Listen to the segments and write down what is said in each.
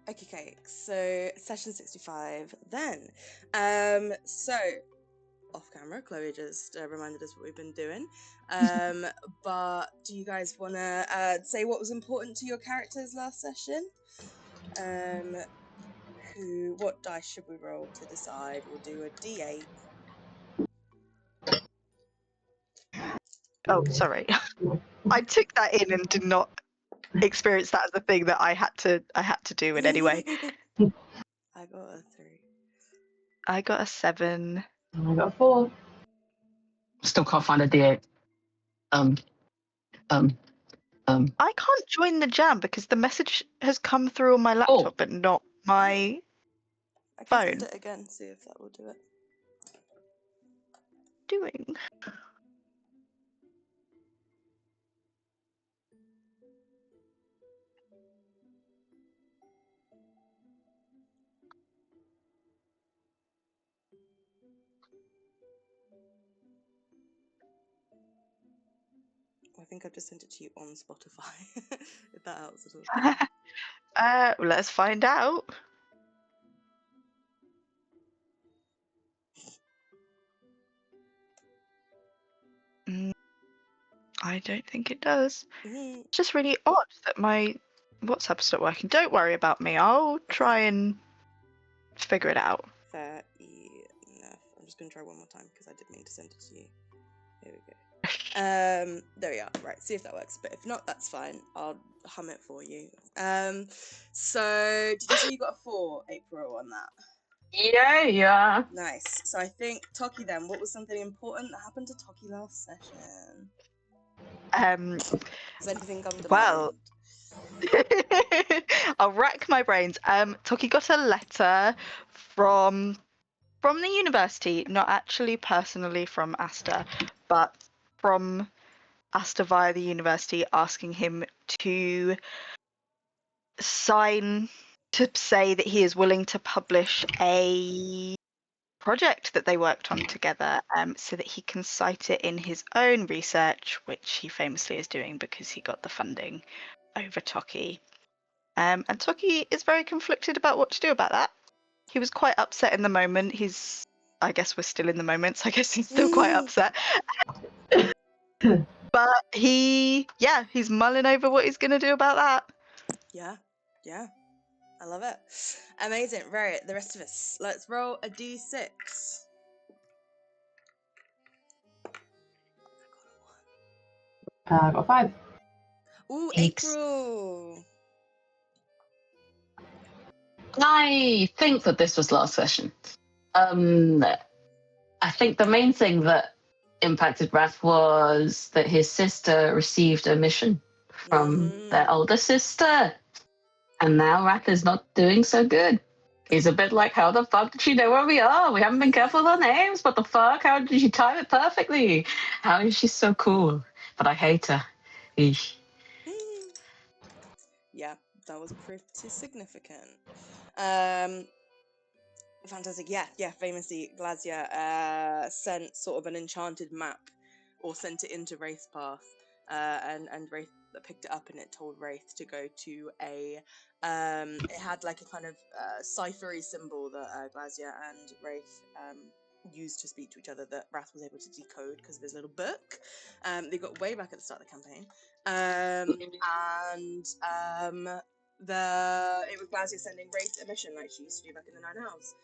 Okay, so session 65 then. So off camera, Chloe just reminded us what we've been doing. But do you guys want to say what was important to your characters last session? What dice should we roll to decide? We'll do a D8. Oh, sorry. I took that in and did not experience that as a thing that I had to do in any way. I got a 3. I got a 7. I got a 4. Still can't find a D8. I can't join the jam because the message has come through on my laptop, but not my I can phone. send it again, see if that will do it. Doing. I think I've just sent it to you on Spotify, if that helps at all. Let's find out. I don't think it does. It's just really odd that my WhatsApp's not working. Don't worry about me. I'll try and figure it out. Fair enough. I'm just going to try one more time because I did mean to send it to you. Here we go. There we are. Right, see if that works. But if not, that's fine. I'll hum it for you. So did you say you got a 4, April, on that? Yeah. Nice. So I think Toki then, what was something important that happened to Toki last session? Does anything come to mind? I'll rack my brains. Toki got a letter from the university, not actually personally from Asta, but from Asta via the university, asking him to sign to say that he is willing to publish a project that they worked on together, so that he can cite it in his own research, which he famously is doing because he got the funding over Toki. And Toki is very conflicted about what to do about that. He was quite upset in the moment. I guess we're still in the moment, so I guess he's still quite upset. But he's mulling over what he's going to do about that. Yeah. I love it. Amazing. Right, the rest of us. Let's roll a D6. I got a 5. Ooh, Thanks. April. I think that this was last session. I think the main thing that impacted Wrath was that his sister received a mission from their older sister. And now Wrath is not doing so good. He's a bit like, how the fuck did she know where we are? We haven't been careful with our names. What the fuck? How did she time it perfectly? How is she so cool? But I hate her. Eesh. Yeah, that was pretty significant. Fantastic. Yeah. Famously, Glazia sent sort of an enchanted map, or sent it into Wraith's path, and Wraith picked it up, and it told Wraith to go to a. It had like a kind of ciphery symbol that Glazia and Wraith used to speak to each other, that Wrath was able to decode because of his little book. They got way back at the start of the campaign, it was Glazia sending Wraith a mission like she used to do back in the Nine Elves,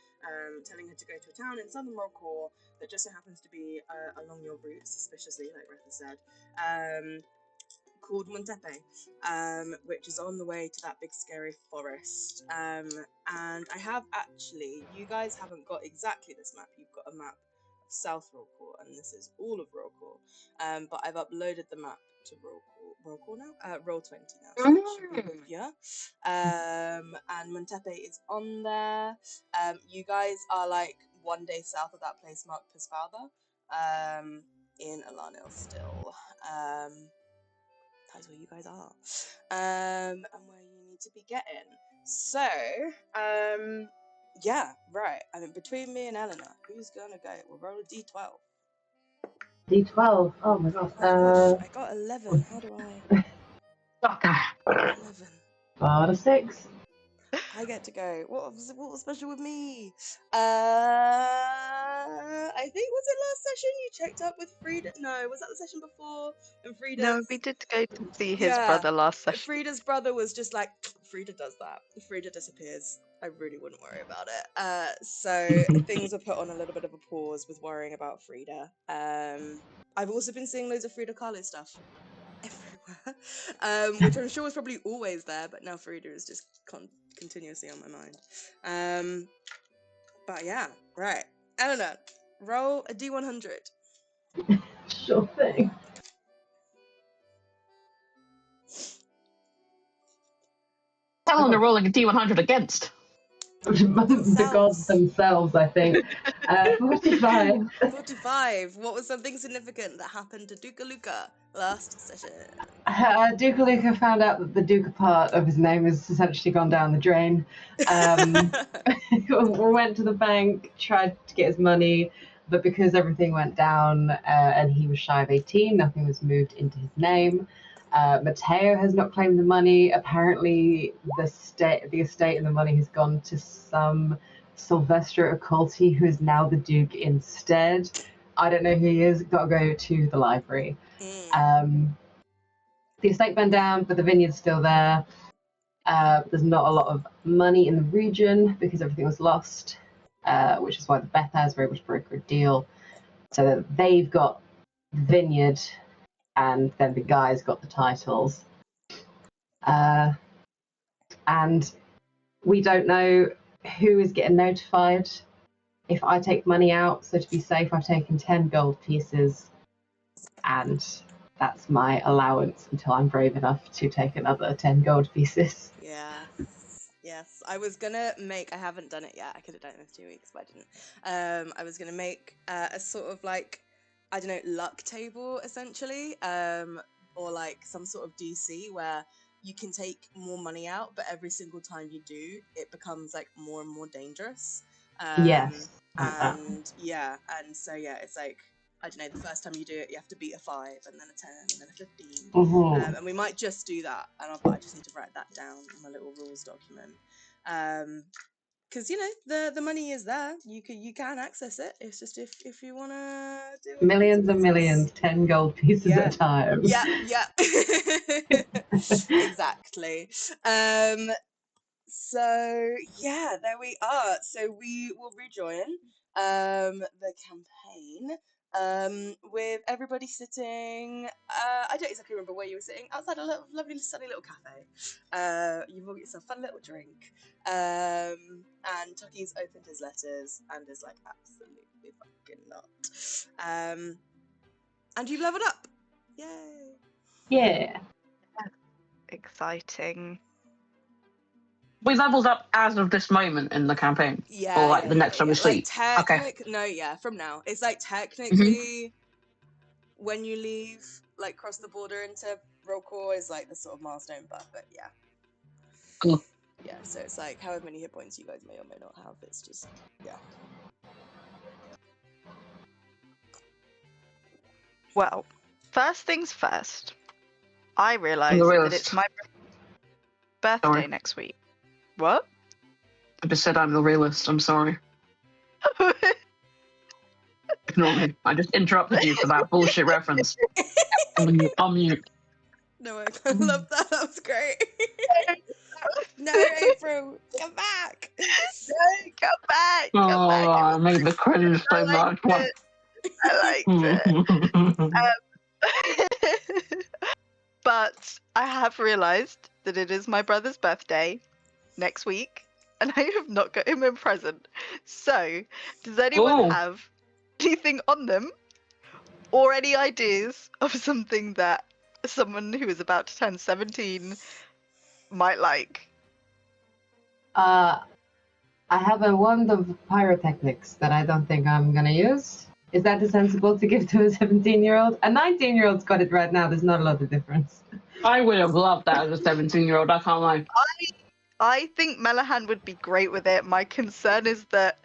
telling her to go to a town in southern Rolcor that just so happens to be along your route, suspiciously, like Wraith said, called Montepe, which is on the way to that big scary forest. And I have actually, you guys haven't got exactly this map, you've got a map of South Rolcor, and this is all of Rolcor, but I've uploaded the map to Roll20 now. So and Montepe is on there. You guys are like one day south of that place marked Pisfalda, in Alanil still. That's where you guys are, and where you need to be getting. So, yeah, right. I mean, between me and Eleanor, who's gonna go? We'll roll a D12. D12. Oh my gosh. I got 11. How do I? Doctor. 11. Got a 6. I get to go. What was special with me? I think, was it last session you checked up with Frida? No, was that the session before? And Frida. No, we did go to see his Yeah, brother last session. Frida's brother was just like, Frida does that. Frida disappears. I really wouldn't worry about it. So things were put on a little bit of a pause with worrying about Frida. I've also been seeing loads of Frida Kahlo stuff everywhere, which I'm sure was probably always there, but now Frida is just continuously on my mind. But yeah, right. Eleanor, roll a D100. Sure thing. Eleanor rolling a D100 against. The gods themselves, I think. 45. 45. What was something significant that happened to Duka Luka last session? Duke Luca found out that the Duca part of his name has essentially gone down the drain. Went to the bank, tried to get his money, but because everything went down and he was shy of 18, nothing was moved into his name. Matteo has not claimed the money. Apparently, the estate and the money has gone to some Sylvester Occulti, who is now the Duke instead. I don't know who he is. Got to go to the library. The estate burned down, but the vineyard's still there. There's not a lot of money in the region because everything was lost, which is why the Bethas were able to broker a deal so that they've got the vineyard and then the guys got the titles. And we don't know who is getting notified if I take money out. So to be safe, I've taken 10 gold pieces, and that's my allowance until I'm brave enough to take another 10 gold pieces. Yes. I was gonna make, I haven't done it yet, I could have done it in 2 weeks, but I didn't. I was gonna make a sort of like, I don't know, luck table essentially, or like some sort of DC where you can take more money out, but every single time you do, it becomes like more and more dangerous. Yes. And so it's like, I don't know, the first time you do it, you have to beat a 5 and then a 10 and then a 15. Mm-hmm. And we might just do that. But I just need to write that down in my little rules document. Because, you know, the money is there. You can access it. It's just if you want to do it. Millions and millions, 10 gold pieces at a time. Yeah. Exactly. So yeah, there we are. So we will rejoin the campaign with everybody sitting. I don't exactly remember where you were sitting. Outside a lovely sunny little cafe. You've all got yourself a fun little drink. And Tucky's opened his letters and is like, absolutely fucking not. And you've leveled up. Yay! Yeah. Exciting. We leveled up as of this moment in the campaign. Yeah. Or like the next time we sleep. Okay. No, yeah, from now. It's like technically when you leave, like cross the border into Rollcore is like the sort of milestone, but yeah. Cool. Yeah, so it's like however many hit points you guys may or may not have, it's just, yeah. Well, first things first, I realised that it's my birthday next week. What? I just said I'm the realist. I'm sorry. Ignore me. I just interrupted you for that bullshit reference. On mute. No, I love that. That was great. No, April, come back. No, come back. I made the cringe so much. I liked it. But I have realised that it is my brother's birthday next week, and I have not got him a present. So, does anyone have anything on them, or any ideas of something that someone who is about to turn 17 might like? I have a wand of pyrotechnics that I don't think I'm gonna use. Is that sensible to give to a 17-year-old? A 19-year-old's got it right now. There's not a lot of difference. I would have loved that as a 17-year-old. I can't lie. I think Melahan would be great with it. My concern is that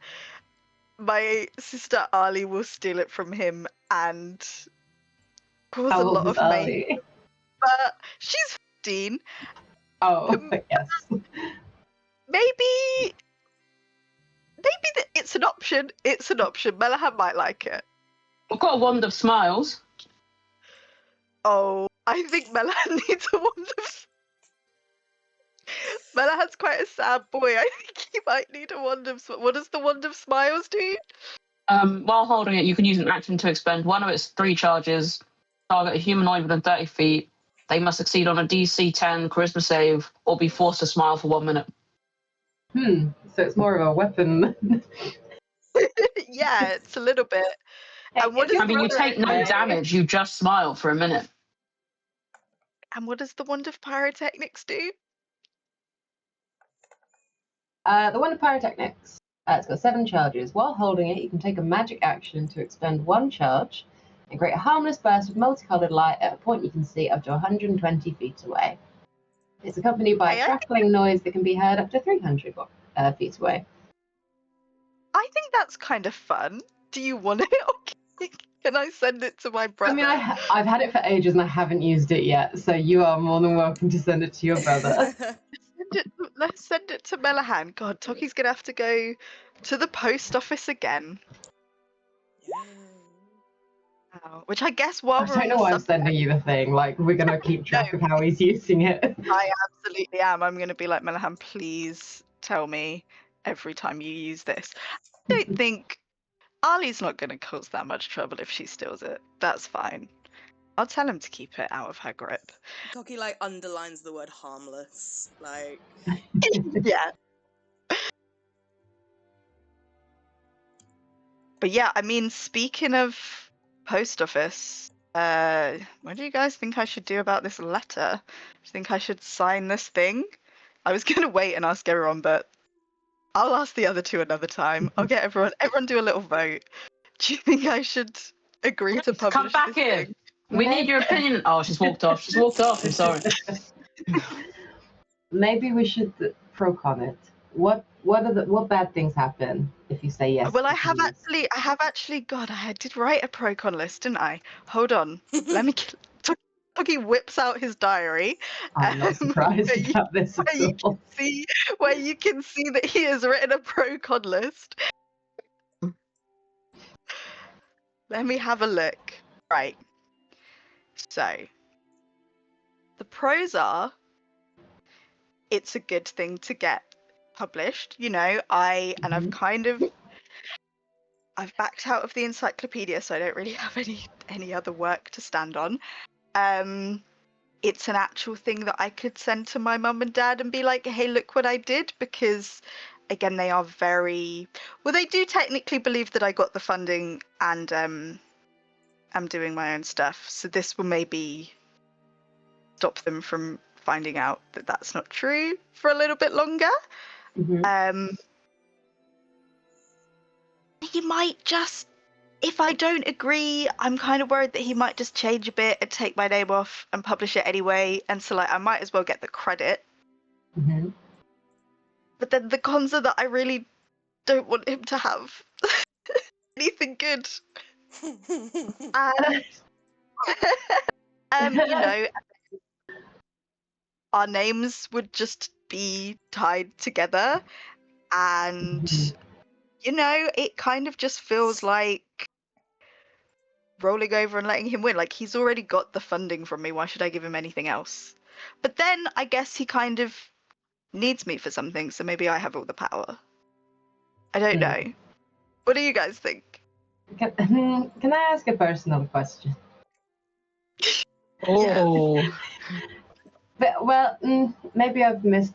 my sister Ali will steal it from him and cause a lot of mayhem. But she's 15. Oh, yes. Maybe option. It's an option. Melahan might like it. I've got a wand of smiles. Oh, I think Melahan needs a wand of... Melahan's quite a sad boy. I think he might need a wand of... What does the wand of smiles do? While holding it, you can use an action to expend one of its 3 charges. Target a humanoid within 30 feet. They must succeed on a DC 10 charisma save or be forced to smile for 1 minute. So it's more of a weapon. Yeah, it's a little bit. And what If is I mean, you brother take no okay? damage, you just smile for a minute. And what does the wand of pyrotechnics do? The one of pyrotechnics. It's got 7 charges. While holding it, you can take a magic action to expend 1 charge and create a harmless burst of multicolored light at a point you can see up to 120 feet away. It's accompanied by a crackling noise that can be heard up to 300 feet away. I think that's kind of fun. Do you want it? Okay. Can I send it to my brother? I mean, I've had it for ages and I haven't used it yet, so you are more than welcome to send it to your brother. Let's send it to Melahan. God, Toki's gonna have to go to the post office again. Yeah. Which I guess while I we're don't on know the why I'm subject, sending you the thing. Like, we're going to keep track of how he's using it. I absolutely am. I'm gonna be like, Melahan, please tell me every time you use this. I don't think Ali's not gonna cause that much trouble if she steals it. That's fine. I'll tell him to keep it out of her grip. Toki like underlines the word harmless. Like Yeah. But yeah, I mean, speaking of post office, what do you guys think I should do about this letter? Do you think I should sign this thing? I was gonna wait and ask everyone, but I'll ask the other 2 another time. I'll get everyone do a little vote. Do you think I should agree to publish Come back this here. thing? We need your opinion. Oh, she's walked off. She's walked off. I'm sorry. Maybe we should pro-con it. What bad things happen if you say yes? Well, I to these? have actually. God, I did write a pro-con list, didn't I? Hold on. Let me. Toki whips out his diary. I'm not surprised about this at all. Where you can see that he has written a pro-con list. Let me have a look. Right. So, the pros are, it's a good thing to get published. You know, I've backed out of the encyclopedia, so I don't really have any other work to stand on. It's an actual thing that I could send to my mum and dad and be like, hey, look what I did, because again, they are very well, they do technically believe that I got the funding and I'm doing my own stuff, so this will maybe stop them from finding out that that's not true for a little bit longer. He might just, if I don't agree, I'm kind of worried that he might just change a bit and take my name off and publish it anyway, and so like I might as well get the credit. But then the cons are that I really don't want him to have anything good. You know, our names would just be tied together, and you know, it kind of just feels like rolling over and letting him win. Like, he's already got the funding from me, why should I give him anything else? But then I guess he kind of needs me for something, so maybe I have all the power. I don't know. What do you guys think? Can I ask a personal question? Oh. Well, maybe I've missed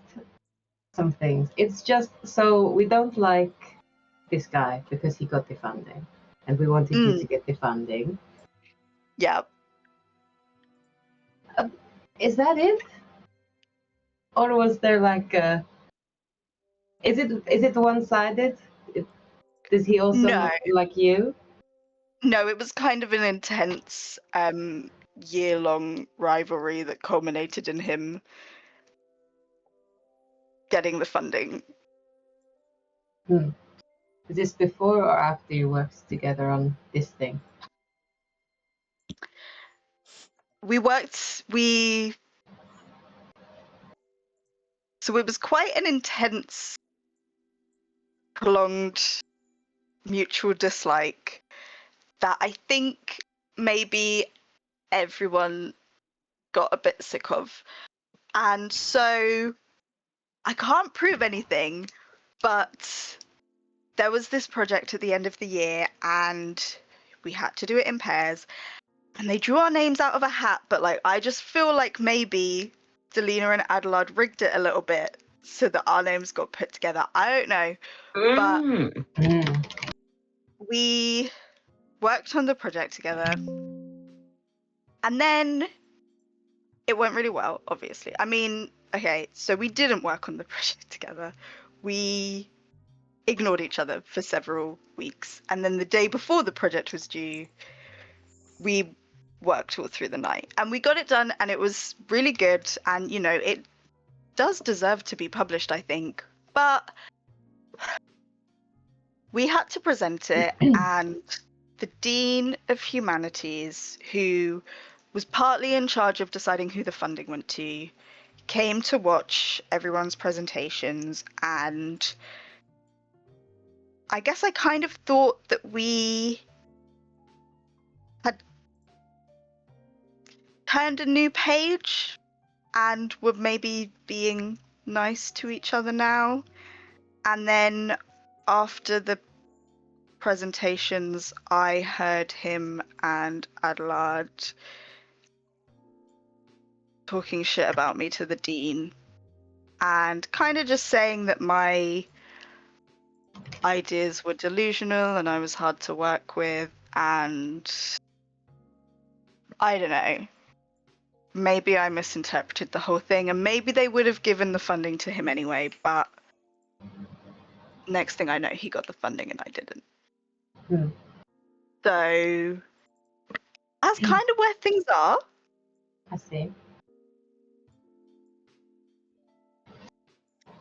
some things. It's just, so we don't like this guy because he got the funding, and we wanted you to get the funding. Yeah. Is that it? Or was there like a... Is it one-sided? Does he also like you? No, it was kind of an intense year-long rivalry that culminated in him getting the funding. Is this before or after you worked together on this thing? So it was quite an intense, prolonged mutual dislike that I think maybe everyone got a bit sick of. And so I can't prove anything, but there was this project at the end of the year and we had to do it in pairs. And they drew our names out of a hat, but like I just feel like maybe Delina and Adelard rigged it a little bit so that our names got put together. I don't know. But we worked on the project together. And then it went really well, obviously. I mean, okay, so we didn't work on the project together. We ignored each other for several weeks. And then the day before the project was due, we worked all through the night and we got it done and it was really good. And, you know, it does deserve to be published, I think. But we had to present it and the Dean of Humanities, who was partly in charge of deciding who the funding went to, came to watch everyone's presentations, and I guess I kind of thought that we had turned a new page and were maybe being nice to each other now. And then after the presentations, I heard him and Adelard talking shit about me to the Dean and kind of just saying that my ideas were delusional and I was hard to work with, and I don't know, maybe I misinterpreted the whole thing and maybe they would have given the funding to him anyway, but next thing I know he got the funding and I didn't. So that's kind of where things are. I see.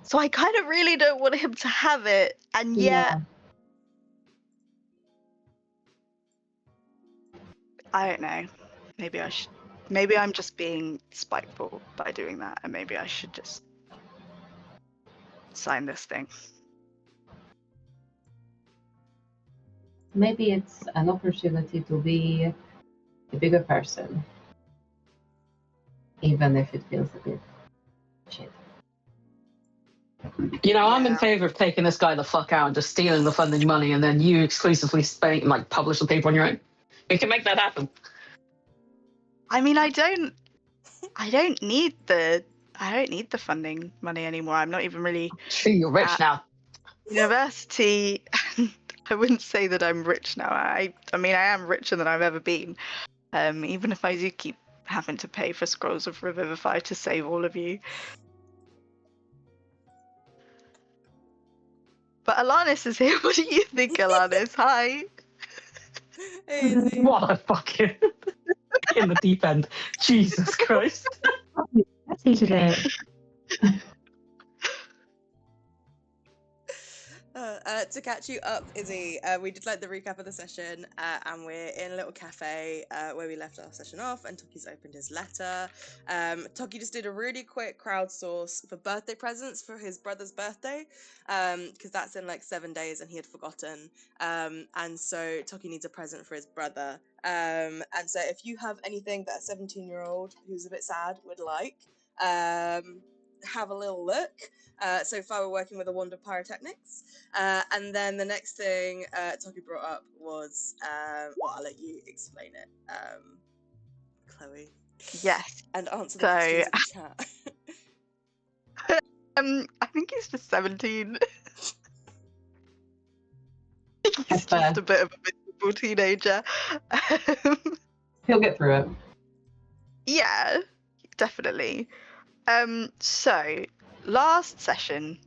So I kind of really don't want him to have it, and yet I don't know. Maybe I should. Maybe I'm just being spiteful by doing that, and maybe I should just sign this thing. Maybe it's an opportunity to be a bigger person, even if it feels a bit shit. You know, I'm in favor of taking this guy the fuck out and just stealing the funding money, and then you exclusively publish the paper on your own. We can make that happen. I mean, I don't need the funding money anymore. I'm not even really. Sure, you're rich now. University. I wouldn't say that I'm rich now. I mean, I am richer than I've ever been. Even if I do keep having to pay for Scrolls of Revivify to save all of you. But Alanis is here. What do you think, Alanis? Hi. Easy. What a fucking in the deep end. Jesus Christ. That's today. To catch you up, Izzy, we did like the recap of the session, and we're in a little cafe where we left our session off, and Toki's opened his letter. Toki just did a really quick crowdsource for birthday presents for his brother's birthday, because that's in like 7 days and he had forgotten, and so Toki needs a present for his brother, and so if you have anything that a 17-year-old who's a bit sad would like, have a little look. So far we're working with a wand of pyrotechnics, and then the next thing Toki brought up was well, I'll let you explain it, Chloe. Yes. And answer the questions in the chat. I think he's just 17. He's That's just fair. a bit of a miserable teenager. He'll get through it. Yeah, definitely. So last session,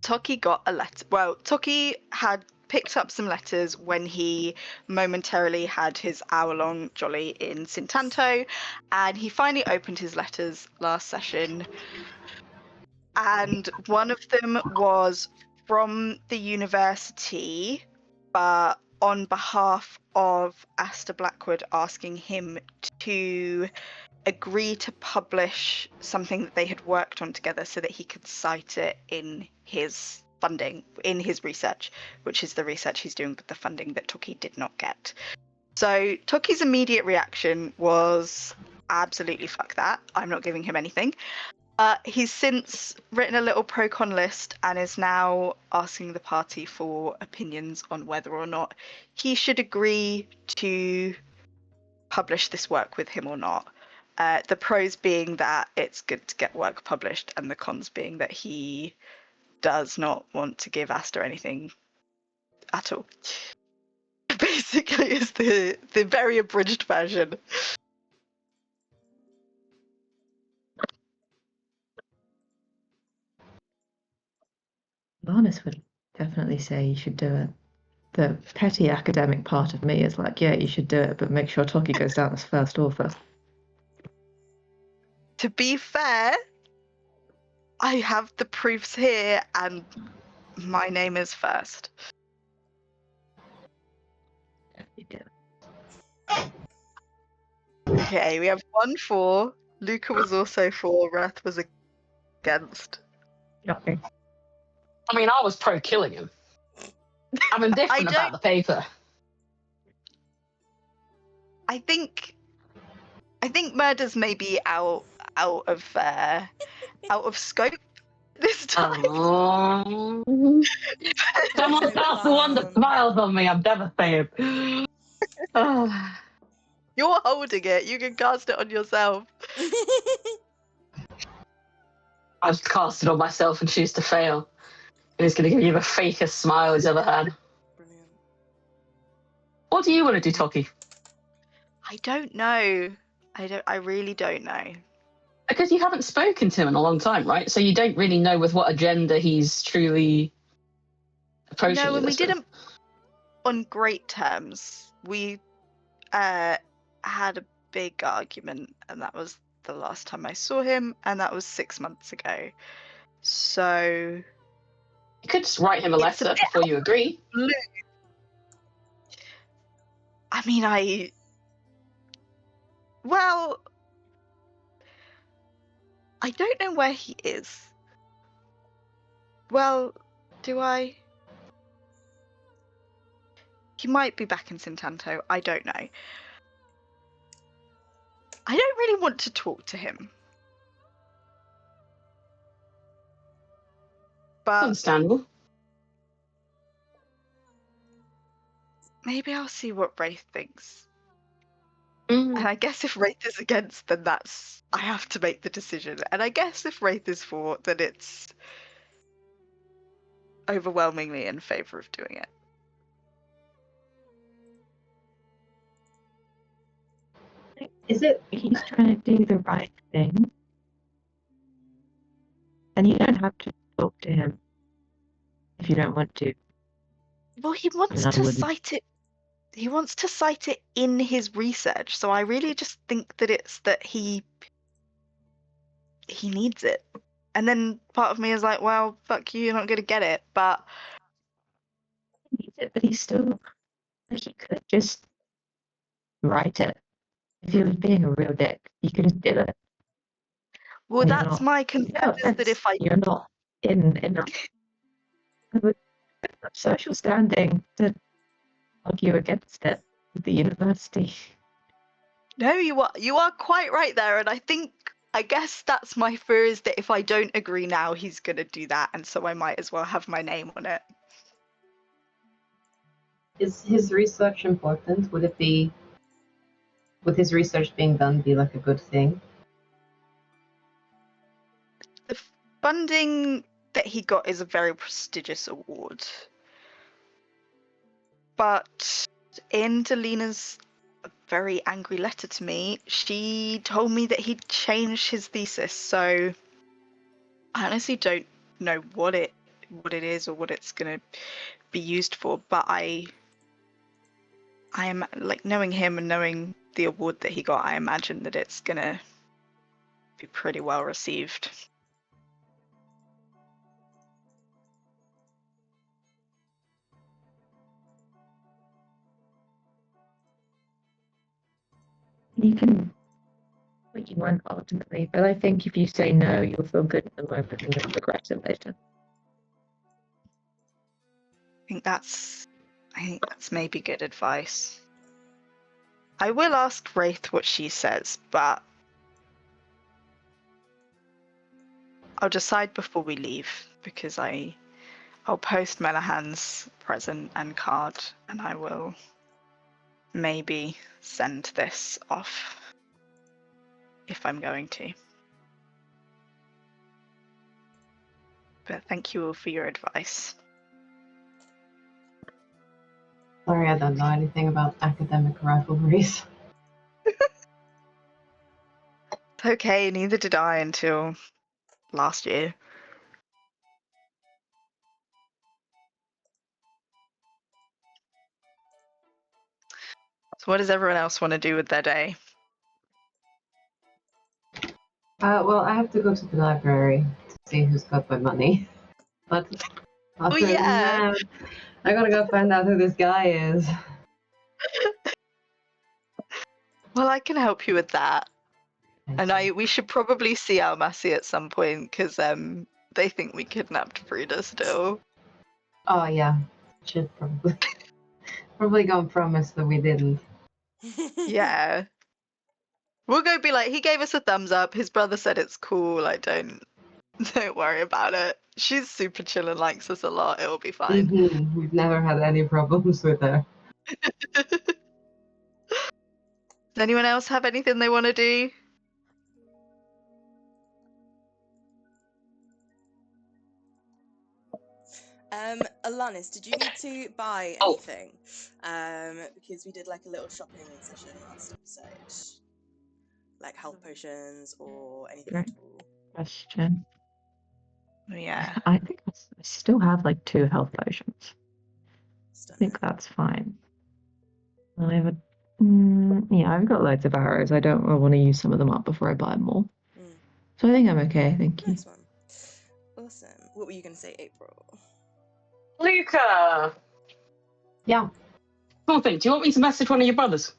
Toki got a letter. Well, Toki had picked up some letters when he momentarily had his hour-long jolly in Sintanto, and he finally opened his letters last session. And one of them was from the university, but on behalf of Asta Blackwood, asking him to agree to publish something that they had worked on together so that he could cite it in his funding in his research, which is the research he's doing with the funding that Toki did not get. So Toki's immediate reaction was absolutely fuck that. I'm not giving him anything. He's since written a little pro-con list and is now asking the party for opinions on whether or not he should agree to publish this work with him or not. The pros being that it's good to get work published, and the cons being that he does not want to give Asta anything at all. Basically, is the very abridged version. Barnes would definitely say you should do it. The petty academic part of me is like, yeah, you should do it, but make sure Toki goes down as first author. To be fair, I have the proofs here, and my name is first. You do it. Okay, we have 1 for. Luca was also for. Rath was against. Shocking. I mean, I was pro killing him. I'm indifferent about the paper. I think murders may be out of scope this time. Someone pass the one that smiles on me. I'm devastated. You're holding it. You can cast it on yourself. I just cast it on myself and choose to fail. And he's going to give you the fakest smile he's ever had. Brilliant. What do you want to do, Toki? I don't know. I really don't know. Because you haven't spoken to him in a long time, right? So you don't really know with what agenda he's truly approaching. No, you and we this with. didn't on great terms. We had a big argument, and that was the last time I saw him, and that was 6 months ago. So You could just write him a It's a letter bit before you agree. I mean, well, I don't know where he is. Well, do I? He might be back in Sintanto. I don't know. I don't really want to talk to him. But Understandable. maybe I'll see what Wraith thinks. Mm. And I guess if Wraith is against, then I have to make the decision. And I guess if Wraith is for, then it's overwhelmingly in favour of doing it. Is it he's trying to do the right thing? And you don't have to talk to him if you don't want to. Well, he wants I to wouldn't. cite it. He wants to cite it in his research. So I really just think that it's that he needs it. And then part of me is like, well, fuck you, you're not going to get it. But He needs it, but he's still like he could just write it. If he was being a real dick, he could just do it. well, You're that's not- my concern is that if I you're not in a social standing to argue against it with the university. No, you are quite right there, and I guess that's my fear is that if I don't agree now, he's gonna do that, and so I might as well have my name on it. Is his research important? Would his research being done be like a good thing? The funding that he got is a very prestigious award, but in Delina's very angry letter to me, she told me that he'd changed his thesis, so I honestly don't know what it is or what it's gonna be used for, but I am like knowing him and knowing the award that he got, I imagine that it's gonna be pretty well received. You can what you want ultimately, but I think if you say no, you'll feel good at the moment and then regret it later. think that's maybe good advice. I will ask Wraith what she says, but I'll decide before we leave, because I'll post Melahan's present and card, and I will maybe send this off if I'm going to. But thank you all for your advice. Sorry, I don't know anything about academic rivalries. It's okay, neither did I until last year. So what does everyone else want to do with their day? Well, I have to go to the library to see who's got my money. But other than that, I gotta go find out who this guy is. Well, I can help you with that. And we should probably see Almasi at some point, because they think we kidnapped Frida still. Oh yeah, should probably go and promise that we didn't. Yeah. We'll go be like, he gave us a thumbs up, his brother said it's cool, like, don't worry about it. She's super chill and likes us a lot, it'll be fine. Mm-hmm. We've never had any problems with her. Does anyone else have anything they want to do? Alanis, did you need to buy anything? Because we did like a little shopping session last episode. Like health potions or anything at all. Question. Yeah. I think I still have like 2 health potions. I think that's fine. I have a yeah, I've got loads of arrows. I want to use some of them up before I buy more. So I think I'm okay, thank you. Nice one. Awesome. What were you going to say, April? Luca! Yeah. Cool thing. Do you want me to message one of your brothers?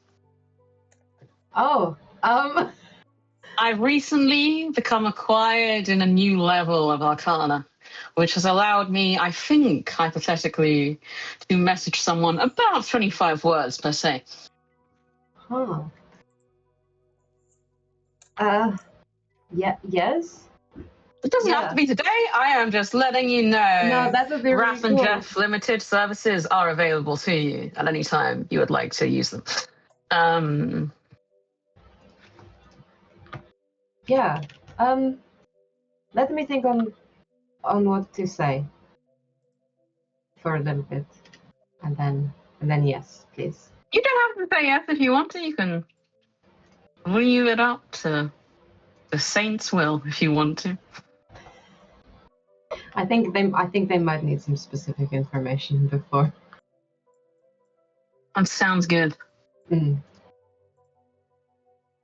Oh, I've recently become acquired in a new level of Arcana, which has allowed me, I think, hypothetically, to message someone about 25 words per se. Huh. Yeah, yes? It doesn't have to be today. I am just letting you know. No, that would be really Raph and cool. Jeff Limited services are available to you at any time you would like to use them. Yeah. Let me think on what to say for a little bit, and then yes, please. You don't have to say yes if you want to. You can leave it up to the saints' will if you want to. I think they might need some specific information before. That sounds good. Mm.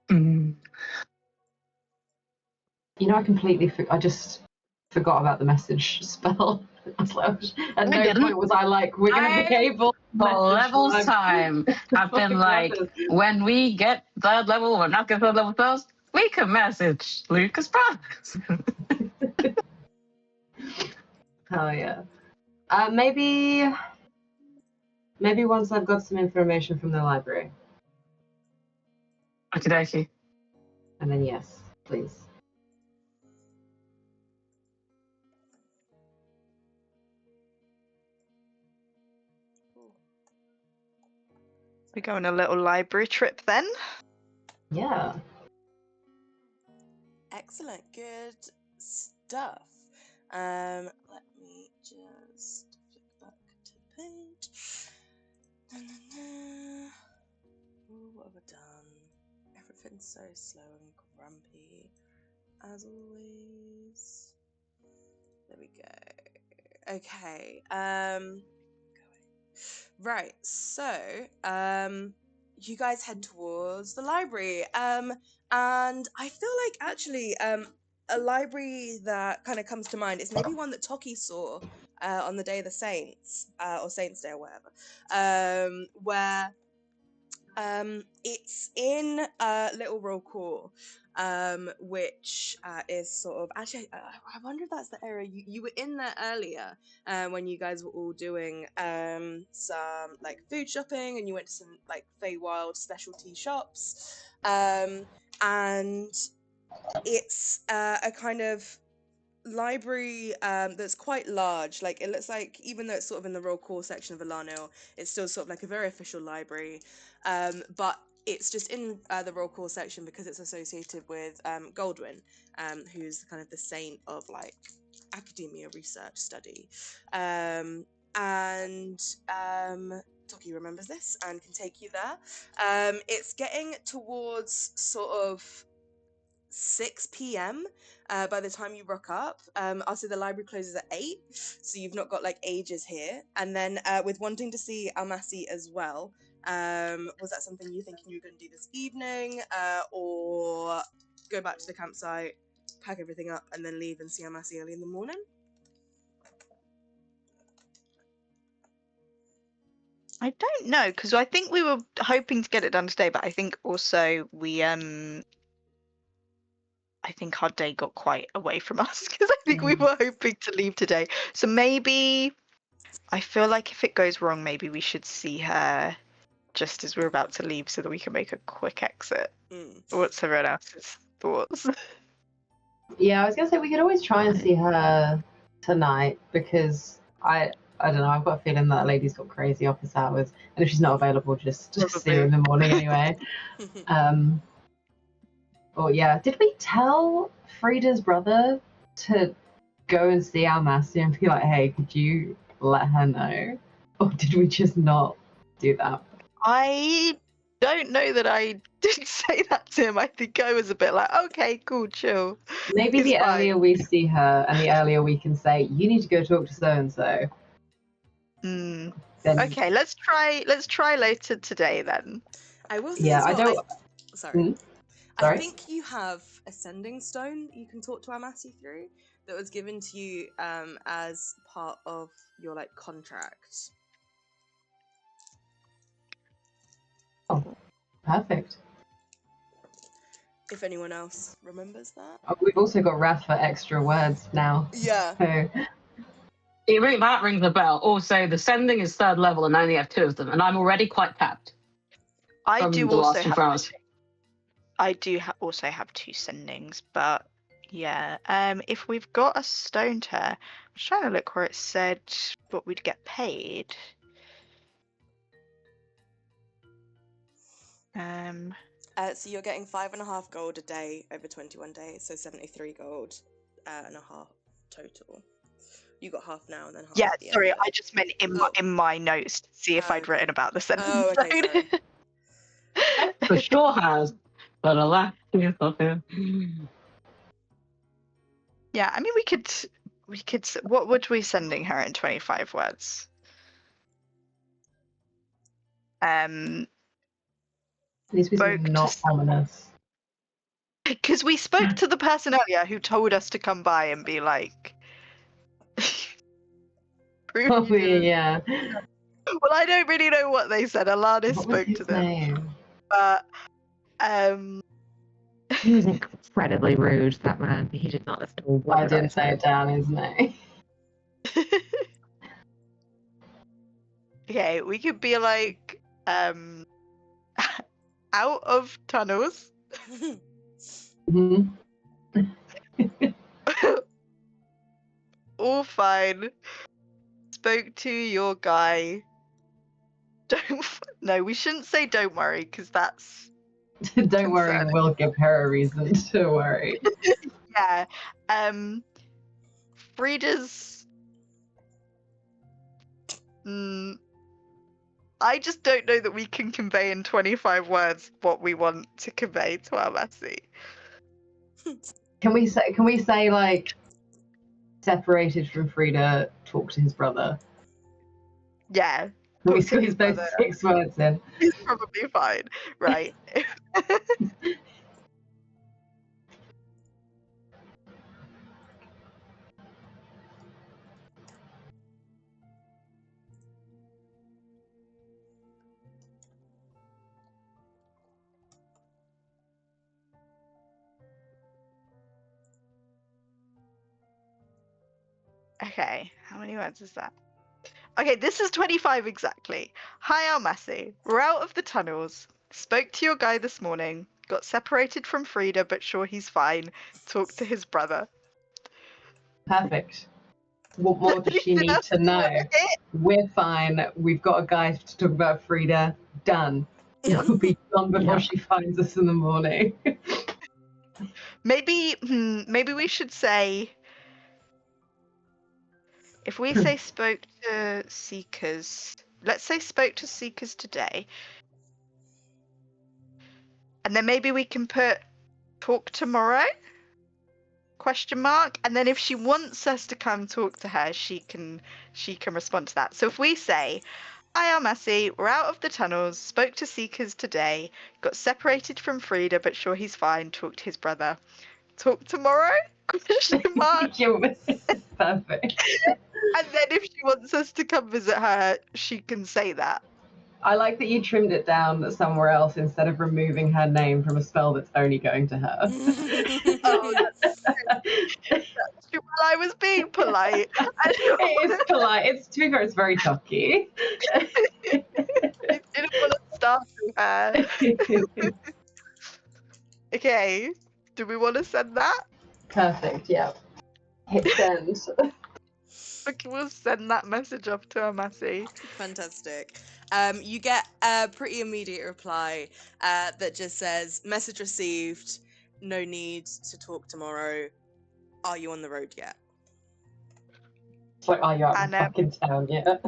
Mm. You know, I just forgot about the message spell. I was like, at no point was I like, we're going to be able. For levels time, I've been like, when we get third level, we're not going to third level first. We can message Lucas Brothers. Oh yeah. Maybe once I've got some information from the library. Okey-dokey. And then yes, please. We go on a little library trip then? Yeah. Excellent. Good stuff. Let me just flick back to the page. Ooh, what have I done? Everything's so slow and grumpy, as always. There we go. Okay. Right. So, you guys head towards the library. And I feel like actually, a library that kind of comes to mind is maybe one that Toki saw on the Day of the Saints, or Saints Day or whatever, where it's in Little Roll Court, which is sort of actually I wonder if that's the area you were in there earlier when you guys were all doing some like food shopping, and you went to some like Feywild specialty shops, and it's a kind of library that's quite large. Like, it looks like, even though it's sort of in the Royal Core section of Alarnil, it's still sort of like a very official library, but it's just in the Royal Core section because it's associated with Goldwyn, who's kind of the saint of like academia research study, and Toki remembers this and can take you there. It's getting towards sort of 6 p.m. By the time you rock up. I'll say the library closes at 8, so you've not got like ages here. And then with wanting to see Almasi as well, was that something you thinking you were going to do this evening, or go back to the campsite, pack everything up, and then leave and see Almasi early in the morning? I don't know, because I think we were hoping to get it done today, but I think also I think our day got quite away from us, because I think we were hoping to leave today. So maybe, I feel like if it goes wrong, maybe we should see her just as we're about to leave so that we can make a quick exit. What's everyone else's thoughts? Yeah, I was gonna say we could always try and see her tonight, because I don't know, I've got a feeling that lady's got crazy office hours, and if she's not available, just see her in the morning anyway. Oh yeah, did we tell Frida's brother to go and see Almasi and be like, hey, could you let her know? Or did we just not do that? I don't know that I did say that to him. I think I was a bit like, okay, cool, chill. Maybe It's the fine. earlier we see her and the earlier we can say, you need to go talk to so-and-so. Then, Okay, let's try later today then. I will say as well, I don't... Sorry. Sorry? I think you have a sending stone you can talk to Almasi through that was given to you as part of your like contract. Oh, perfect. If anyone else remembers that. Oh, we've also got Raph for extra words now. Yeah. So... That rings a bell. Also, the sending is 3rd level and I only have 2 of them, and I'm already quite tapped. I do also have. Also have 2 sendings, but yeah. If we've got a stone tear, I'm just trying to look where it said what we'd get paid. So you're getting 5.5 gold a day over 21 days, so 73 gold and a half total. You got half now and then half. Yeah, at the sorry, end. I just meant in my notes to see if I'd written about the sending okay, stone. For sure has, but alas, Yeah, I mean, we could. What would we sending her in 25 words? At least we spoke not ominous. Because we spoke to the person earlier who told us to come by and be like. Oh yeah. Well, I don't really know what they said. Alanis spoke to them, name? but he was incredibly rude. That man. He did not listen to a word. I didn't say it down his name. Okay, we could be like out of tunnels. All fine. Spoke to your guy. No, we shouldn't say don't worry, because that's Don't worry, we'll give her a reason to worry. Yeah. Frida's I just don't know that we can convey in 25 words what we want to convey to Almasi. Can we say like separated from Frida, talk to his brother? Yeah. Can we squeeze those 6 words in? He's probably fine. Right. Okay, how many words is that? Okay, this is 25 exactly. Hi, Almasi. We're out of the tunnels. Spoke to your guy this morning. Got separated from Frida, but sure he's fine. Talked to his brother. Perfect. What more does she need to know? We're fine. We've got a guy to talk about Frida. Done. It'll be done before she finds us in the morning. Maybe we should say, if we say spoke to Seekers, let's say spoke to Seekers today, and then maybe we can put talk tomorrow? ? And then if she wants us to come talk to her, she can respond to that. So if we say, hi Almasi, we're out of the tunnels, spoke to Seekers today, got separated from Frida, but sure he's fine, talked to his brother. Talk tomorrow? ? Perfect. And then if she wants us to come visit her, she can say that. I like that you trimmed it down somewhere else instead of removing her name from a spell that's only going to her. Oh, that's true. Well, I was being polite. It is polite. To be fair, it's very talky. I didn't want to startle her. Okay, do we want to send that? Perfect, yeah. Hit send. Okay, we'll send that message off to Almasi. Fantastic. You get a pretty immediate reply that just says, message received, no need to talk tomorrow. Are you on the road yet? It's like, are you out of fucking town yet?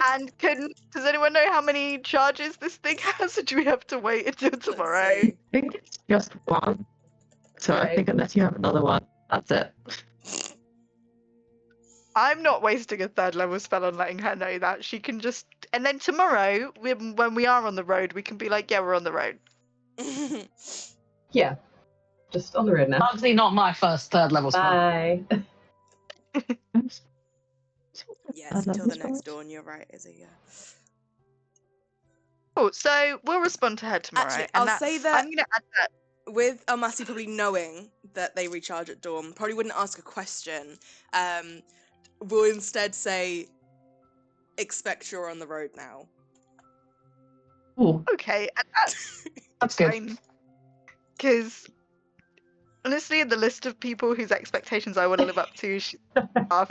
And does anyone know how many charges this thing has, or do we have to wait until tomorrow? I think it's just one. So I think unless you have another one, that's it. I'm not wasting a third level spell on letting her know that. She can just... And then tomorrow, when we are on the road, we can be like, yeah, we're on the road. Yeah. Just on the road now. Obviously not my first third level spell. Bye. Yes, until the next dawn, you're right, Izzy, yeah. Cool, so we'll respond to her tomorrow. Actually, and I'll say that I'm going to add that. With Almasi probably knowing that they recharge at dawn, probably wouldn't ask a question. We'll instead say, expect you're on the road now. Ooh. Okay, and That's good. Because honestly, in the list of people whose expectations I want to live up to, she's far.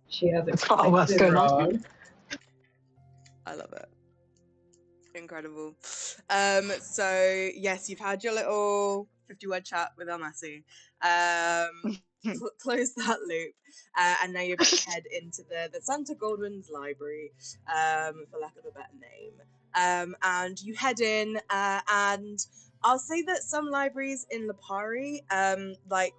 She has far worse expected going on. wrong. I love it. Incredible. So yes, you've had your little 50-word chat with Almasi. Close that loop, and now you're about to head into the Santa Goldwyn's library, for lack of a better name. And you head in, and I'll say that some libraries in Lipari, like,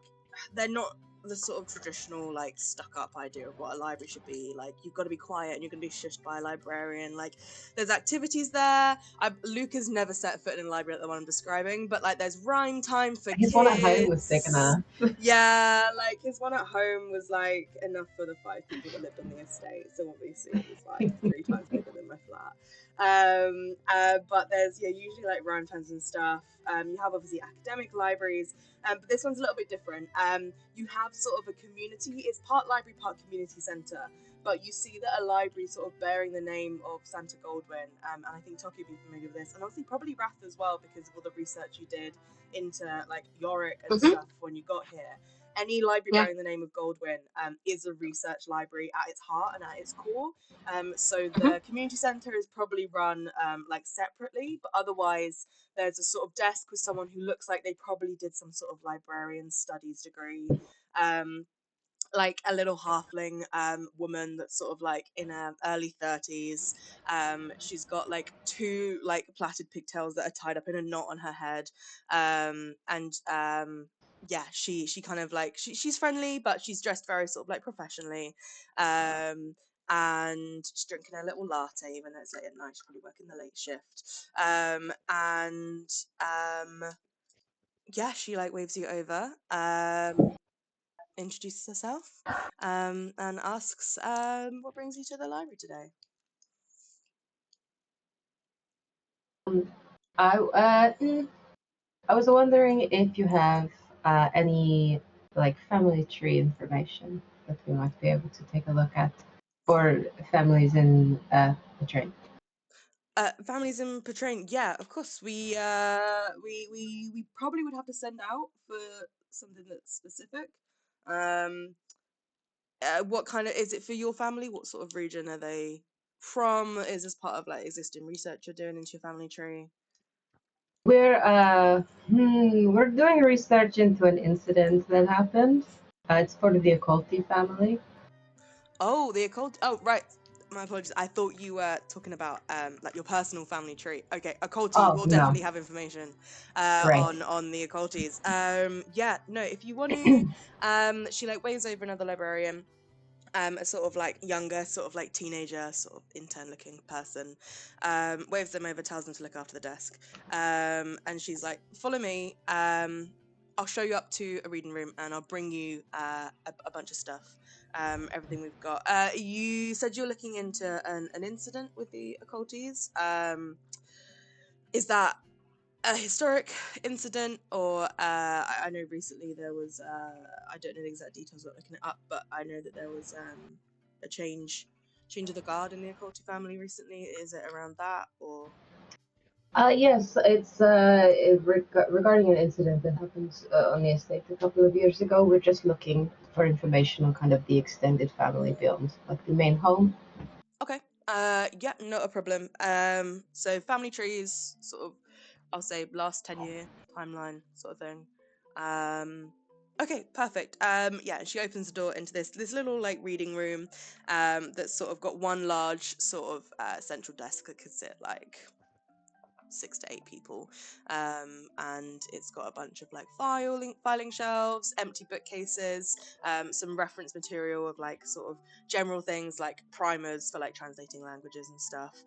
they're not the sort of traditional, like, stuck-up idea of what a library should be. Like, you've got to be quiet and you're going to be shushed by a librarian. Like, there's activities there. Luke has never set foot in a library like the one I'm describing, but, like, there's rhyme time for kids. His one at home was big enough. Yeah, like, his one at home was, like, enough for the 5 people that lived on the estate, so obviously it was, like, 3 times bigger than my flat. But there's, usually, like, rhyme times and stuff. You have, obviously, academic libraries, but this one's a little bit different. You have sort of a community, it's part library, part community centre, but you see that a library sort of bearing the name of Santa Goldwyn, and I think Toki would be familiar with this, and obviously probably Wrath as well, because of all the research you did into, like, Yorick and stuff when you got here. Any library bearing the name of Goldwyn is a research library at its heart and at its core. So the community centre is probably run like separately, but otherwise there's a sort of desk with someone who looks like they probably did some sort of librarian studies degree. Like a little halfling woman that's sort of like in her early 30s. She's got like 2 like plaited pigtails that are tied up in a knot on her head. Yeah, she kind of like she's friendly, but she's dressed very sort of like professionally. And she's drinking her little latte, even though it's late at night. She's probably working the late shift. Yeah, she like waves you over. Introduces herself, and asks, what brings you to the library today? I was wondering if you have any like family tree information. that we might be able to take a look at for families in the train? Families in Patrain, yeah, of course. We probably would have to send out for something that's specific. What kind of is it for your family? What sort of region are they from? Is this part of like existing research you're doing into your family tree? We're doing research into an incident that happened. It's part of the Occulti family. Oh, the occult. Oh, right. My apologies. I thought you were talking about like your personal family tree. Okay, occulti. Oh We'll no, definitely have information great. on the occulties. Yeah, no. If you want to, she like waves over another librarian. A sort of like younger, sort of like teenager, sort of intern looking person, waves them over, tells them to look after the desk. And she's like, follow me. I'll show you up to a reading room and I'll bring you a bunch of stuff, everything we've got. You said you're looking into an incident with the occulties. Is that a historic incident, or I know recently there was I don't know the exact details without looking it up, but I know that there was a change of the guard in the Occulti family recently. Is it around that, or Yes, it's regarding an incident that happened on the estate a couple of years ago. We're just looking for information on kind of the extended family beyond like the main home. okay? Yeah, not a problem. So family trees, sort of, I'll say last 10-year timeline sort of thing. Okay, perfect. Yeah, and she opens the door into this little like reading room, that's sort of got one large sort of central desk that could sit like 6 to 8 people, and it's got a bunch of like filing shelves, empty bookcases, some reference material of like sort of general things like primers for like translating languages and stuff.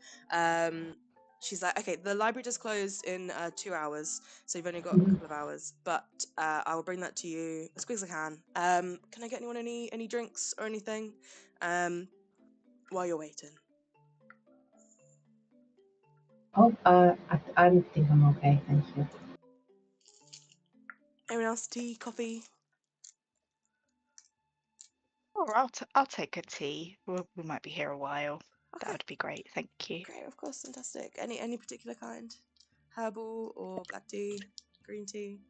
She's like, okay, the library just closed in 2 hours, so you've only got a couple of hours, but I will bring that to you as quick as I can. Can I get anyone any drinks or anything while you're waiting? Oh, I think I'm okay, thank you. Anyone else? Tea, coffee? Or I'll take a tea. We might be here a while. Okay. That would be great. Thank you. Great, of course, fantastic. Any particular kind? Herbal or black tea, green tea?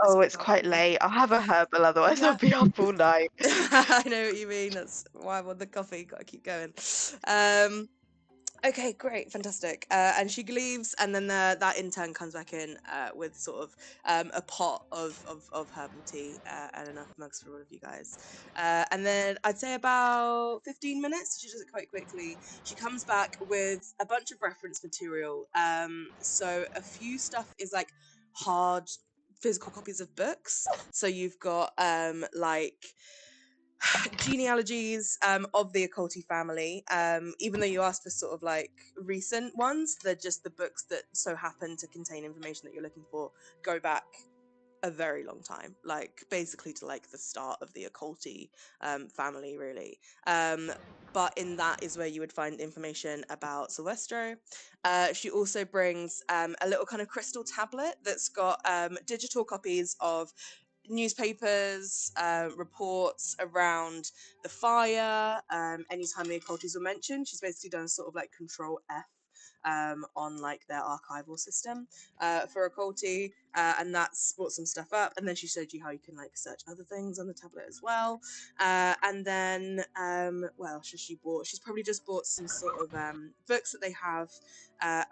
Oh, it's quite late. I'll have a herbal, otherwise Yeah. I'll be up all night. I know what you mean. That's why I want the coffee. Got to keep going. Okay, great, fantastic. And she leaves, and then that intern comes back in with sort of a pot of herbal tea and enough mugs for all of you guys. And then I'd say about 15 minutes. She does it quite quickly. She comes back with a bunch of reference material. So a few stuff is like hard physical copies of books. So you've got like genealogies of the Occulti family. Even though you asked for sort of like recent ones, they're just the books that so happen to contain information that you're looking for go back a very long time, like basically to like the start of the Occulti family, really. But in that is where you would find information about Silvestro. She also brings a little kind of crystal tablet that's got digital copies of newspapers, reports around the fire. Anytime the occulties were mentioned, she's basically done sort of like Control F on like their archival system for occulti, and that's brought some stuff up. And then she showed you how you can like search other things on the tablet as well. And then what else has she bought? She's probably just bought some sort of books that they have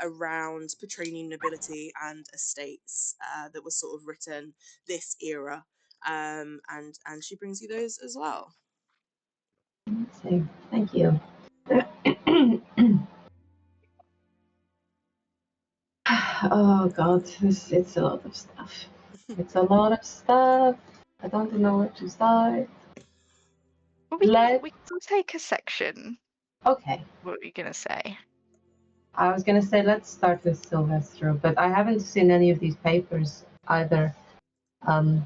around Patronian nobility and estates that was sort of written this era, and she brings you those as well. Let's see. Thank you. Oh God, it's a lot of stuff. It's a lot of stuff. I don't know where to start. Well, we can take a section. Okay. What were you gonna say? I was gonna say let's start with Silvestro, but I haven't seen any of these papers either. So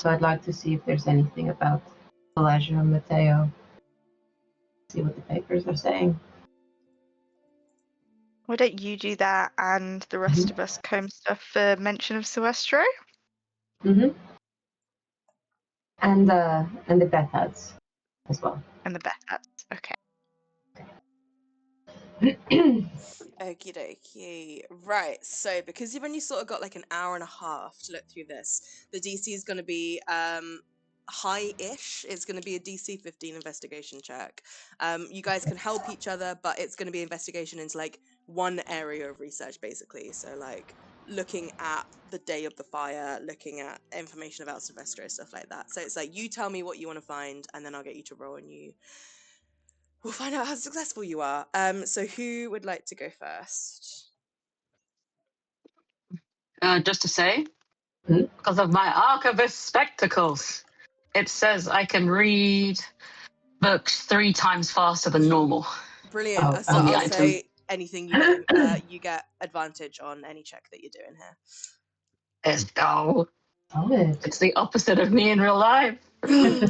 I'd like to see if there's anything about Elijah and Matteo. See what the papers are saying. Why don't you do that, and the rest of us comb stuff for mention of Silvestro? And the death heads. as well. And the best. Okay. Okie dokie. Right, so because you've only sort of got like an hour and a half to look through this, the DC is going to be high-ish. It's going to be a DC 15 investigation check. You guys can help each other, but it's going to be investigation into like one area of research, basically. So like looking at the day of the fire, looking at information about Sylvester, stuff like that. So it's like you tell me what you want to find, and then I'll get you to roll, and we'll find out how successful you are. So who would like to go first? Just to say, Hmm? because of my archivist spectacles, it says I can read books 3 times faster than normal. Brilliant. Oh, So on the I'll item. say anything you get, you get advantage on any check that you're doing Let's go. solid. It's the opposite of me in real life. here.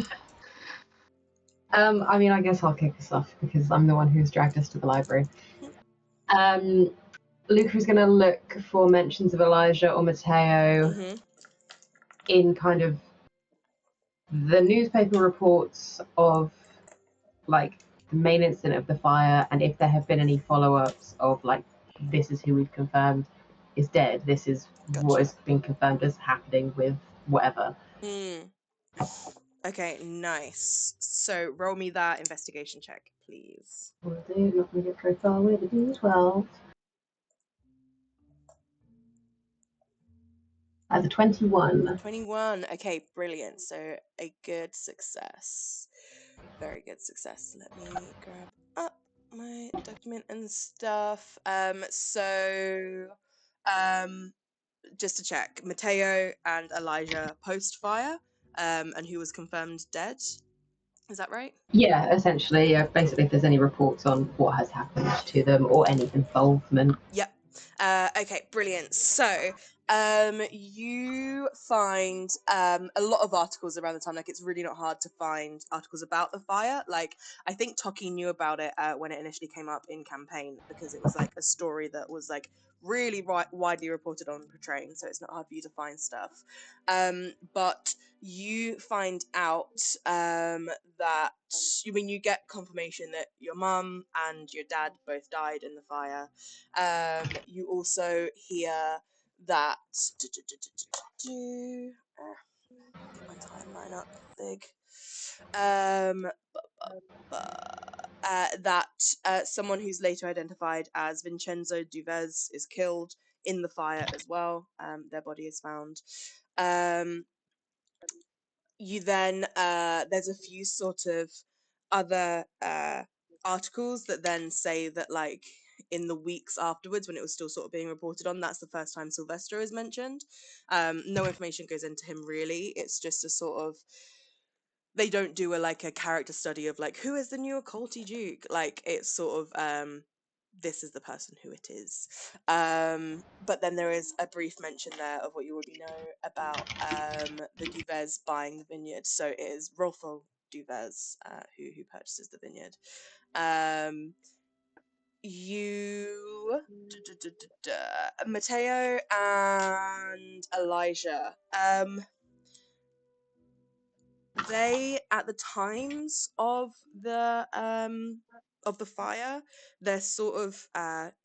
I mean, I guess I'll kick us off because I'm the one who's dragged us to the library. Luca's going to look for mentions of Elijah or Matteo in kind of the newspaper reports of like the main incident of the fire, and if there have been any follow-ups of like this is who we've confirmed is dead, this is what Gotcha. has been confirmed as happening with whatever. Okay, nice. So roll me that investigation check, please. Will do. Not going to get very far with it as well. As a 21. 21. Okay, brilliant. So a good success. Very good success. Let me grab up my document and stuff. Just to check, Matteo and Elijah post-fire, and who was confirmed dead. Is that right? Yeah, essentially, yeah. Basically, if there's any reports on what has happened to them or any involvement. Yep. Okay, brilliant. So, you find a lot of articles around the time. Like, it's really not hard to find articles about the fire. Like, I think Toki knew about it when it initially came up in campaign because it was like a story that was like really widely reported on portraying. So it's not hard for you to find stuff. But you find out that you get confirmation that your mum and your dad both died in the fire. You also hear that get my timeline up big. That someone who's later identified as Vincenzo Duvez is killed in the fire as well. Their body is found. You then there's a few sort of other articles that then say that like in the weeks afterwards when it was still sort of being reported on, that's the first time Sylvester is mentioned. No information goes into him really. It's just a sort of, they don't do a character study of like who is the new occulty duke. Like it's sort of this is the person who it is. But then there is a brief mention there of what you already know about the Duvez buying the vineyard. So it is Rolfo Duvez who purchases the vineyard. Matteo and Elijah. They, at the times of the fire, they're sort of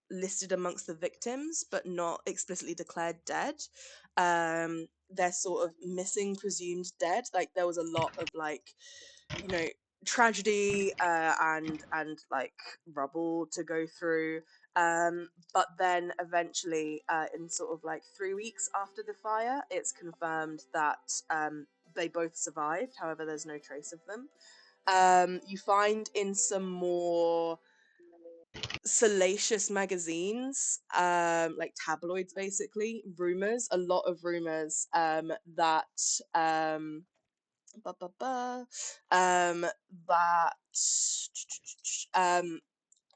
listed amongst the victims, but not explicitly declared dead. They're sort of missing, presumed dead. Like there was a lot of tragedy and like rubble to go through. But then eventually, in sort of like 3 weeks after the fire, it's confirmed that they both survived. However, there's no trace of them. You find in some more salacious magazines, like tabloids, basically, a lot of rumors that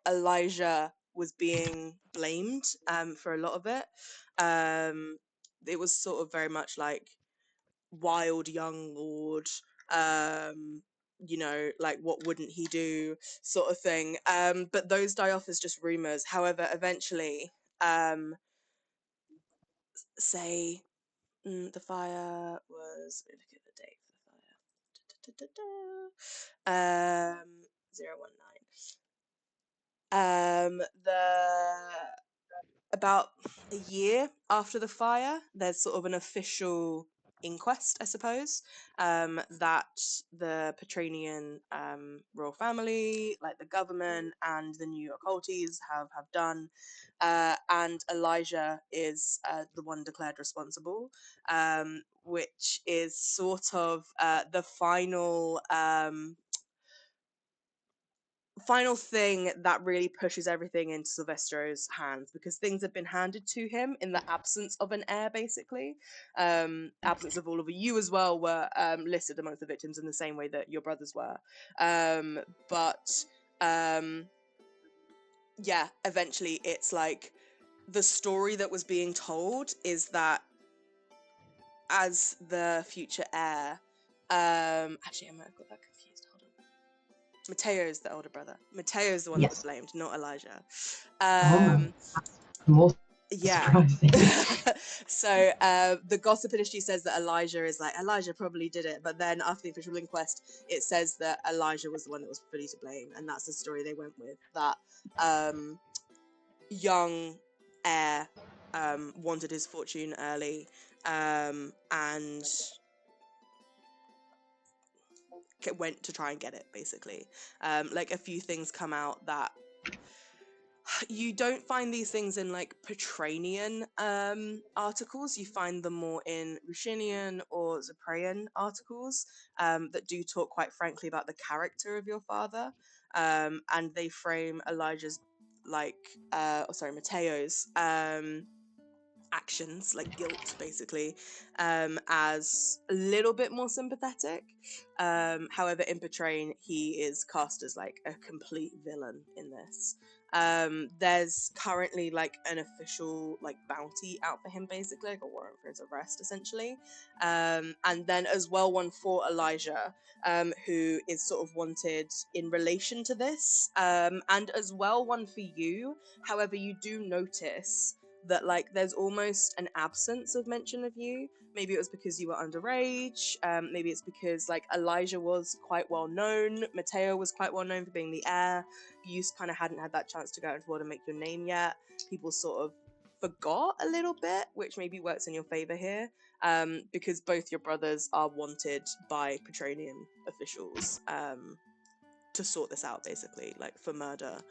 Elijah was being blamed for a lot of it. It was sort of very much like wild young lord, like what wouldn't he do sort of thing. But those die off as just rumors. However, eventually, say the fire was, let me look at the date for the fire. 019. About a year after the fire, there's sort of an official inquest, I suppose, that the Petranian royal family, like the government and the New York Holties have done, and Elijah is the one declared responsible, which is sort of the final thing that really pushes everything into Silvestro's hands, because things have been handed to him in the absence of an heir, basically. Absence of all of you as well were listed amongst the victims in the same way that your brothers were. Yeah, eventually it's like the story that was being told is that as the future heir, actually I might have got that confused. Hold on. Mateo's the older brother. Mateo's the one that was Yes. blamed, not Elijah. More Yeah. surprising. So the gossip industry says that Elijah probably did it, but then after the official inquest, it says that Elijah was the one that was fully to blame, and that's the story they went with. That young heir wanted his fortune early, and went to try and get it, basically. Like a few things come out that you don't find these things in like Petranian articles. You find them more in Rushinian or Zaprian articles that do talk quite frankly about the character of your father, and they frame Elijah's Mateo's actions, like guilt basically, as a little bit more sympathetic. However, in Petrain, he is cast as like a complete villain in this. There's currently like an official like bounty out for him, basically like a warrant for his arrest, essentially, and then as well one for Elijah, who is sort of wanted in relation to this, and as well one for you. However, you do notice that like there's almost an absence of mention of you. Maybe it was because you were underage, maybe it's because like Elijah was quite well known, Mateo was quite well known for being the heir. You kind of hadn't had that chance to go out into the world and make your name yet. People sort of forgot a little bit, which maybe works in your favor here, because both your brothers are wanted by Petranian officials to sort this out, basically, like for murder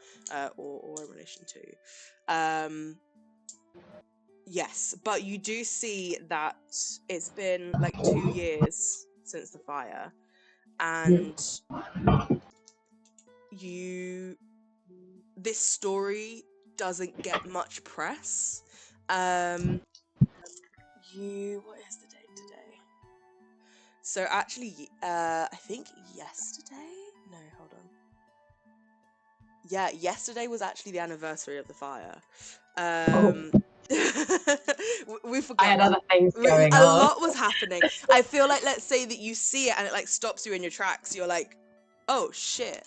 or in relation to. Yes, but you do see that it's been like 2 years since the fire, and this story doesn't get much press. What is the date today? So actually, I think yesterday? No, hold on. Yeah, yesterday was actually the anniversary of the fire. We forgot. I had other things going a on. lot was happening. I feel like, let's say that you see it and it like stops you in your tracks. You're like, oh shit.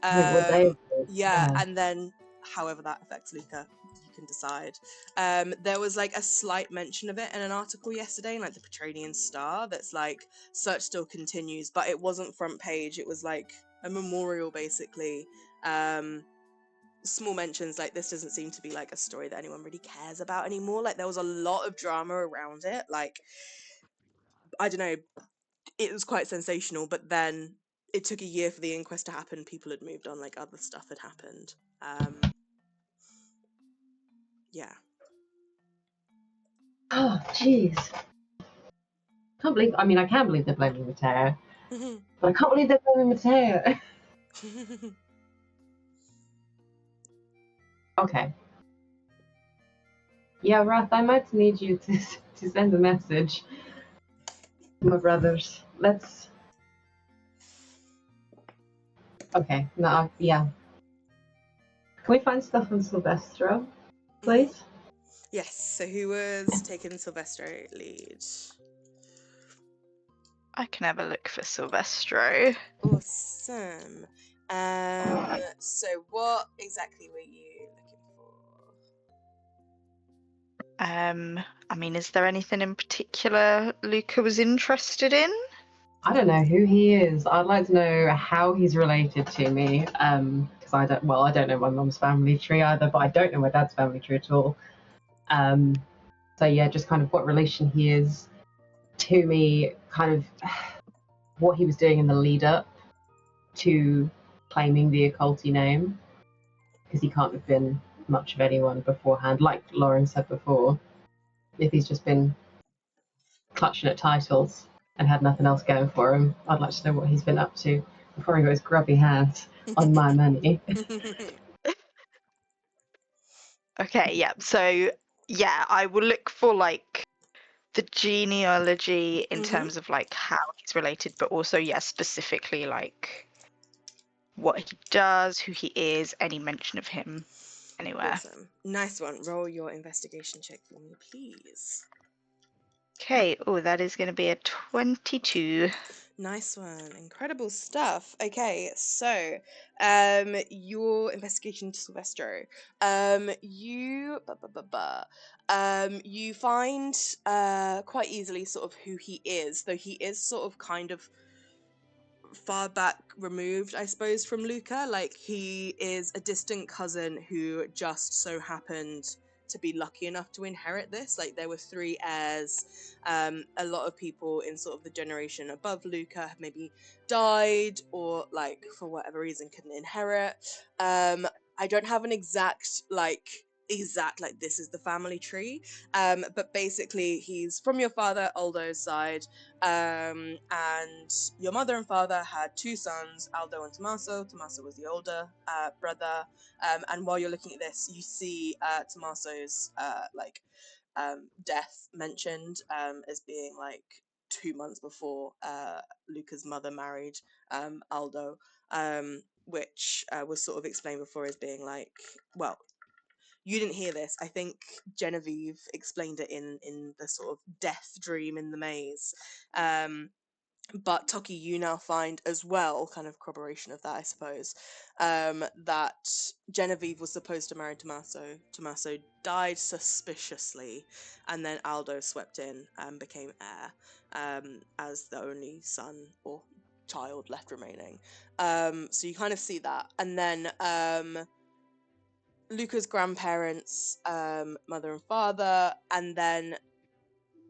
Like, what day is it? Yeah, and then however that affects Luca, you can decide. There was like a slight mention of it in an article yesterday in like the Petranian Star that's like search still continues, but it wasn't front page. It was like a memorial, basically. Small mentions like this doesn't seem to be like a story that anyone really cares about anymore. Like there was a lot of drama around it. Like, I don't know, it was quite sensational, but then it took a year for the inquest to happen. People had moved on, like other stuff had happened. Yeah. Oh, jeez. I can't believe they're blaming Mateo. But I can't believe they're blaming Mateo. Okay. Yeah, Wrath, I might need you to send a message to my brothers. Let's... Okay, no, yeah. Can we find stuff on Silvestro, please? Yes, so who was taking Silvestro lead? I can have a look for Silvestro. Awesome. So what exactly were you looking for? I mean, is there anything in particular Luca was interested in? I don't know who he is. I'd like to know how he's related to me. Because I don't know my mum's family tree either, but I don't know my dad's family tree at all. So yeah, just kind of what relation he is to me, kind of what he was doing in the lead up to claiming the occulty name, because he can't have been much of anyone beforehand, like Lauren said before. If he's just been clutching at titles and had nothing else going for him, I'd like to know what he's been up to before he got his grubby hands on my money. Okay, yeah. So yeah, I will look for like the genealogy in terms of like how he's related, but also specifically like what he does, who he is, any mention of him anywhere. Awesome. Nice one. Roll your investigation check for me, please. Okay, oh, that is going to be a 22. Nice one. Incredible stuff. Okay, so your investigation to Silvestro. You you find quite easily sort of who he is, though he is sort of kind of far back removed, I suppose, from Luca. Like, he is a distant cousin who just so happened to be lucky enough to inherit this. Like, there were 3 heirs. A lot of people in sort of the generation above Luca have maybe died, or like for whatever reason couldn't inherit. I don't have an exact like this is the family tree, but basically he's from your father Aldo's side, and your mother and father had 2 sons, Aldo and Tommaso. Tommaso was the older brother, and while you're looking at this, you see Tommaso's death mentioned as being like 2 months before Luca's mother married Aldo, which was sort of explained before as being like, well, you didn't hear this. I think Genevieve explained it in the sort of death dream in the maze. But Toki, you now find as well, kind of corroboration of that, I suppose, that Genevieve was supposed to marry Tommaso. Tommaso died suspiciously, and then Aldo swept in and became heir, as the only son or child left remaining. So you kind of see that. And then Luca's grandparents, mother and father, and then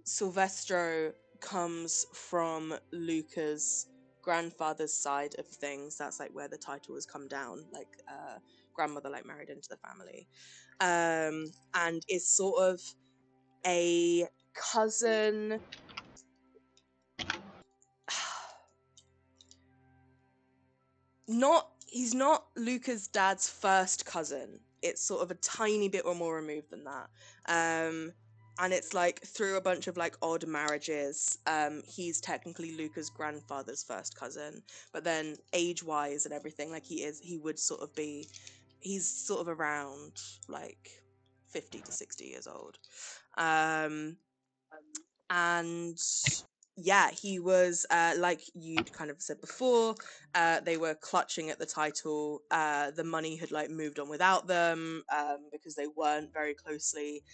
Silvestro comes from Luca's grandfather's side of things. That's like where the title has come down, like grandmother like married into the family, and is sort of a cousin. He's not Luca's dad's first cousin. It's sort of a tiny bit or more removed than that. And it's like through a bunch of like odd marriages, he's technically Luca's grandfather's first cousin, but then age-wise and everything, like he would sort of be, he's sort of around like 50 to 60 years old. And yeah, he was like you'd kind of said before, they were clutching at the title. The money had like moved on without them, because they weren't very closely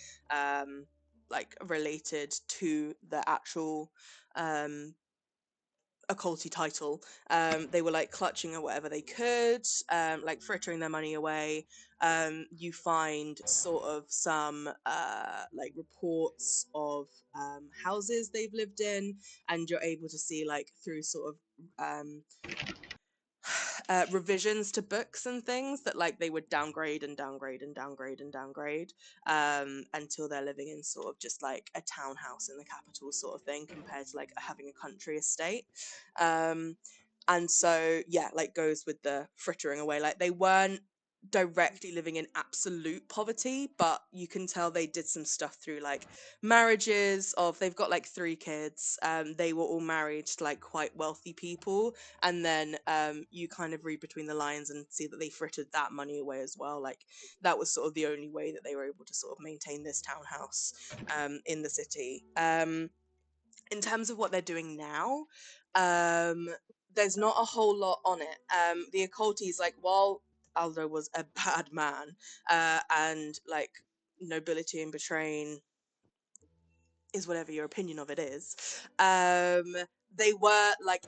like related to the actual occulty title. They were like clutching at whatever they could, like frittering their money away. You find sort of some like reports of houses they've lived in, and you're able to see like through sort of revisions to books and things that like they would downgrade and downgrade and downgrade and downgrade, until they're living in sort of just like a townhouse in the capital sort of thing, compared to like having a country estate. And so yeah, like goes with the frittering away, like they weren't directly living in absolute poverty, but you can tell they did some stuff through like marriages of, they've got like 3 kids, they were all married to like quite wealthy people, and then you kind of read between the lines and see that they frittered that money away as well. Like that was sort of the only way that they were able to sort of maintain this townhouse in the city. In terms of what they're doing now, there's not a whole lot on it. The occulty is like, while Aldo was a bad man, and like nobility and betraying is whatever your opinion of it is, they were like,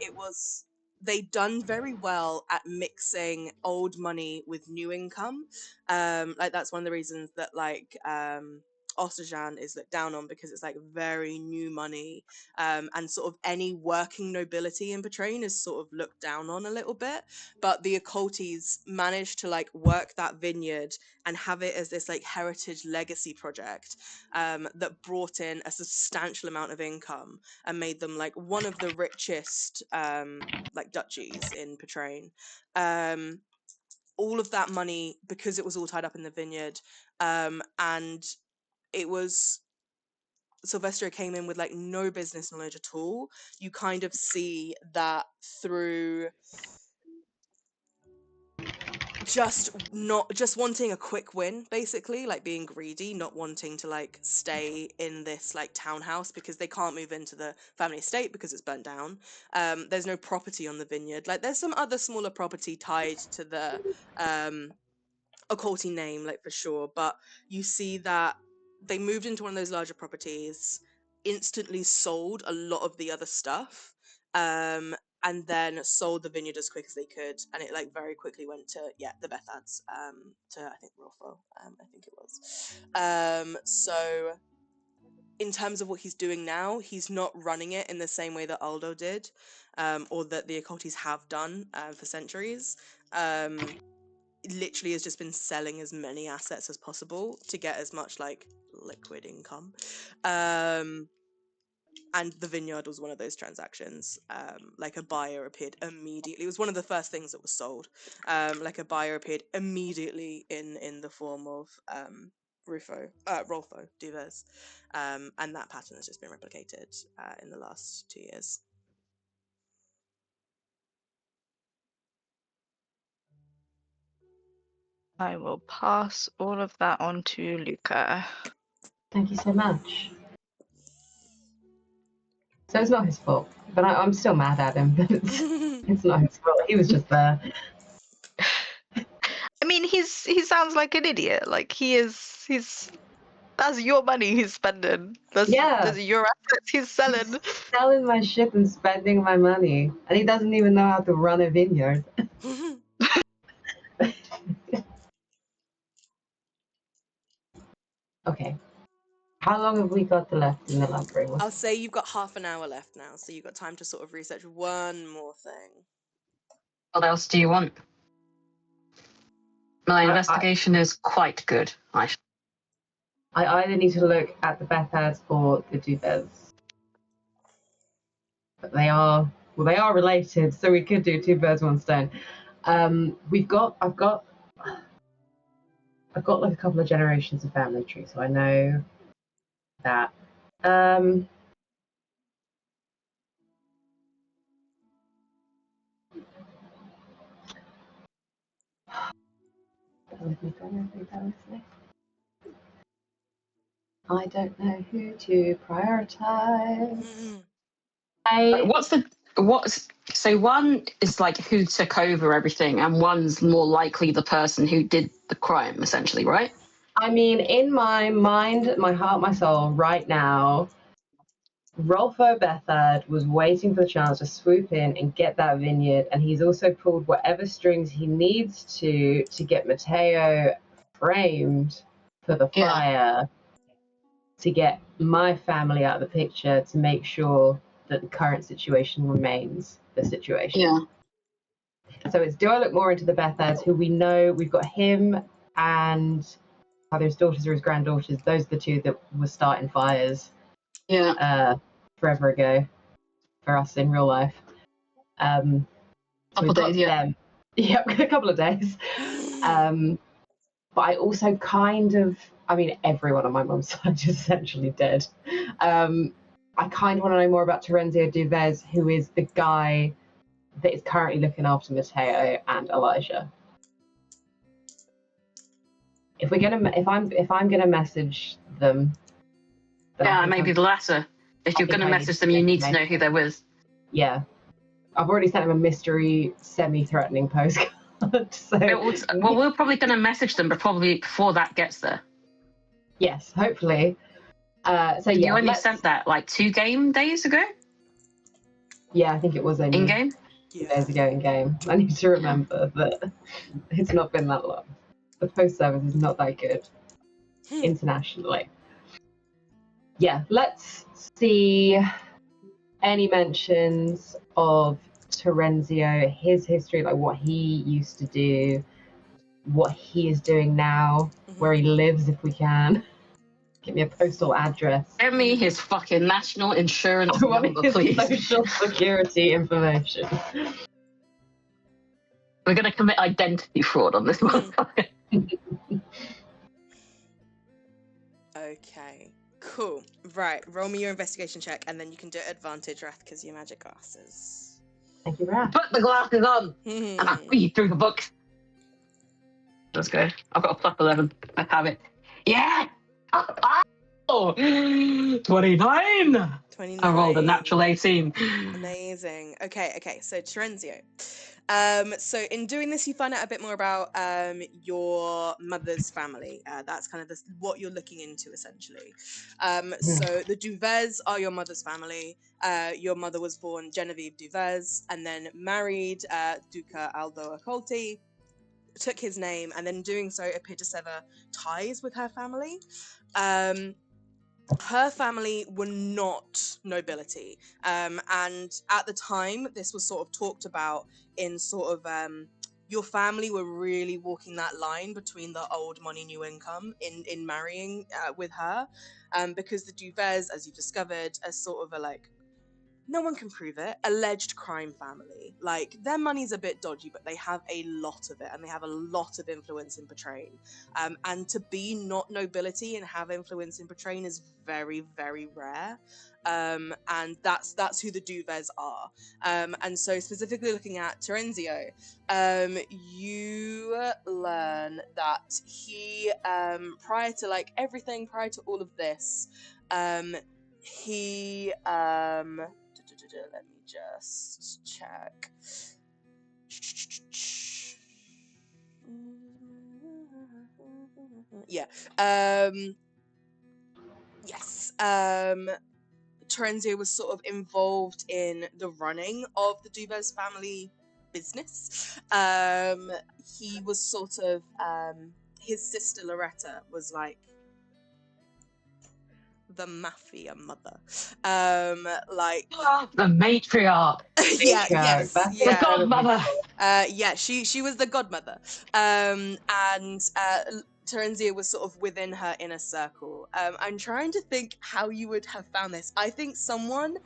they'd done very well at mixing old money with new income. Like that's one of the reasons that like Osterjan is looked down on, because it's like very new money, and sort of any working nobility in Petrain is sort of looked down on a little bit. But the Occultes managed to like work that vineyard and have it as this like heritage legacy project that brought in a substantial amount of income and made them like one of the richest like duchies in Petrain. All of that money, because it was all tied up in the vineyard, and it was Silvestro came in with like no business knowledge at all. You kind of see that through just wanting a quick win, basically, like being greedy, not wanting to like stay in this like townhouse because they can't move into the family estate because it's burnt down. There's no property on the vineyard. Like there's some other smaller property tied to the occulty name, like for sure, but you see that they moved into one of those larger properties, instantly sold a lot of the other stuff, and then sold the vineyard as quick as they could, and it like very quickly went to the Bethads, to I think Rolfo, I think it was. So in terms of what he's doing now, he's not running it in the same way that Aldo did, or that the occulties have done for centuries. Literally has just been selling as many assets as possible to get as much like liquid income. And the vineyard was one of those transactions. Like a buyer appeared immediately. It was one of the first things that was sold. Like a buyer appeared immediately in the form of Rolfo Duvers. And that pattern has just been replicated in the last 2 years. I will pass all of that on to Luca. Thank you so much. So it's not his fault, but I'm still mad at him. But it's not his fault. He was just there. I mean, he sounds like an idiot. Like he's that's your money he's spending. Those are your assets he's selling. He's selling my shit and spending my money, and he doesn't even know how to run a vineyard. Okay. How long have we got left in the library? I'll say you've got half an hour left now, so you've got time to sort of research one more thing. What else do you want? My investigation is quite good. I either need to look at the Bethads or the Duvers. But they are related, so we could do 2 birds, 1 stone. I've got like a couple of generations of family tree, so I know that. I don't know who to prioritize. So one is like who took over everything, and one's more likely the person who did the crime, essentially, right? I mean, in my mind, my heart, my soul, right now, Rolfo Bethard was waiting for the chance to swoop in and get that vineyard, and he's also pulled whatever strings he needs to get Matteo framed for the fire, to get my family out of the picture, to make sure that the current situation remains the situation. Yeah. So it's, do I look more into the Bethards, who we know we've got him and either his daughters or his granddaughters. Those are the 2 that were starting fires. Yeah. Forever ago, for us in real life. So we've got them. Yep, a couple of days. But I also everyone on my mum's side is essentially dead. I kind of want to know more about Terenzio Duvez, who is the guy that is currently looking after Matteo and Elijah. If I'm gonna message them. Yeah, maybe the latter. If you're gonna message them, you need to know who they're with. Yeah. I've already sent them a mystery, semi-threatening postcard. So well, we're probably gonna message them, but probably before that gets there. Yes, hopefully. You only sent that like 2 game days ago? Yeah, I think it was only In game. 2 days ago in game. I need to remember that it's not been that long. The post service is not that good internationally. Yeah, let's see any mentions of Terenzio, his history, like what he used to do, what he is doing now, where he lives if we can. Give me a postal address. Give me his fucking national insurance I want number, his please. social security information. We're gonna commit identity fraud on this motherfucker. Okay, cool. Right, roll me your investigation check, and then you can do advantage, Wrath, because your magic glasses. Thank you, Raph. Put the glasses on, and I read through the books. Let's go. I've got a plus 11. I have it. Yeah! Oh! 29! 29. I rolled a natural 18. Amazing. Okay, so Terenzio. So in doing this, you find out a bit more about your mother's family. That's kind of what you're looking into, essentially. So the Duvez are your mother's family. Your mother was born Genevieve Duvez and then married Duca Aldo Accolti, took his name, and then in doing so appeared to sever ties with her family. Her family were not nobility, and at the time this was sort of talked about in sort of your family were really walking that line between the old money new income in marrying with her, because the Duvez, as you've discovered, are sort of a like, no one can prove it, alleged crime family. Like, their money's a bit dodgy, but they have a lot of it, and they have a lot of influence in Patrain. And to be not nobility and have influence in Patrain is very, very rare. And that's who the Duvez are. And so specifically looking at Terenzio, you learn that he, prior to like everything, prior to all of this, he let me just check. Yeah. Yes. Terenzio was sort of involved in the running of the Duvez family business. He was sort of his sister Loretta was like the mafia mother, like the matriarch. yeah, yes, That's yeah, The godmother. yeah, she was the godmother, and Terenzio was sort of within her inner circle. I'm trying to think how you would have found this. I think someone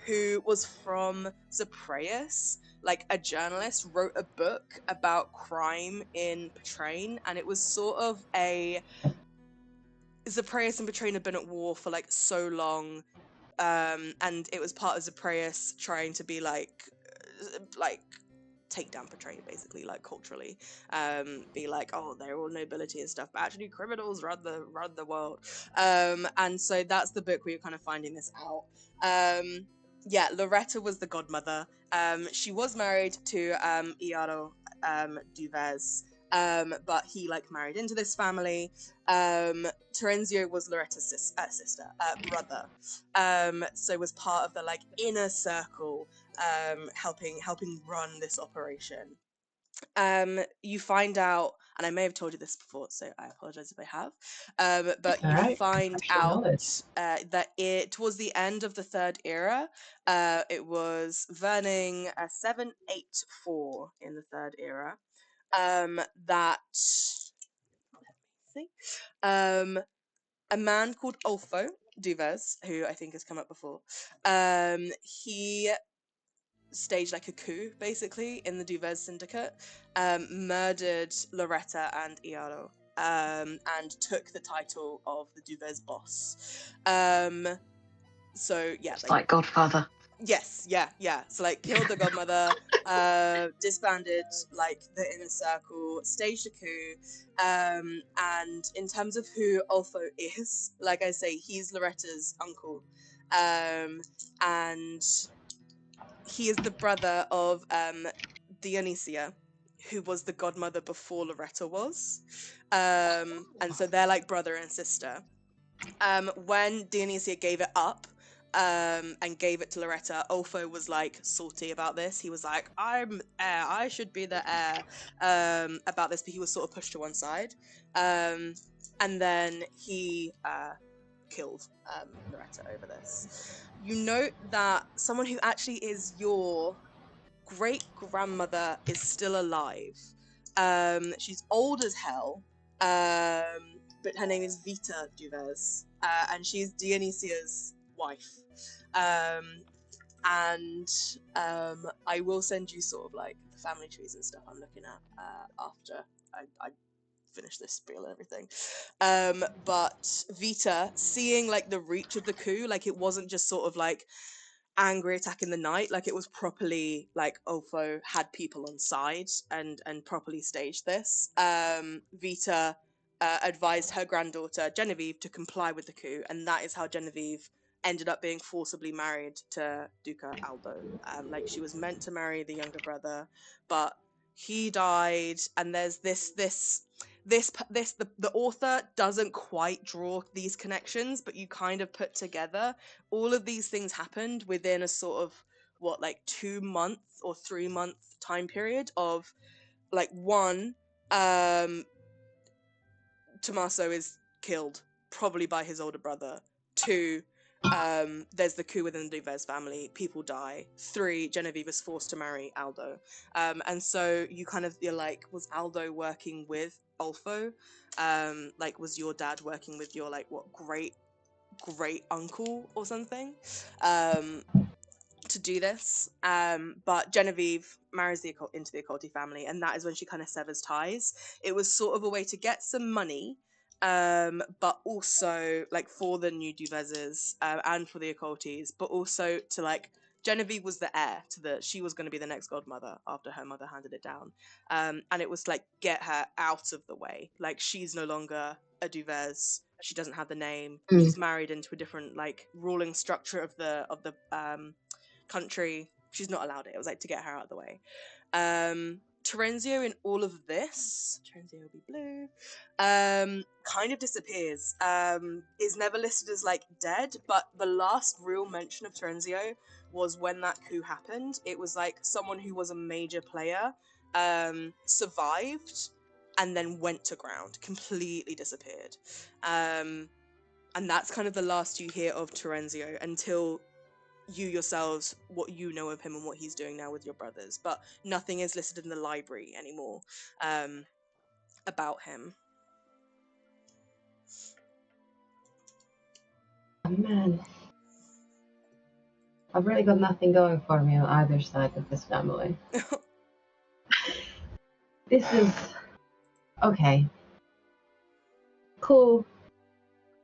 who was from Zapreus, like a journalist, wrote a book about crime in Patrain, and it was sort of a Zapreus and Patrain had been at war for like so long, and it was part of Zapreus trying to be like take down Patrain, basically, like culturally, be like, oh, they're all nobility and stuff, but actually criminals run the world. And so that's the book where you're kind of finding this out. Yeah, Loretta was the godmother. She was married to Iaro Duvez. But he like married into this family. Terenzio was Loretta's sister, brother. So was part of the like inner circle, helping run this operation. You find out, and I may have told you this before, so I apologize if I have. But you find out that towards the end of the Third Era, it was Verning 784 in the Third Era. That a man called Ulfo Duvez, who I think has come up before, he staged like a coup basically in the Duvez syndicate, murdered Loretta and Iaro, and took the title of the Duvez boss. So yeah, like Godfather. Yes, yeah. So like killed the godmother, disbanded like the inner circle, staged a coup, and in terms of who Ulfo is, like I say, he's Loretta's uncle, and he is the brother of Dionysia, who was the godmother before Loretta was, and so they're like brother and sister. When Dionysia gave it up, and gave it to Loretta. Ulfo was like salty about this. He was like, I'm heir, I should be the heir, about this, but he was sort of pushed to one side. And then he killed Loretta over this. You note that someone who actually is your great-grandmother is still alive. She's old as hell, but her name is Vita Duvez, and she's Dionysia's wife. And I will send you sort of like the family trees and stuff I'm looking at after I finish this spiel and everything. But Vita, seeing like the reach of the coup, like it wasn't just sort of like angry attack in the night, like it was properly like Ulfo had people on side and properly staged this. Vita advised her granddaughter Genevieve to comply with the coup, and that is how Genevieve ended up being forcibly married to Duca Aldo. Like she was meant to marry the younger brother, but he died, and there's the author doesn't quite draw these connections, but you kind of put together all of these things happened within a sort of what, like 2-month or 3-month time period of like one, Tommaso is killed probably by his older brother. 2, there's the coup within the Duvez family, people die. 3, Genevieve is forced to marry Aldo. And so you're like, was Aldo working with Ulfo? Like, was your dad working with your like what great uncle or something to do this? But Genevieve marries into the Accolti family, and that is when she kind of severs ties. It was sort of a way to get some money, but also like for the new Duvezes and for the Accoltis, but also to like Genevieve was the heir to she was going to be the next godmother after her mother handed it down, and it was like get her out of the way. Like she's no longer a Duvez. She doesn't have the name. She's married into a different like ruling structure of the country. She's not allowed it. It was like to get her out of the way. Terenzio in all of this, Terenzio will be blue, kind of disappears. Is never listed as like dead, but the last real mention of Terenzio was when that coup happened. It was like someone who was a major player survived and then went to ground, completely disappeared. And that's kind of the last you hear of Terenzio until you yourselves, what you know of him and what he's doing now with your brothers. But nothing is listed in the library anymore about him. Oh, man. I've really got nothing going for me on either side of this family. This is... okay. Cool.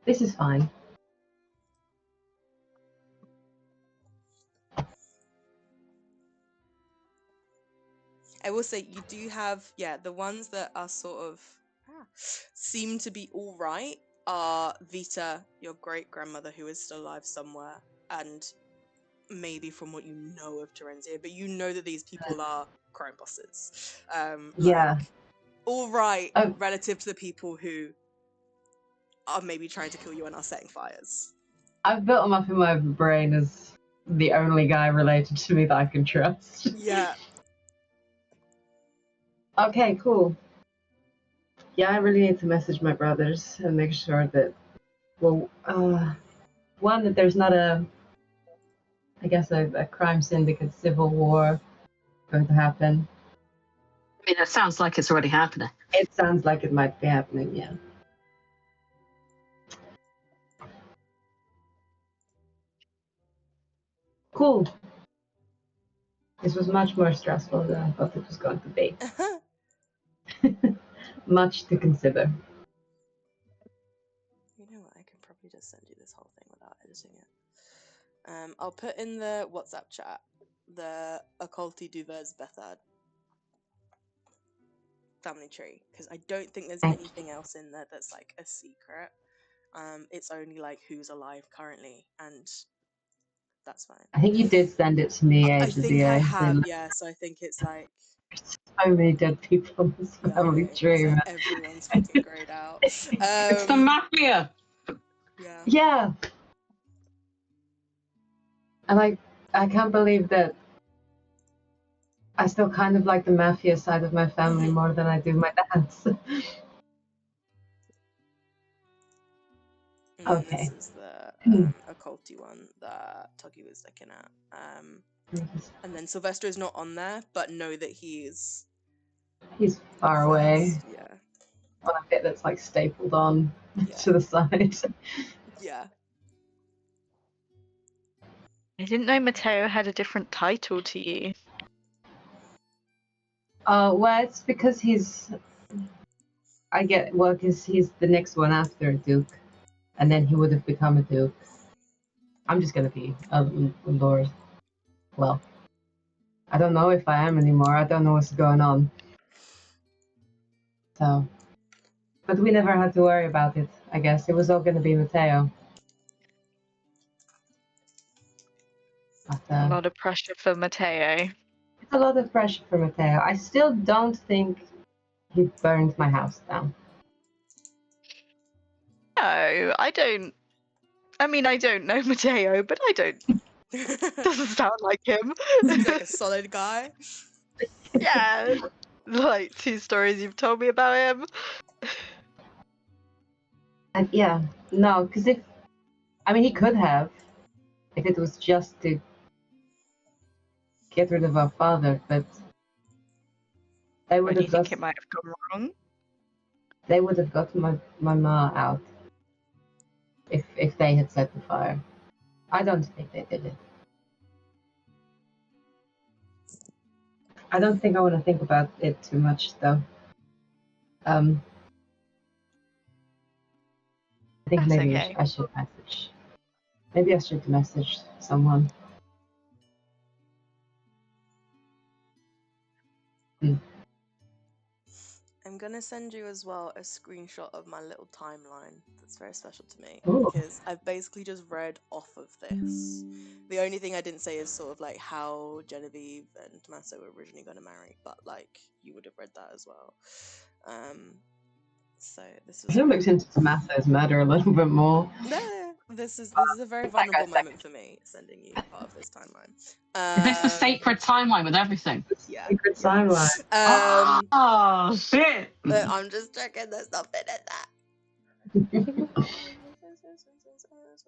This is fine. I will say you do have, the ones that are sort of seem to be all right are Vita, your great-grandmother, who is still alive somewhere, and maybe from what you know of Terenzio, but you know that these people are crime bosses. Yeah. Like, all right, relative to the people who are maybe trying to kill you and are setting fires. I've built him up in my brain as the only guy related to me that I can trust. Yeah. Okay, cool. Yeah, I really need to message my brothers and make sure that, well, one, that there's not a crime syndicate civil war going to happen. I mean, it sounds like it's already happening. It sounds like it might be happening, yeah. Cool. This was much more stressful than I thought it was going to be. Much to consider. You know what? I can probably just send you this whole thing without editing it. I'll put in the WhatsApp chat the Accolti Duvez Bethad family tree, because I don't think there's anything else in there that's like a secret. It's only like who's alive currently, and that's fine. I think you did send it to me I ages think ago. I have, yeah. So I think it's like so many dead people in this family tree. Like everyone's fucking grayed out. It's the mafia. Yeah. Yeah. And I can't believe that I still kind of like the mafia side of my family more than I do my dad's. And Okay. this is the occulty one that Tuggy was looking at. And then Sylvester is not on there, but know that he's far away. first. Yeah. On a bit that's like stapled on Yeah. to the side. Yeah. I didn't know Matteo had a different title to you. Well, it's because he's the next one after a duke, and then he would have become a duke. I'm just gonna be a lord. Well, I don't know if I am anymore. I don't know what's going on. So, but we never had to worry about it. I guess it was all gonna be Matteo. But, A lot of pressure for Matteo. it's a lot of pressure for Matteo. I still don't think he burned my house down. No, I don't. I mean, I don't know Matteo, but I don't. Doesn't sound like him. He's like a solid guy. Yeah, like 2 stories you've told me about him. And yeah, no, because he could have, if it was just to get rid of our father, but they would Where do you have think got it might have gone wrong? they would have got my ma out if they had set the fire. I don't think they did it. I don't think I want to think about it too much though. I think That's maybe okay. I should message. Maybe I should message someone. I'm gonna send you as well a screenshot of my little timeline that's very special to me. Ooh. Because I've basically just read off of this. The only thing I didn't say is sort of like how Genevieve and Tommaso were originally gonna marry, but like you would have read that as well. So this I is should have looked into Tommaso's murder a little bit more. this is a very vulnerable moment for me, sending you part of this timeline. Is this the sacred timeline with everything? Yeah. Secret timeline. Oh shit! I'm just checking there's nothing in that.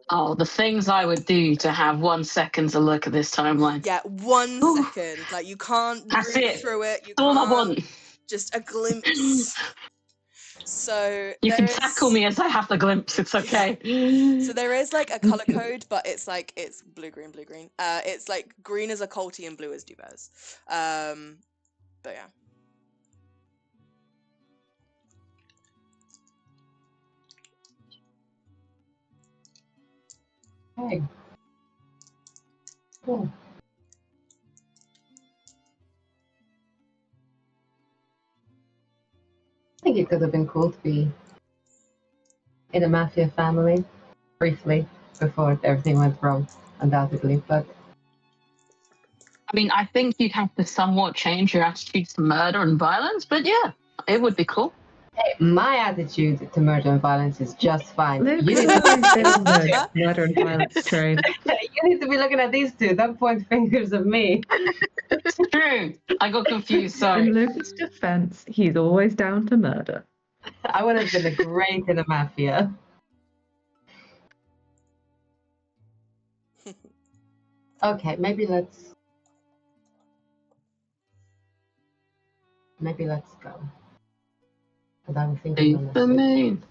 Oh, the things I would do to have 1 second to look at this timeline. Yeah, 1 Ooh. second. Like you can't That's read it. through it. You That's all I can't. want. Just a glimpse. So You can there tackle is- me as I have the glimpse. It's okay. So there is like a color code, but it's like it's blue green, blue green. It's like green is occulty and blue is Dubez. But yeah. Okay. Cool. I think it could have been cool to be in a mafia family briefly before everything went wrong, undoubtedly. But I mean, I think you'd have to somewhat change your attitudes to murder and violence, but yeah, it would be cool. hey, my attitude to murder and violence is just fine. Luke You has need, always been on the murder and violence train. you need to be looking at these two. Don't point fingers at me. It's true. I got confused. In Sorry. Luke's defense, he's always down to murder. I would have been great in a mafia. Okay, maybe let's go. Because I'm thinking on The this. moon.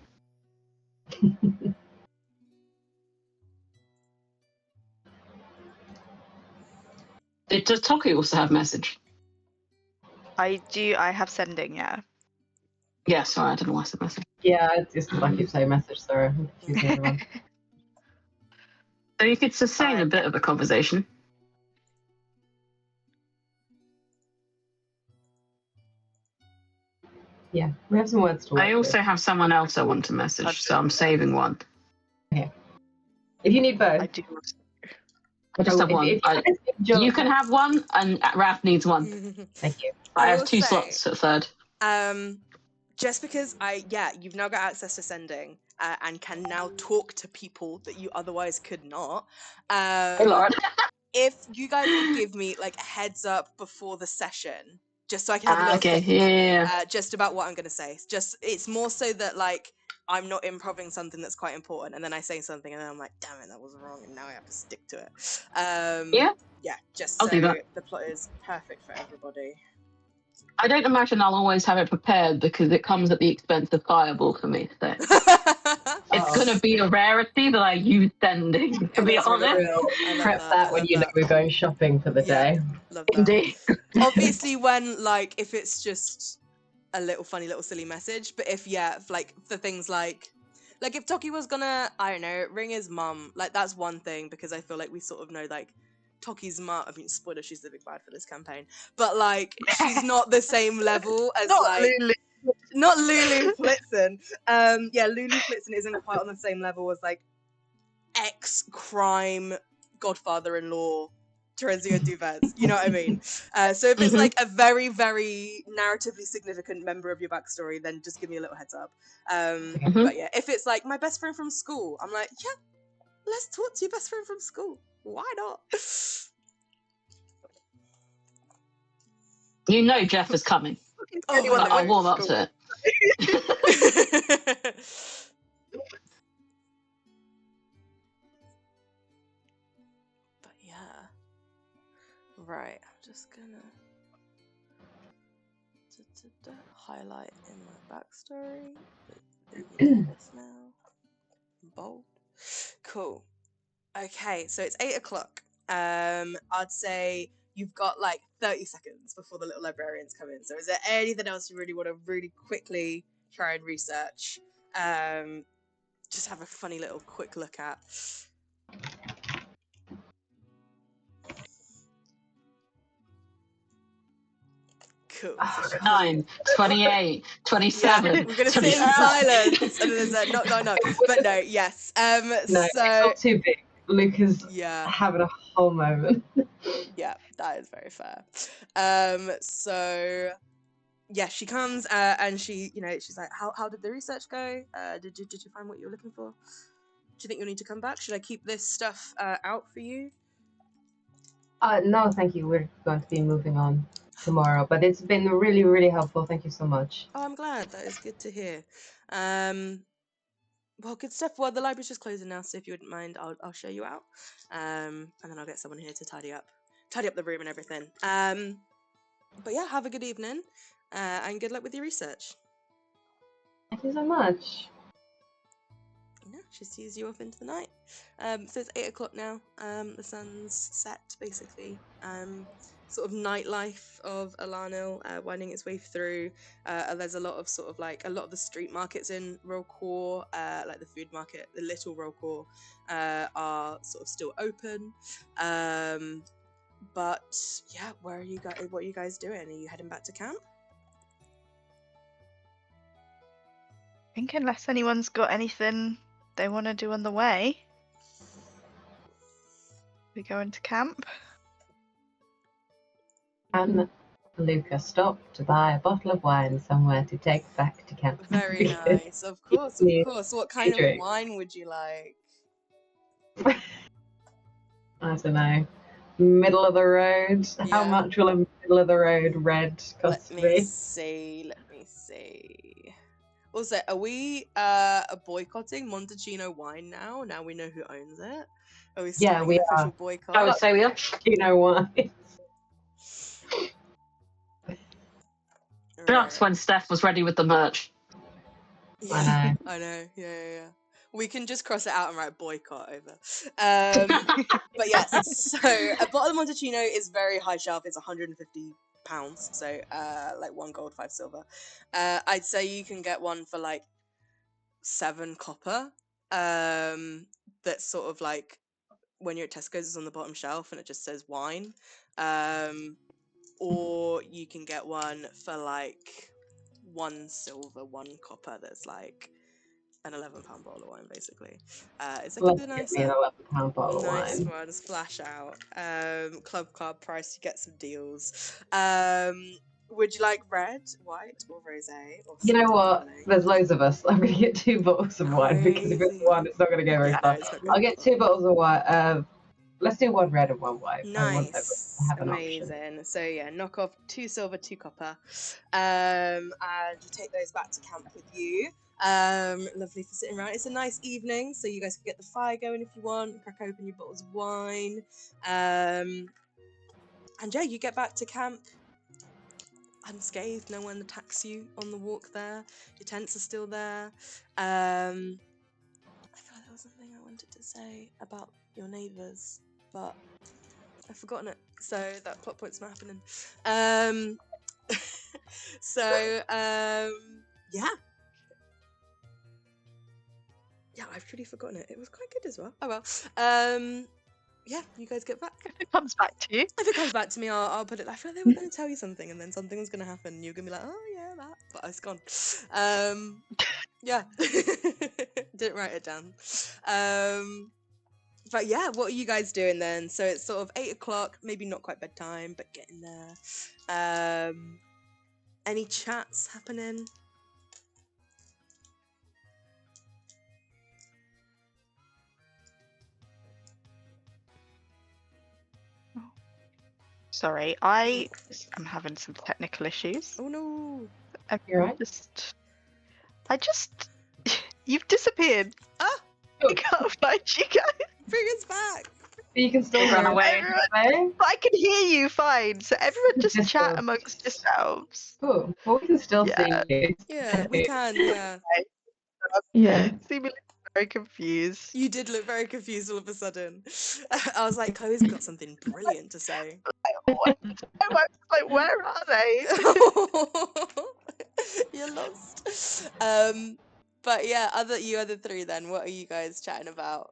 Does Toki also have message? I do. I have sending. Yeah. Yeah, sorry, I don't know why I said message. Yeah, it's just like you say message, sorry. I'm confusing everyone. So you could sustain a bit of a conversation. Yeah, we have some words to work I also with. have someone else I want to message, so I'm saving one. If you need both. I do. I just have one. You can have one, and Raf needs one. Thank you. I have will 2 say, slots at third. Just because you've now got access to sending and can now talk to people that you otherwise could not. Hey, Lauren. if you guys could give me like a heads up before the session, just so I can have a little Okay, think, yeah. just about what I'm going to say. It's more so that like I'm not improving something that's quite important, and then I say something, and then I'm like, damn it, that was wrong, and now I have to stick to it. Yeah, just I'll so do that. the plot is perfect for everybody. I don't imagine I'll always have it prepared because it comes at the expense of Fireball for me. So it's going to be a rarity that I use sending, to be honest. I love Prep that. that when you know we're going shopping for the day. Love that. Indeed. Obviously, when like if it's just a little funny little silly message, but if like for things like if Toki was gonna, I don't know, ring his mum, like that's one thing, because I feel like we sort of know like Toki's mum, I mean, spoiler, she's the big bad for this campaign, but like she's not the same level as not Lulu Flitzen. Lulu Flitzen isn't quite on the same level as like ex-crime godfather-in-law Terenzio Duvez, you know what I mean? So if it's like a very, very narratively significant member of your backstory, then just give me a little heads up. But yeah, if it's like my best friend from school, I'm like, yeah, let's talk to your best friend from school. Why not? You know Jeff is coming. I'll warm up to it. But yeah. Right, I'm just gonna highlight in my backstory. This now. Bold. Cool. Okay, so it's 8 o'clock. I'd say you've got like 30 seconds before the little librarians come in. So is there anything else you really want to really quickly try and research? Just have a funny little quick look at. Cool. 9, 28, 27. Yeah, we're gonna sit in silence, and then there's a no. But no, yes. No, so it's not too big. Luke is having a whole moment. Yeah, that is very fair. So yeah, she comes and she, she's like, how did the research go? Did you find what you were looking for? Do you think you'll need to come back? Should I keep this stuff out for you? No, thank you. We're going to be moving on tomorrow, but it's been really, really helpful. Thank you so much. Oh, I'm glad. That is good to hear. Well, good stuff. Well, the library's just closing now, so if you wouldn't mind, I'll show you out, and then I'll get someone here to tidy up the room and everything. But yeah, have a good evening, and good luck with your research. Thank you so much. Yeah, she sees you off into the night. So it's 8 o'clock now. The sun's set, basically. Sort of nightlife of Alanil winding its way through. There's a lot of a lot of the street markets in Rollcore, like the food market, the little Rollcore, are sort of still open. But yeah, what are you guys doing? Are you heading back to camp? I think unless anyone's got anything they want to do on the way, we go into camp. And Luca stopped to buy a bottle of wine somewhere to take back to camp. Very nice. Of course. What kind of wine would you like? I don't know. Middle of the road. Yeah. How much will a middle of the road red cost me? Let me see. Also, are we boycotting Montalcino wine now? Now we know who owns it. Are we starting an official boycott? I would say we are. Montalcino wine. That's when Steph was ready with the merch. Yeah, I know. Yeah. We can just cross it out and write boycott over. But yes, so a bottle of Montalcino is very high shelf. It's £150, so like 1 gold, 5 silver. I'd say you can get one for like 7 copper. That's sort of like when you're at Tesco's, it's on the bottom shelf and it just says wine. Or you can get one for like 1 silver, 1 copper. That's like an £11 bottle of wine, basically. It's like a good nice £11 bottle of nice wine. one, splash out. Club card price, you get some deals. Would you like red, white, or rosé? Or you know what? sparkling? There's loads of us. I'm going to get 2 bottles of wine because if it's one, it's not going to go very far. I'll get 2 bottles of wine. Let's do 1 red and 1 white. I want everyone Nice. to have an option. Amazing. So yeah, knock off 2 silver, 2 copper. And you take those back to camp with you. Lovely for sitting around. It's a nice evening, so you guys can get the fire going if you want, crack open your bottles of wine. And yeah, you get back to camp unscathed. No one attacks you on the walk there. Your tents are still there. I feel like there was something I wanted to say about your neighbours, but I've forgotten it. So that plot point's not happening. Yeah. Yeah, I've truly forgotten it. It was quite good as well. Oh well. Yeah, you guys get back. If it comes back to you. If it comes back to me, I'll put it. I feel like they were going to tell you something, and then something was going to happen. And you're going to be like, oh yeah, that. But it's gone. Yeah, didn't write it down. But yeah, what are you guys doing then? So it's sort of 8 o'clock, maybe not quite bedtime, but getting there. Any chats happening? Sorry, I'm having some technical issues. Oh no! You're right. You've disappeared. Ah! I can't find you guys. Bring us back! You can still Run run away. away. But I can hear you fine, so everyone just Just chat go. amongst yourselves. Cool. Well, we can still Yeah. see you. Yeah, we can, yeah. Yeah. Seemingly very confused. You did look very confused all of a sudden. I was like, Chloe's got something brilliant to say. What? I was like, where are they? You're lost. But yeah, you other three then, what are you guys chatting about?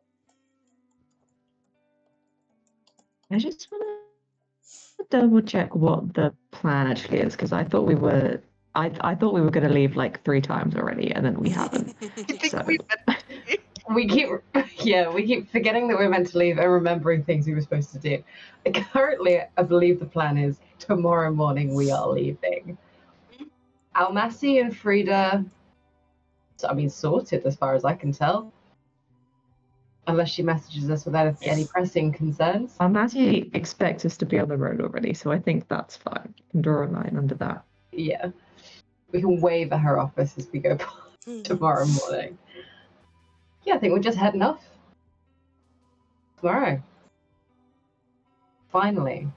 I just want to double check what the plan actually is, because I thought we were. I thought we were going to leave like 3 times already, and then we haven't. You think So- we We keep forgetting that we're meant to leave and remembering things we were supposed to do. Currently, I believe the plan is tomorrow morning we are leaving. Almasi and Frida, sorted as far as I can tell. Unless she messages us with any pressing concerns. Matthew expects us to be on the road already, so I think that's fine. You can draw a line under that. Yeah. We can wave at her office as we go tomorrow morning. Yeah, I think we're just heading off. Tomorrow. Finally.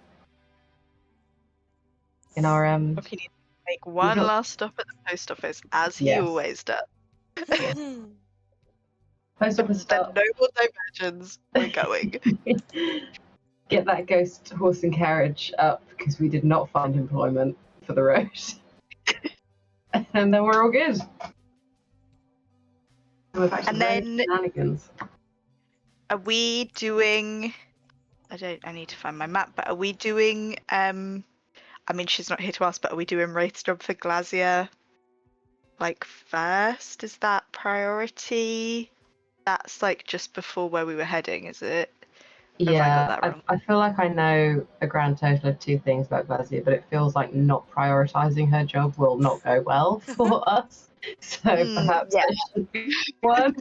In our he needs to make one got- last stop at the post office, as he Yes. always does. post office Then stop. no more diversions. We're going. Get that ghost horse and carriage up because we did not find employment for the road. And then we're all good. We're back to And road then- shenanigans. Are we doing? I need to find my map. But are we doing? I mean, she's not here to ask, but are we doing Wraith's job for Glazier? Like first? Is that priority? That's like just before where we were heading, is it? Or have I got that wrong? I feel like I know a grand total of 2 things about Glazier, but it feels like not prioritising her job will not go well for us. So perhaps yeah. that should be one.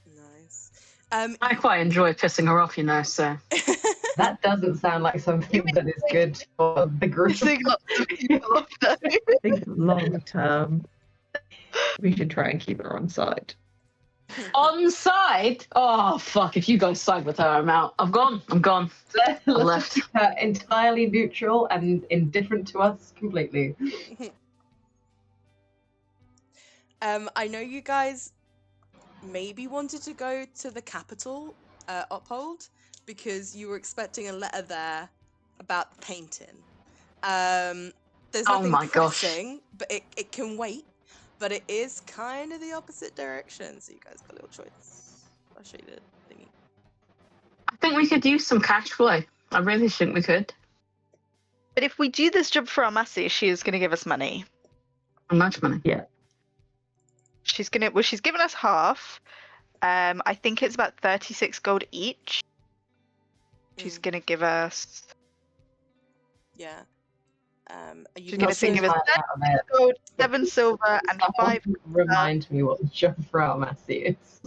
Nice. I quite enjoy pissing her off, so. That doesn't sound like something that is good for the group. Pissing lots of people off, though. I think long term, we should try and keep her on side. On side? Oh, fuck. If you guys side with her, I'm out. I'm gone. Let's left. keep her entirely neutral and indifferent to us completely. I know you guys maybe wanted to go to the capital, Uphold, because you were expecting a letter there about painting. There's Oh nothing my gosh. pressing, but it can wait. But it is kind of the opposite direction, so you guys got a little choice. I'll show you the thingy. I think we could use some cash flow. I really think we could. But if we do this job for Almasi, she is going to give us money. How much money? She's given us half. I think it's about 36 gold each. She's going to give us. Yeah. Are you She's gonna guys- give us Find out about it. Gold, 7 silver, and Someone 5. remind me what the job for Almasi is.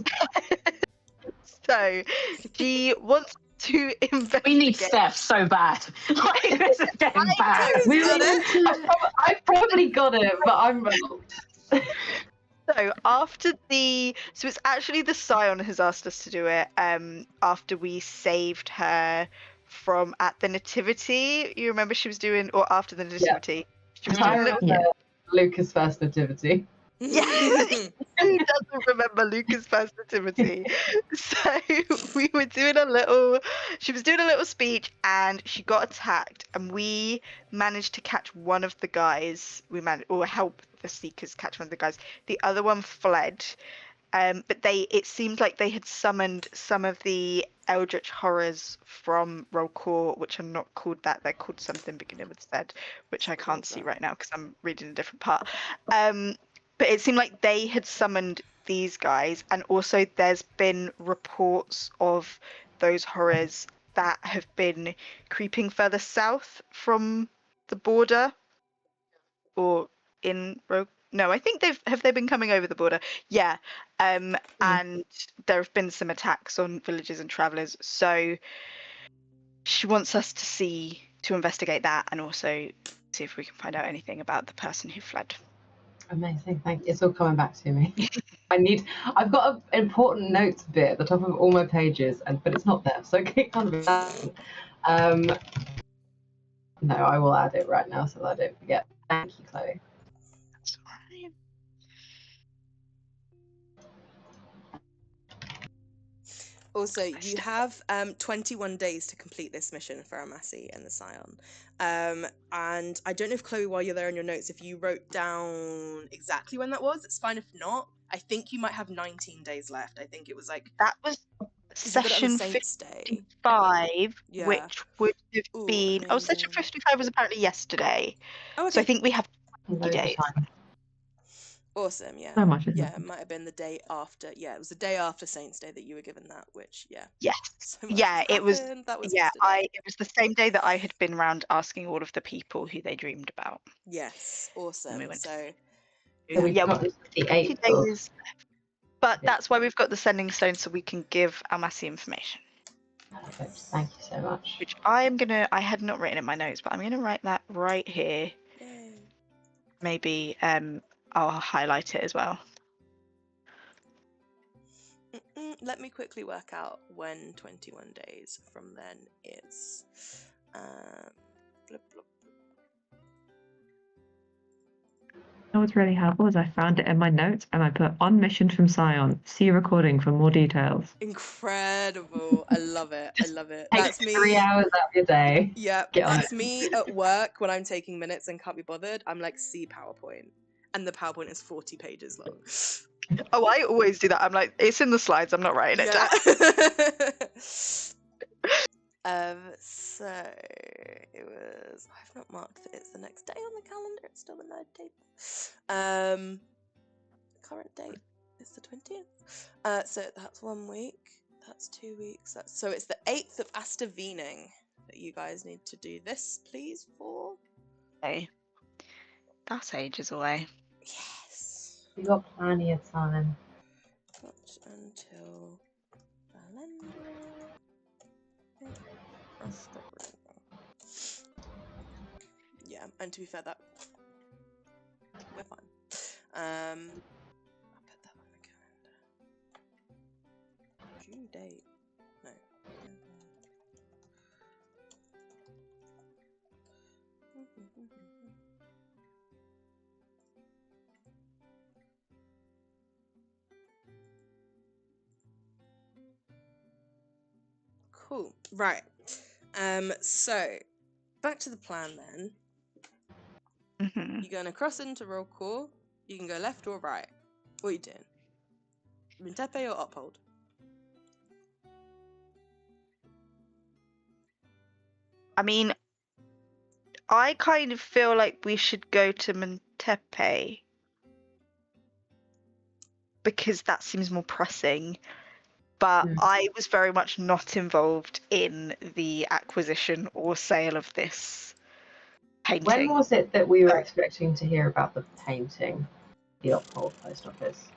So she wants to investigate. We need Steph so bad. Like, this is getting bad. Who's We got need it? to. I've probably got it, but I'm. So so it's actually the Scion has asked us to do it. After we saved her from at the Nativity. You remember she was doing, or after the Nativity, she was doing I a little. remember Lucas' first nativity. Yes, who doesn't remember Lucas' first nativity? So we were doing she was doing a little speech and she got attacked, and we managed to catch one of the guys. Or help the Seekers catch one of the guys. The other one fled. But it seemed like they had summoned some of the Eldritch horrors from Roll Call, which are not called that. They're called something beginning with Z, which I can't see right now because I'm reading a different part. But it seemed like they had summoned these guys, and also there's been reports of those horrors that have been creeping further south from the border, or in No, I think have they been coming over the border? Yeah. And there have been some attacks on villages and travelers. So she wants us to investigate that, and also see if we can find out anything about the person who fled. Amazing, thank you. It's all coming back to me. I've got an important notes bit at the top of all my pages, but it's not there, so it can't be that. No, I will add it right now so that I don't forget. Thank you, Chloe. That's fine. Also, you have 21 days to complete this mission for Amasi and the Scion. And I don't know if Chloe, while you're there in your notes, if you wrote down exactly when that was. It's fine if not. I think you might have 19 days left. I think it was like... That was session 55, yeah. which would have been... Oh, session 55 was apparently yesterday. Oh, okay. So I think we have 20 days. Awesome, yeah. So much. Yeah, it might have been the day after. Yeah, it was the day after Saints Day that you were given that, which, yeah. Yes. So yeah, it was. That was it was the same day that I had been round asking all of the people who they dreamed about. Yes, awesome. We went so we've got the 8th days. But that's why we've got the sending stone, so we can give Almasi information. Perfect. Thank you so much. Which I had not written in my notes, but I'm gonna write that right here. Yay. Maybe I'll highlight it as well. Let me quickly work out when 21 days from then is. Blip, blip. What's really helpful is I found it in my notes and I put on mission from Scion. See recording for more details. Incredible. I love it. I love it. That's me. 3 hours out of your day. Yeah, that's me at work when I'm taking minutes and can't be bothered. I'm like, see PowerPoint. And the PowerPoint is 40 pages long. Oh, I always do that. I'm like, it's in the slides. I'm not writing it down. So it was. I've not marked that it's the next day on the calendar. It's still the 19th. Current date is the 20th. So that's 1 week. That's 2 weeks. So it's the 8th of Astavening that you guys need to do this, please, for. Okay. That's ages away. Yes. You got plenty of time. Not until Valendra. Yeah, and to be fair, that we're fine. I'll put that on the calendar. Due date. No. Cool. Right. So back to the plan then. Mm-hmm. You're gonna cross into roll call. You can go left or right. What are you doing? Mintepe or uphold? I mean, I kind of feel like we should go to Mintepe because that seems more pressing. But I was very much not involved in the acquisition or sale of this painting. When was it that we were expecting to hear about the painting? The Uphold post office.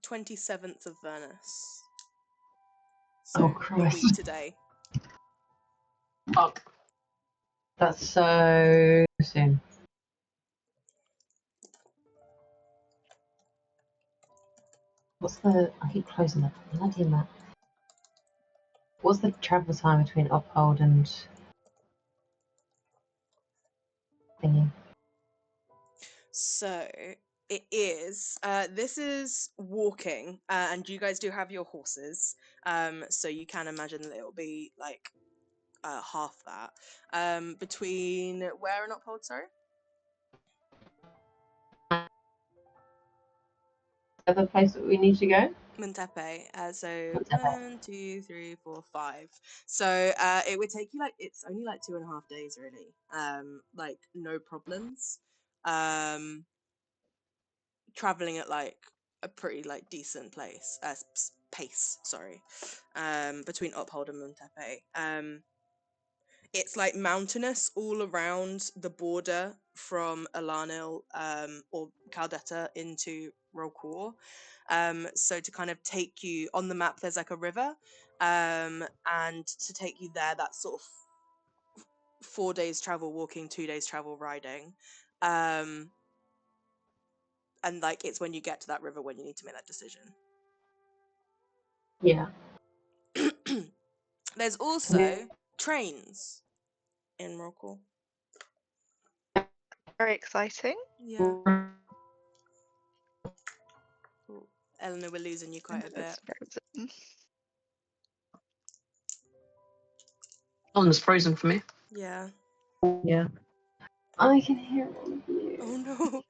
27th of Vernus. Oh, So a Christ. week today. Fuck. That's so soon. What's the... I keep closing that bloody map. What's the travel time between Uphold and... thingy? So it is. This is walking, and you guys do have your horses. So you can imagine that it'll be like half that. Between where and Uphold, sorry? Other place that we need to go? Montepe. So Montepe. 1, 2, 3, 4, 5. So it would take you it's only like 2.5 days really. Like no problems. Traveling at like a pretty like decent pace, sorry. Between Uphold and Montepe. It's like mountainous all around the border from Alanil or Caldetta into Rocour. So to kind of take you on the map, there's like a river, and to take you there, that's sort of 4 days travel walking, 2 days travel riding. And like it's when you get to that river when you need to make that decision. Yeah. There's also trains in Rocour. Very exciting. Yeah. Ooh, Eleanor, we're losing you quite a bit. One's frozen for me. Yeah. Yeah. I can hear all of you. Oh no.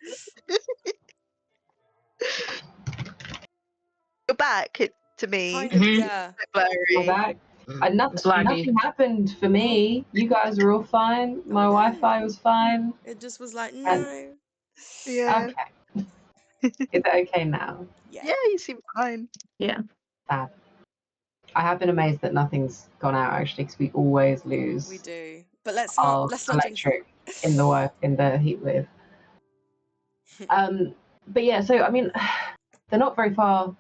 You're back to me. Kind of, Mhm. yeah. I'm back. It's laggy. Nothing happened for me. You guys were all fine. My Oh, no. Wi-Fi was fine. It just was like, no. Yeah. Okay. Is it okay now? Yeah. Yeah, you seem fine. Yeah. Fab. I have been amazed that nothing's gone out actually, because we always lose We do. But let's our not jinx it. electric in the heat wave. But yeah, so I mean, they're not very far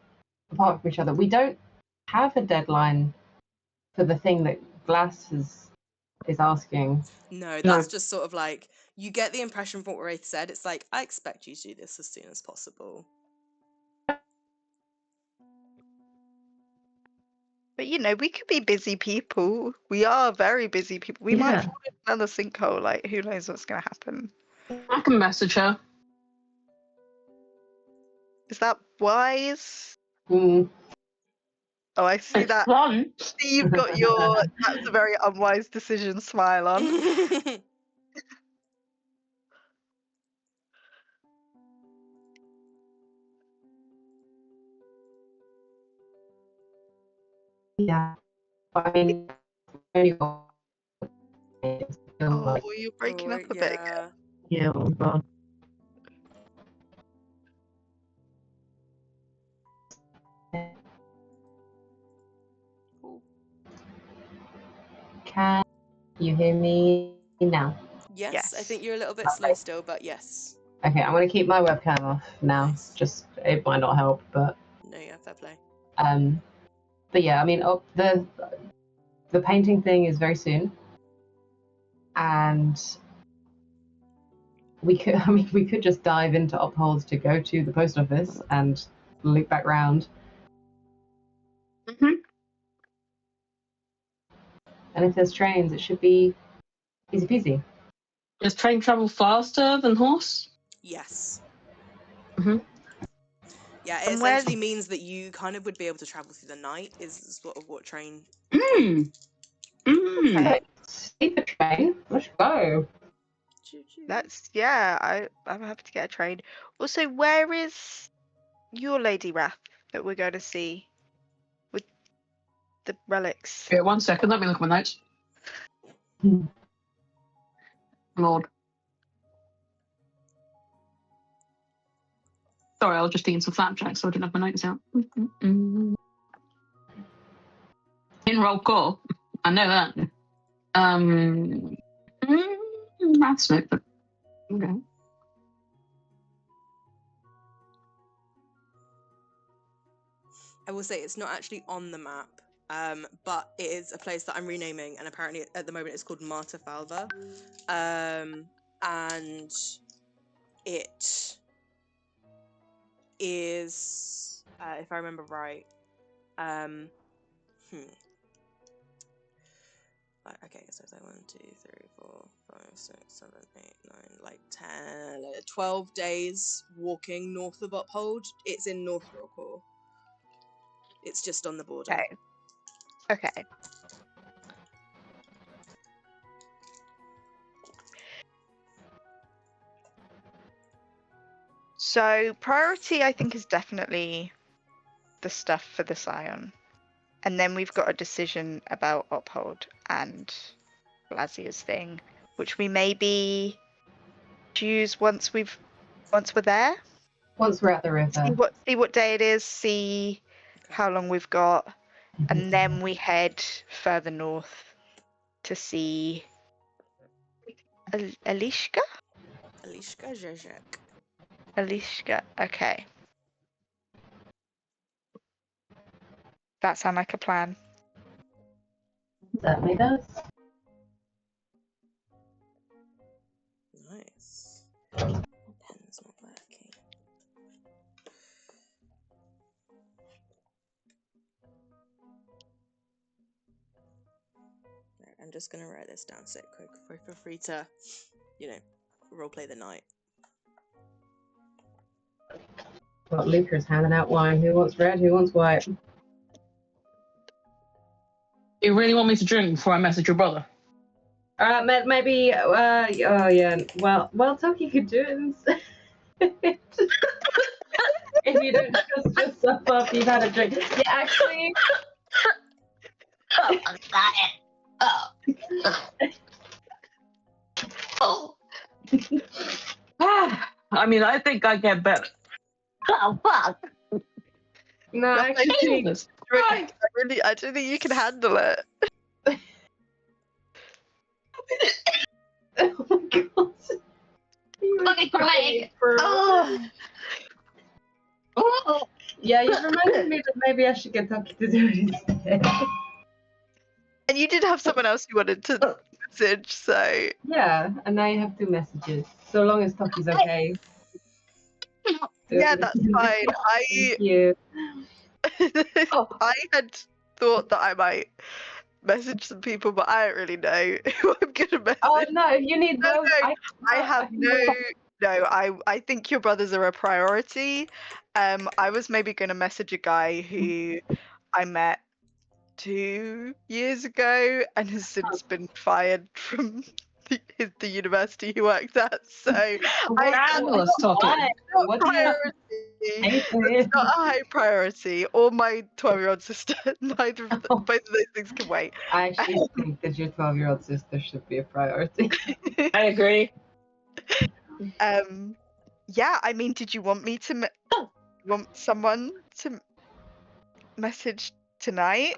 apart from each other. We don't have a deadline for the thing that Glass is asking. No, that's just sort of like, you get the impression from what Wraith said. It's like, I expect you to do this as soon as possible. But you know, we could be busy people. We are very busy people. We might Yeah. fall in another sinkhole. Like, who knows what's going to happen? I can message her. Is that wise? Mm. Oh, I see It's that. fun. See, you've got your that's a very unwise decision smile on. Yeah, but I mean, only got- Oh, you're breaking Oh, up a bit again. yeah. Yeah. Oh god. Cool. Can you hear me now? Yes, Yes. I think you're a little bit slow still, but yes. Okay, I'm gonna keep my webcam off now. Nice. Just it might not help, but No, yeah, fair play. but yeah, I mean, the painting thing is very soon, and we could, I mean, we could just dive into Upholds to go to the post office and loop back round. Mhm. And if there's trains, it should be easy peasy. Does train travel faster than horse? Yes. Mhm. Yeah, it And where's- essentially means that you kind of would be able to travel through the night, is sort of what train. Mm. Mm. Okay, sleeper train. Let's go. Choo-choo. That's I'm happy to get a train. Also, where is your Lady Wrath that we're going to see with the relics? Yeah, 1 second. Let me look at my notes. Hmm. Lord. Sorry, I was just eating some flapjacks, so I didn't have my notes out. In roll call. I know that. That's it. But okay. I will say it's not actually on the map, but it is a place that I'm renaming, and apparently at the moment it's called Marta Falva, and it is, if I remember right, okay, so it's like 1, 2, 3, 4, 5, 6, 7, 8, 9, like 10, 12 days walking north of Uphold. It's in North Rockall. It's just on the border. Okay. So priority, I think, is definitely the stuff for the Scion. And then we've got a decision about Uphold and Blazia's thing, which we maybe choose once we're there. Once we're at the river. See what day it is, see how long we've got, and then we head further north to see Alishka? Alishka Zezek. Alishka, okay. That sound like a plan. Certainly does. Nice. Pen's not working. Right, I'm just gonna write this down so quick. Feel free to, roleplay the night. Well, Luca's handing out wine. Who wants red? Who wants white? You really want me to drink before I message your brother? Maybe. Oh yeah. Well, Tucky could do it. If you don't trust yourself after you've had a drink. Yeah, actually. Oh, I got it. Oh. I mean, I think I get better. Oh, fuck. No, actually. I don't think you can handle it. Oh my god. Look at Greg. Oh. Yeah, you reminded me that maybe I should get Tucky to do it instead. And you did have someone else you wanted to message, so... Yeah, and now you have 2 messages. So long as Tucky's okay. Yeah, that's fine. Thank you. I had thought that I might message some people, but I don't really know who I'm gonna message. Oh no, if you need those, I have I think your brothers are a priority. I was maybe gonna message a guy who I met 2 years ago and has since been fired from the university he worked at. So I was talking. What priority. It's not a high priority. Or my 12-year-old sister. Neither of both of those things can wait. I actually think that your 12-year-old sister should be a priority. I agree. Yeah, I mean, did you want me to want someone to message tonight?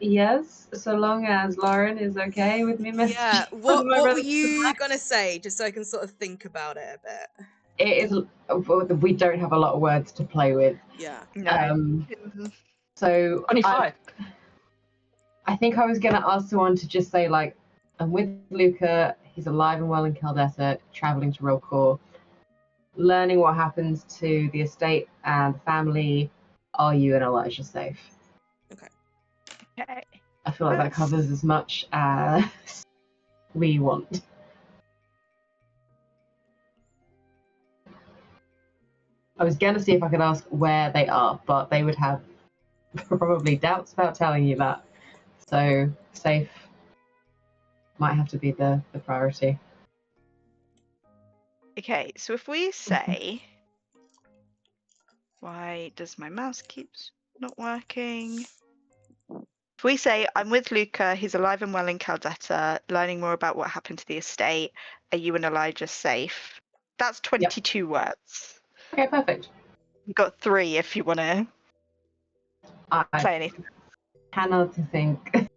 Yes, so long as Lauren is okay with me messaging. Yeah, what were you gonna say, just so I can sort of think about it a bit? It is. We don't have a lot of words to play with. Yeah. No. So 25. I think I was gonna ask someone to just say like, I'm with Luca. He's alive and well in Caldetta, traveling to Rollcore, learning what happens to the estate and the family. Are you and Elijah safe? Okay. I feel like that covers as much as we want. I was going to see if I could ask where they are, but they would have probably doubts about telling you that. So safe might have to be the priority. Okay, so if we say... Why does my mouse keeps not working? If we say, I'm with Luca, he's alive and well in Caldetta, learning more about what happened to the estate, are you and Elijah safe? That's 22 words. Okay, perfect. You've got 3 if you want to say anything. I cannot think.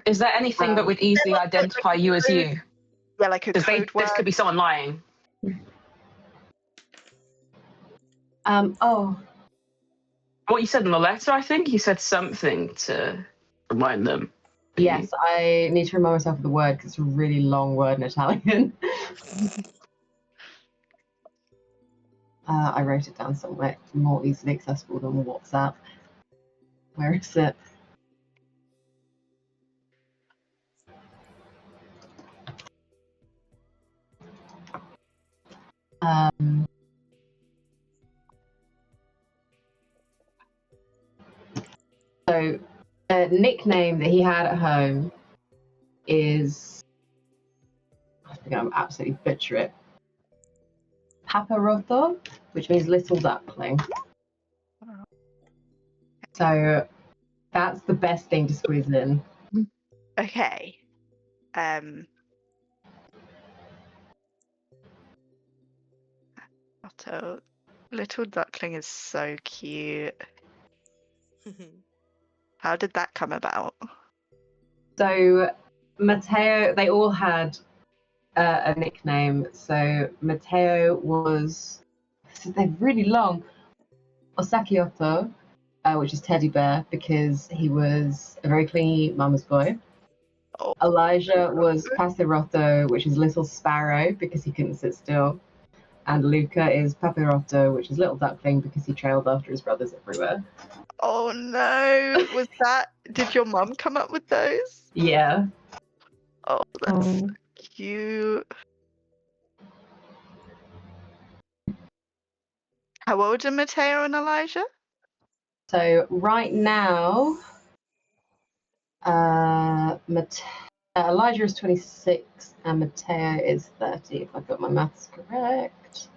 Is there anything that would easily identify you as you? Yeah, like a code word. This could be someone lying. What you said in the letter, I think? You said something to remind them. Yes, I need to remind myself of the word because it's a really long word in Italian. I wrote it down somewhere more easily accessible than WhatsApp. Where is it? So, a nickname that he had at home is, I think I'm absolutely butcher it, Paperotto, which means little duckling. So that's the best thing to squeeze in. Okay. Otto, little duckling is so cute. How did that come about? So Matteo, they all had a nickname. So Matteo was, they're really long, Osakiotto, which is teddy bear because he was a very clingy mama's boy. Oh. Elijah was Paperotto, which is little sparrow because he couldn't sit still. And Luca is Paperotto, which is little duckling because he trailed after his brothers everywhere. Oh no! Did your mum come up with those? Yeah. Oh, that's so cute. How old are Matteo and Elijah? So right now, Elijah is 26 and Matteo is 30, if I've got my maths correct.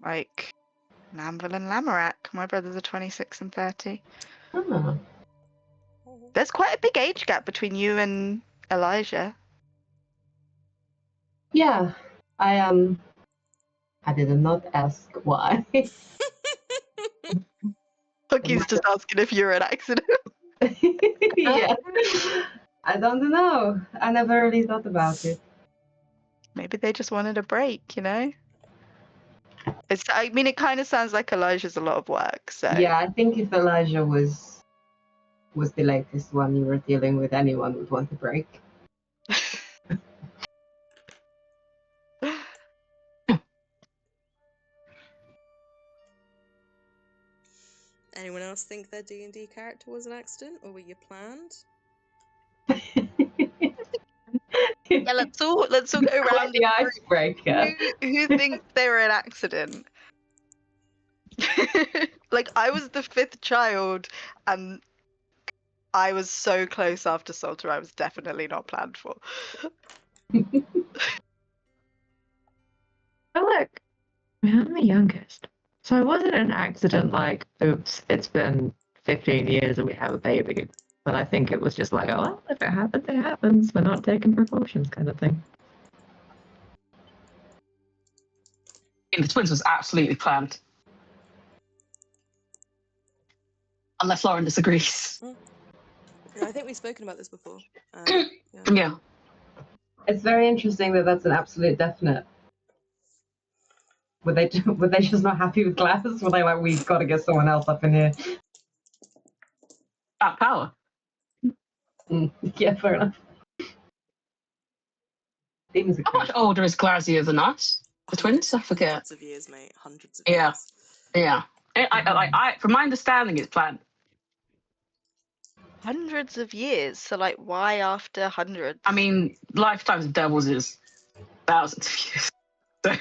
Like Namble and Lamorak. My brothers are 26 and 30. Oh. There's quite a big age gap between you and Elijah. Yeah, I did not ask why. Hookie's just asking if you're an accident. Yeah, I don't know. I never really thought about it. Maybe they just wanted a break, you know? It kind of sounds like Elijah's a lot of work, so... Yeah, I think if Elijah was the latest one you were dealing with, anyone would want a break. Anyone else think their D&D character was an accident, or were you planned? Yeah, let's all go around the icebreaker. Who thinks they were an accident? Like, I was the 5th child, and I was so close after Salter. I was definitely not planned for. Oh, look, I'm the youngest. So it wasn't an accident like, oops, it's been 15 years and we have a baby. But I think it was just like, oh, well, if it happens, it happens. We're not taking precautions kind of thing. The twins was absolutely planned. Unless Lauren disagrees. Yeah, I think we've spoken about this before. Yeah. It's very interesting that that's an absolute definite. Were they just not happy with glass? Were they like, we've got to get someone else up in here? Power. Yeah, fair enough. How much older is Glazia than us? The twins? I forget. Hundreds of years, mate. Hundreds of years. Yeah. I, from my understanding, it's planned. Hundreds of years. So, like, why after hundreds? I mean, lifetimes of devils is thousands of years. So,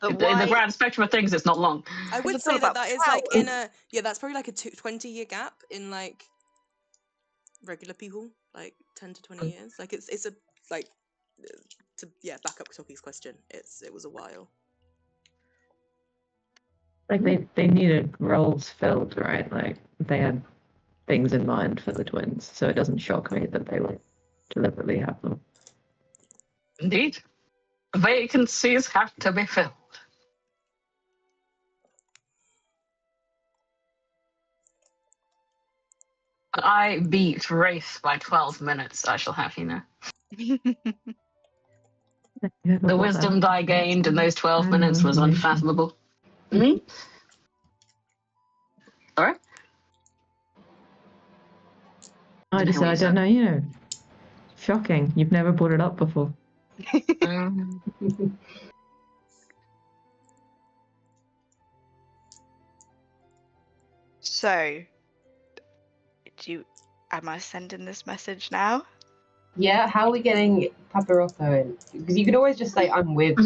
but in the grand spectrum of things, it's not long. I would say that is like in a that's probably like a 20-year gap in like regular people, like 10 to 20 years. Like it's a like to back up Toki's question. It was a while. Like they needed roles filled, right? Like they had things in mind for the twins, so it doesn't shock me that they would deliberately have them. Indeed. Vacancies have to be filled. I beat Wraith by 12 minutes, I shall have you know. The wisdom I gained in those 12 minutes was unfathomable. Sorry? I just said I don't know, Shocking. You've never brought it up before. So, am I sending this message now? Yeah, how are we getting Paperotto in? Because you could always just say, I'm with.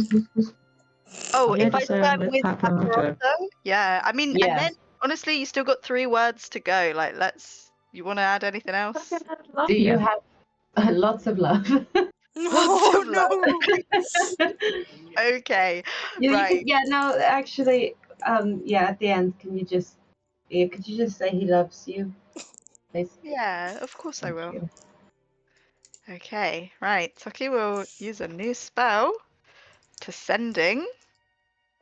Oh, Yeah, if I just say start I'm with with Paperotto. Paperotto? Yeah, I mean, Yeah. and then, honestly, you still got 3 words to go. Like, you want to add anything else? Do you have lots of love? Lots of love. no. Okay, You right. could, yeah, no, actually, yeah, at the end, could you just say he loves you, please? Yeah, of course I Thank will. you. Okay, right. Toki will use a new spell to sending.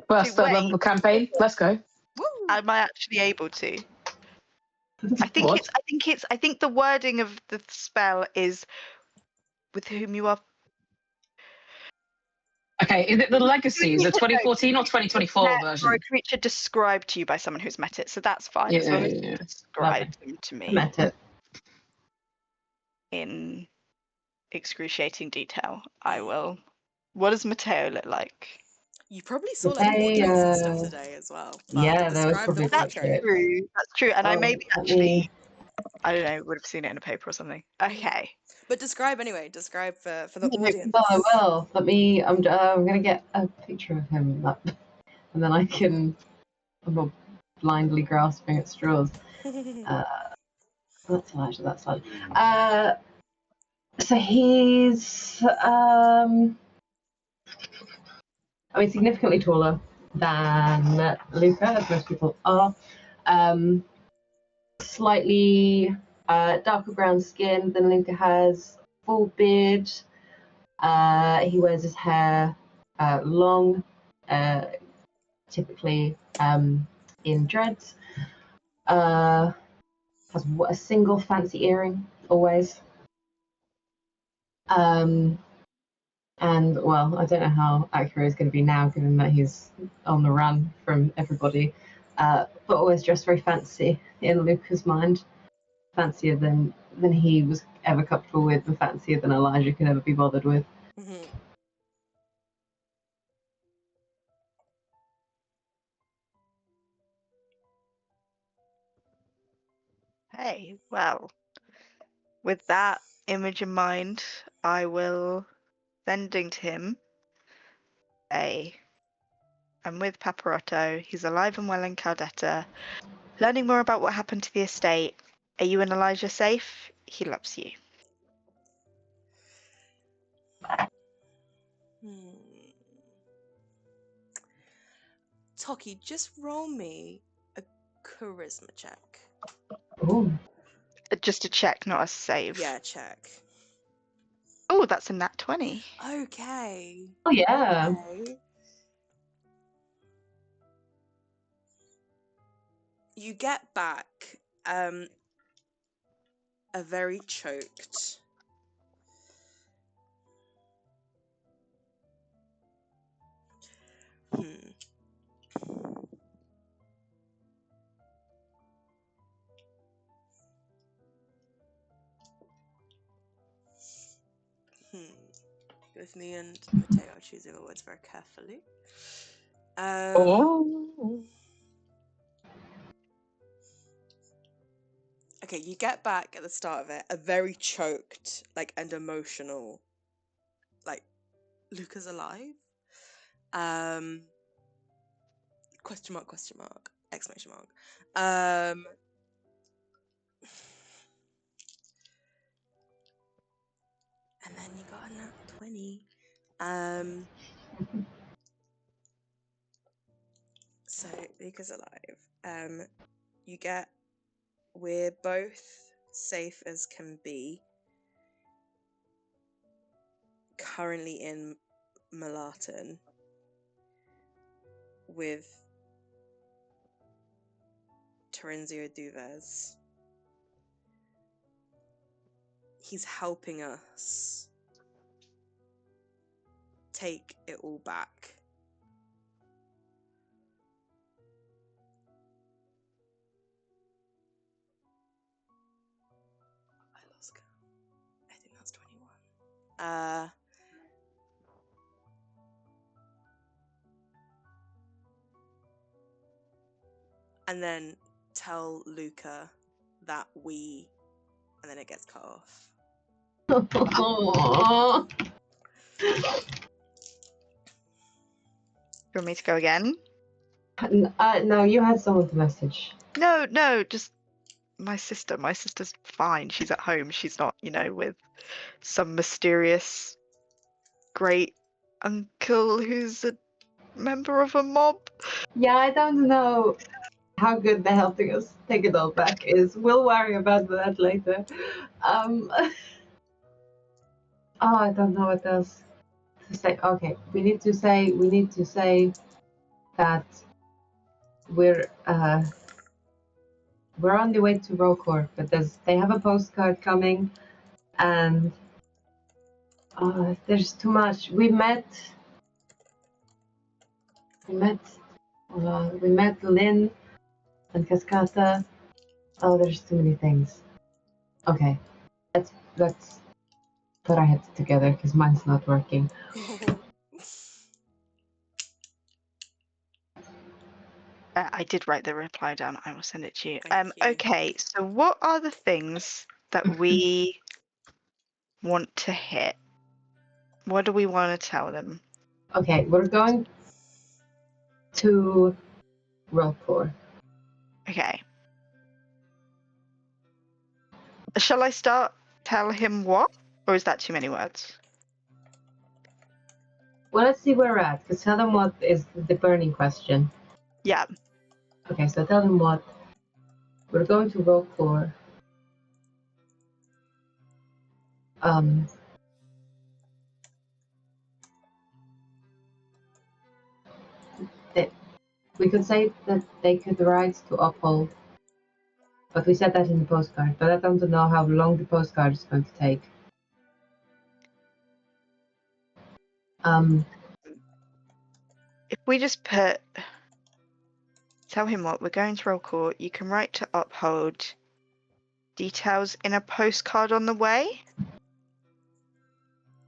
First third level of the campaign. Let's go. Woo. Am I actually able to? I think What? I think the wording of the spell is with whom you are. Okay, is it the Legacies, the 2014 or 2024 Or a version? creature described to you by someone who's met it, so that's fine. As long as you Yeah. describe them to I me met it. in excruciating detail, I will. What does Matteo look like? You probably saw like portraits and stuff Mateo. today as well. But Yeah, there was describe the probably That's portrait. portraits. That's true. And I Oh, maybe let actually, me- I don't know, would have seen it in a paper or something. Okay. But describe anyway. Describe for the No, audience. Well, I will. Let me. I'm gonna get a picture of him up, and then I can. I'm not blindly grasping at straws. That's fine. So he's. I mean, significantly taller than Luca, as most people are. Slightly darker brown skin than Luca has. Full beard. He wears his hair long, typically in dreads. Has a single fancy earring always. And well, I don't know how accurate it's going to be now, given that he's on the run from everybody. But always dressed very fancy in Luca's mind, fancier than he was ever comfortable with, and fancier than Elijah could ever be bothered with. Hey, well, with that image in mind, I will sending to him I'm with Paperotto. He's alive and well in Caldetta. Learning more about what happened to the estate. Are you and Elijah safe? He loves you. Toki, just roll me a charisma check. Ooh. Just a check, not a save. Yeah, check. Oh, that's a nat 20. Okay. Oh yeah. Okay. You get back a very choked with me and Matteo are choosing the words very carefully. Okay, you get back at the start of it a very choked, like, and emotional, like, Luca's alive? Question mark, exclamation mark. And then you got a nat 20. So Luca's alive. You get, we're both safe as can be. Currently in Malaten with Terenzio Duves. He's helping us take it all back. And then tell Luca that we, and then it gets cut off. Aww. Do you want me to go again? No, you had someone to message. No, just my sister. My sister's fine. She's at home. She's not, with some mysterious great uncle who's a member of a mob. Yeah, I don't know how good the helping us take it all back is. We'll worry about that later. Oh, I don't know what else to say. Okay, we need to say that we're on the way to Rokor, but they have a postcard coming, and there's too much. We met Lynn and Cascata. Oh, there's too many things. Okay, let's put our heads together because mine's not working. I did write the reply down. I will send it to you. Thank you. Okay, so what are the things that we want to hit? What do we want to tell them? Okay, we're going to Rokor. Okay. Shall I start? Tell him what? Or is that too many words? Well, let's see where we're at, because tell them what is the burning question. Yeah. Okay, so tell them what. We're going to Rokor. We could say that they could write to uphold, but we said that in the postcard, but I don't know how long the postcard is going to take. If we just tell him what, we're going to roll court, you can write to uphold, details in a postcard on the way.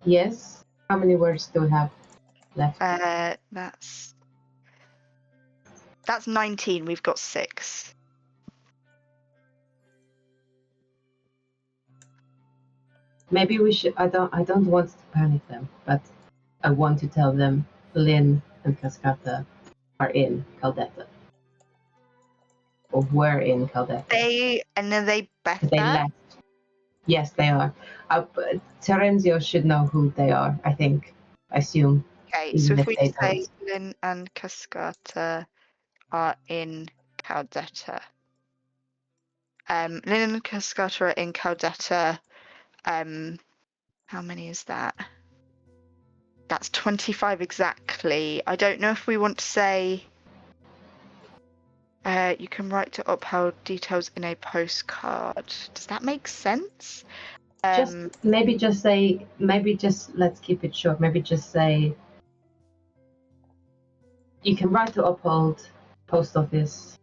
Yes. How many words do we have left? That's 19. We've got 6. Maybe we should. I don't want to panic them, but I want to tell them Lynn and Cascata are in Caldetta, or were in Caldetta. They better. They left. Yes, they are. Terenzio should know who they are. I think. I assume. Okay, so if we say Lynn and Cascata are in Caldetta. Lynn and Cascata are in Caldetta. How many is that? That's 25 exactly. I don't know if we want to say you can write to uphold details in a postcard. Does that make sense? Maybe just let's keep it short. Maybe just say you can write to uphold post office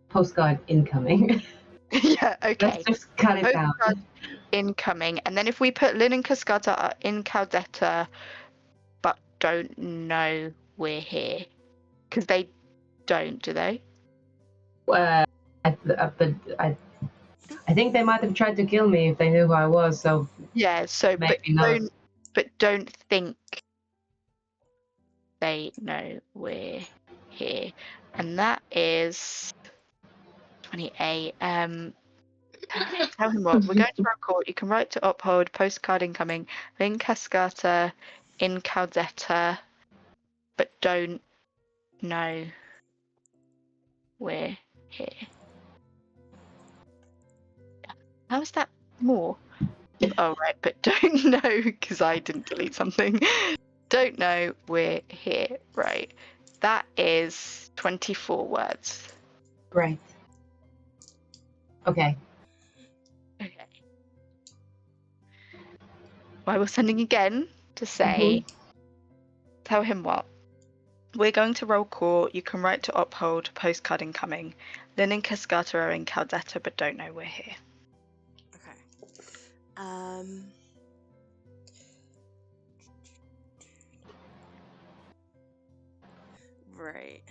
postcard incoming. Yeah, okay. Let's just cut it down. Incoming, and then if we put Lynn and Cascata are in Caldetta, but don't know we're here, because they don't, do they? I think they might have tried to kill me if they knew who I was. So yeah. So but don't think they know we're here, and that is 28. Tell him what, we're going to record. You can write to uphold, postcard incoming, Lynn Cascata in Caldetta, but don't know we're here. How is that more? Oh, right, but don't know, because I didn't delete something. Don't know we're here, right. That is 24 words. Great. Okay. I was sending again to say, tell him what. We're going to roll court. You can write to uphold, postcard incoming. Lynn and Cascata are in Caldetta, but don't know we're here. Okay. Great.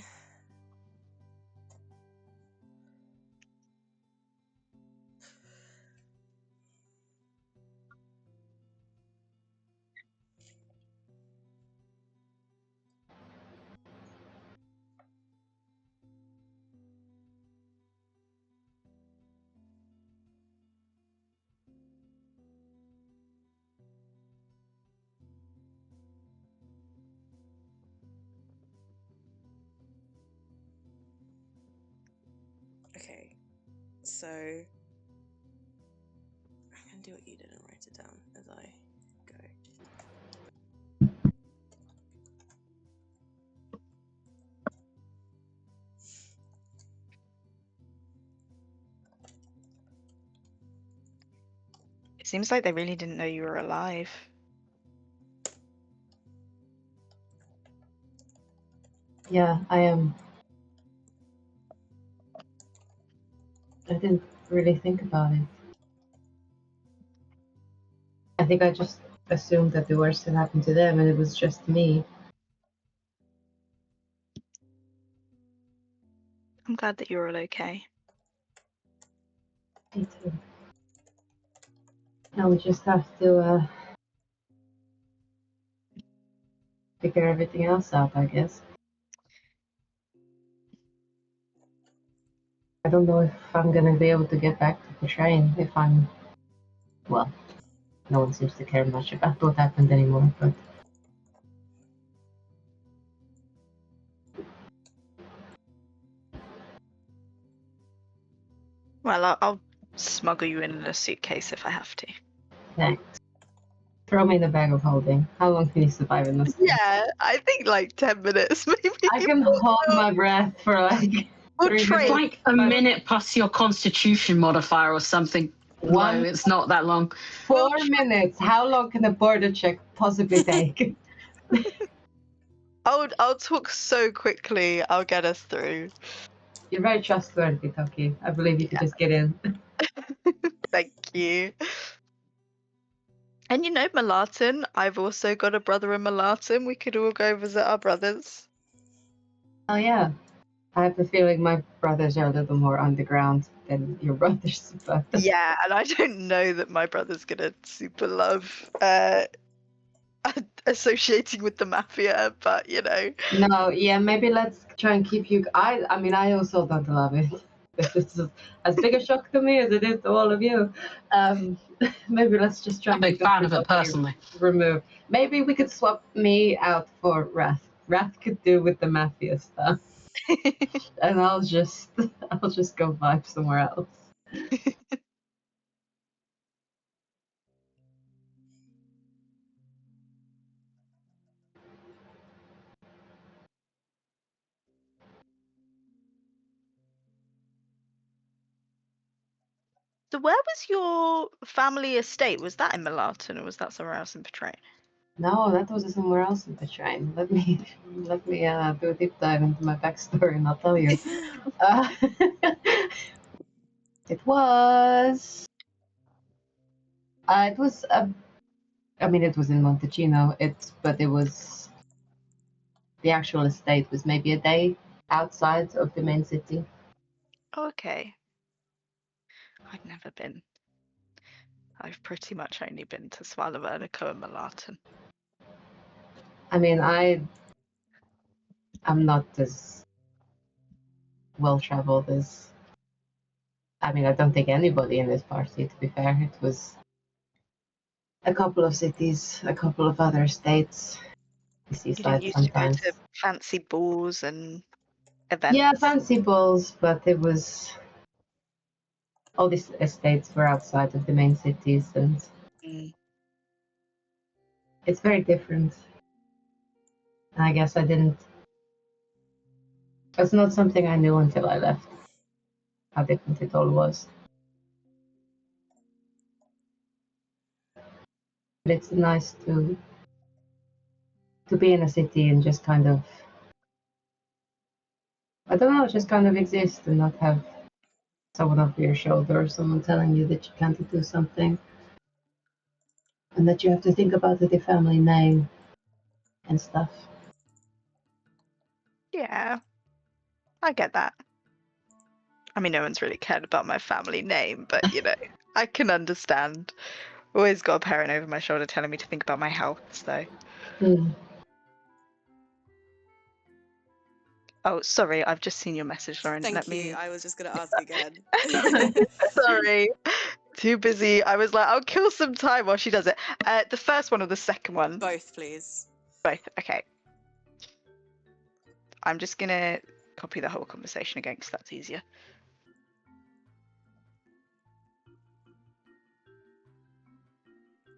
Okay, so I'm gonna do what you did and write it down as I go. It seems like they really didn't know you were alive. Yeah, I didn't really think about it. I think I just assumed that the worst had happened to them and it was just me. I'm glad that you're all okay. Me too. Now we just have to figure everything else out, I guess. I don't know if I'm gonna be able to get back to the train if I'm... Well, no one seems to care much about what happened anymore, but... Well, I'll smuggle you in a suitcase if I have to. Thanks. Throw me in the bag of holding. How long can you survive in this thing? Yeah, I think like 10 minutes maybe. I can hold my breath for like We'll 3 train. It's minutes. like a minute plus your constitution modifier or something. One- No, it's not that long. 4 minutes. How long can a border check possibly take? I'll talk so quickly. I'll get us through. You're very trustworthy, Toki. I believe you could just get in. Thank you. And you know, Malatin, I've also got a brother in Malatin. We could all go visit our brothers. Oh yeah. I have the feeling my brothers are a little more underground than your brothers, but Yeah, and I don't know that my brother's gonna super love associating with the mafia, but you know. no, yeah, maybe let's try and keep you. I mean, I also don't love it. This is as big a shock to me as it is to all of you. Maybe let's just try I'm a and big keep us fan of it remotely personally. removed. Maybe we could swap me out for Wrath. Wrath could do with the mafia stuff, and I'll just go vibe somewhere else. So where was your family estate? Was that in Malatin or was that somewhere else in Petrain? No, that was somewhere else in the train. Let me do a deep dive into my backstory, and I'll tell you. It was. It was. I mean, it was in Montalcino. But it was. The actual estate was maybe a day outside of the main city. Okay. I'd never been. I've pretty much only been to Swalavernico and Malatin. I mean, I'm not as well traveled as. I mean, I don't think anybody in this party. To be fair, it was a couple of cities, a couple of other states. The You didn't seaside used to go sometimes. to fancy balls and events? Yeah, fancy balls, but it was all these estates were outside of the main cities, and it's very different. And I guess I didn't. It's not something I knew until I left. How different it all was. But it's nice to be in a city and just kind of, I don't know, just kind of exist and not have someone over your shoulder or someone telling you that you can't do something and that you have to think about the family name and stuff. Yeah, I get that. I mean, no one's really cared about my family name, but you know, I can understand. Always got a parent over my shoulder telling me to think about my health, so. Oh, sorry, I've just seen your message, Lauren. Thank you. I was just going to ask again. Sorry. Too busy. I was like, I'll kill some time while she does it. The first one or the second one? Both, please. Both. Okay. I'm just going to copy the whole conversation again because that's easier.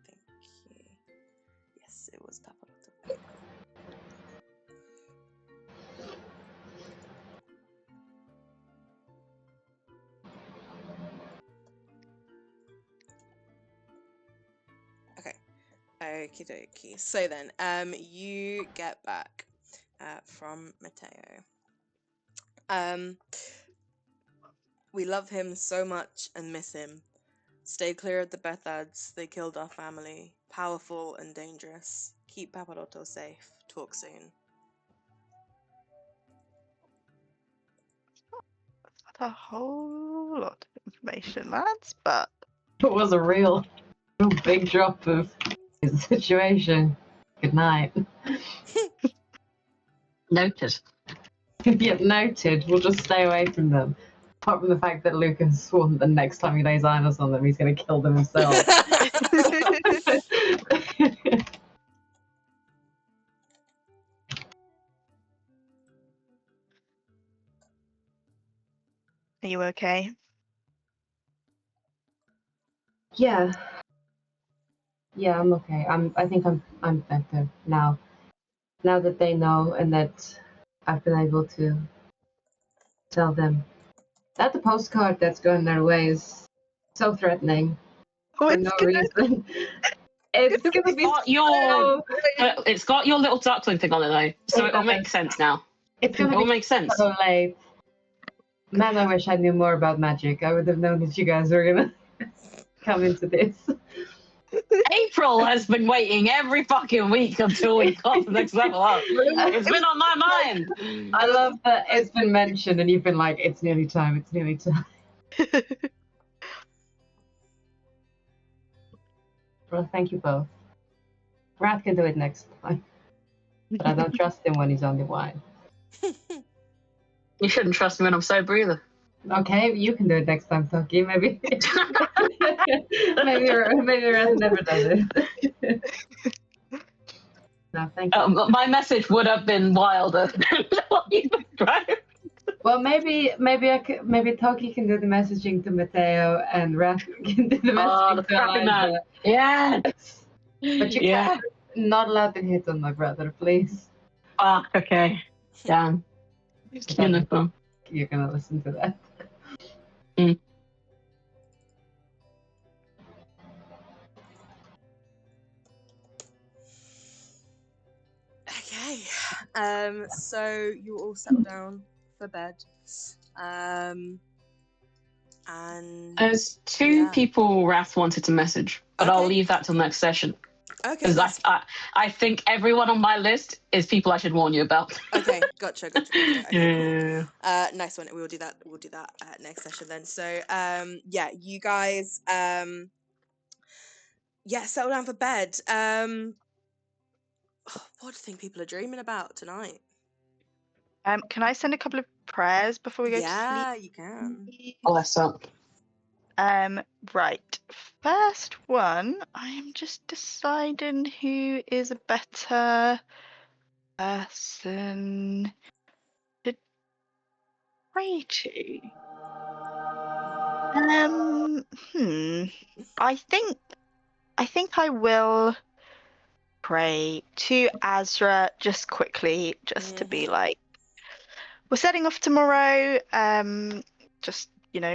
Thank you. Yes, it was Paperotto. Okay, cool. Okie dokie. So then, you get back from Matteo. We love him so much and miss him. Stay clear of the Bethads. They killed our family. Powerful and dangerous. Keep Paperotto safe. Talk soon. That's a whole lot of information, lads, but It was a real big drop of his situation. Good night. Noted. Yeah, noted. We'll just stay away from them. Apart from the fact that Lucas has sworn that the next time he lays eyes on them, he's going to kill them himself. are you okay? Yeah. Yeah, I'm okay. I think I'm better now. Now that they know and that I've been able to tell them that the postcard that's going their way is so threatening Oh, for it's no gonna reason. It's gonna be so. It's got your little duckling thing on it though, so It it all does. makes sense now. It's It gonna all be makes sense. so late. Man, I wish I knew more about magic. I would have known that you guys were gonna come into this. April has been waiting every fucking week until we got the next level up. It's been on my mind. I love that it's been mentioned and you've been like, it's nearly time, it's nearly time. Well, thank you both. Wrath can do it next time. But I don't trust him when he's on the wine. You shouldn't trust me when I'm sober either. Okay, you can do it next time, Toki. Maybe maybe Wrath never does it. No, thank you. My message would have been wilder. Right? Well, maybe Toki can do the messaging to Matteo and Wrath can do the Oh, the messaging to crappy man. Eliza. Yeah. But you Yeah. can't, not allowed to hit on my brother, please. Ah, okay. Damn. Uniform. You're gonna listen to that. Okay. So you all settle down for bed. And There's two Yeah. people Wrath wanted to message, but I'll Okay. leave that till next session. okay, Because nice. I think everyone on my list is people I should warn you about. Okay, gotcha. Okay, cool. Yeah. Nice one. We'll do that next session then. So yeah, you guys settle down for bed. What do you think people are dreaming about tonight? Can I send a couple of prayers before we go to sleep? Yeah, you can. Bless up. Right. First one, I'm just deciding who is a better person to pray to. I think I will pray to Azra just quickly, just to be like, we're setting off tomorrow. Just,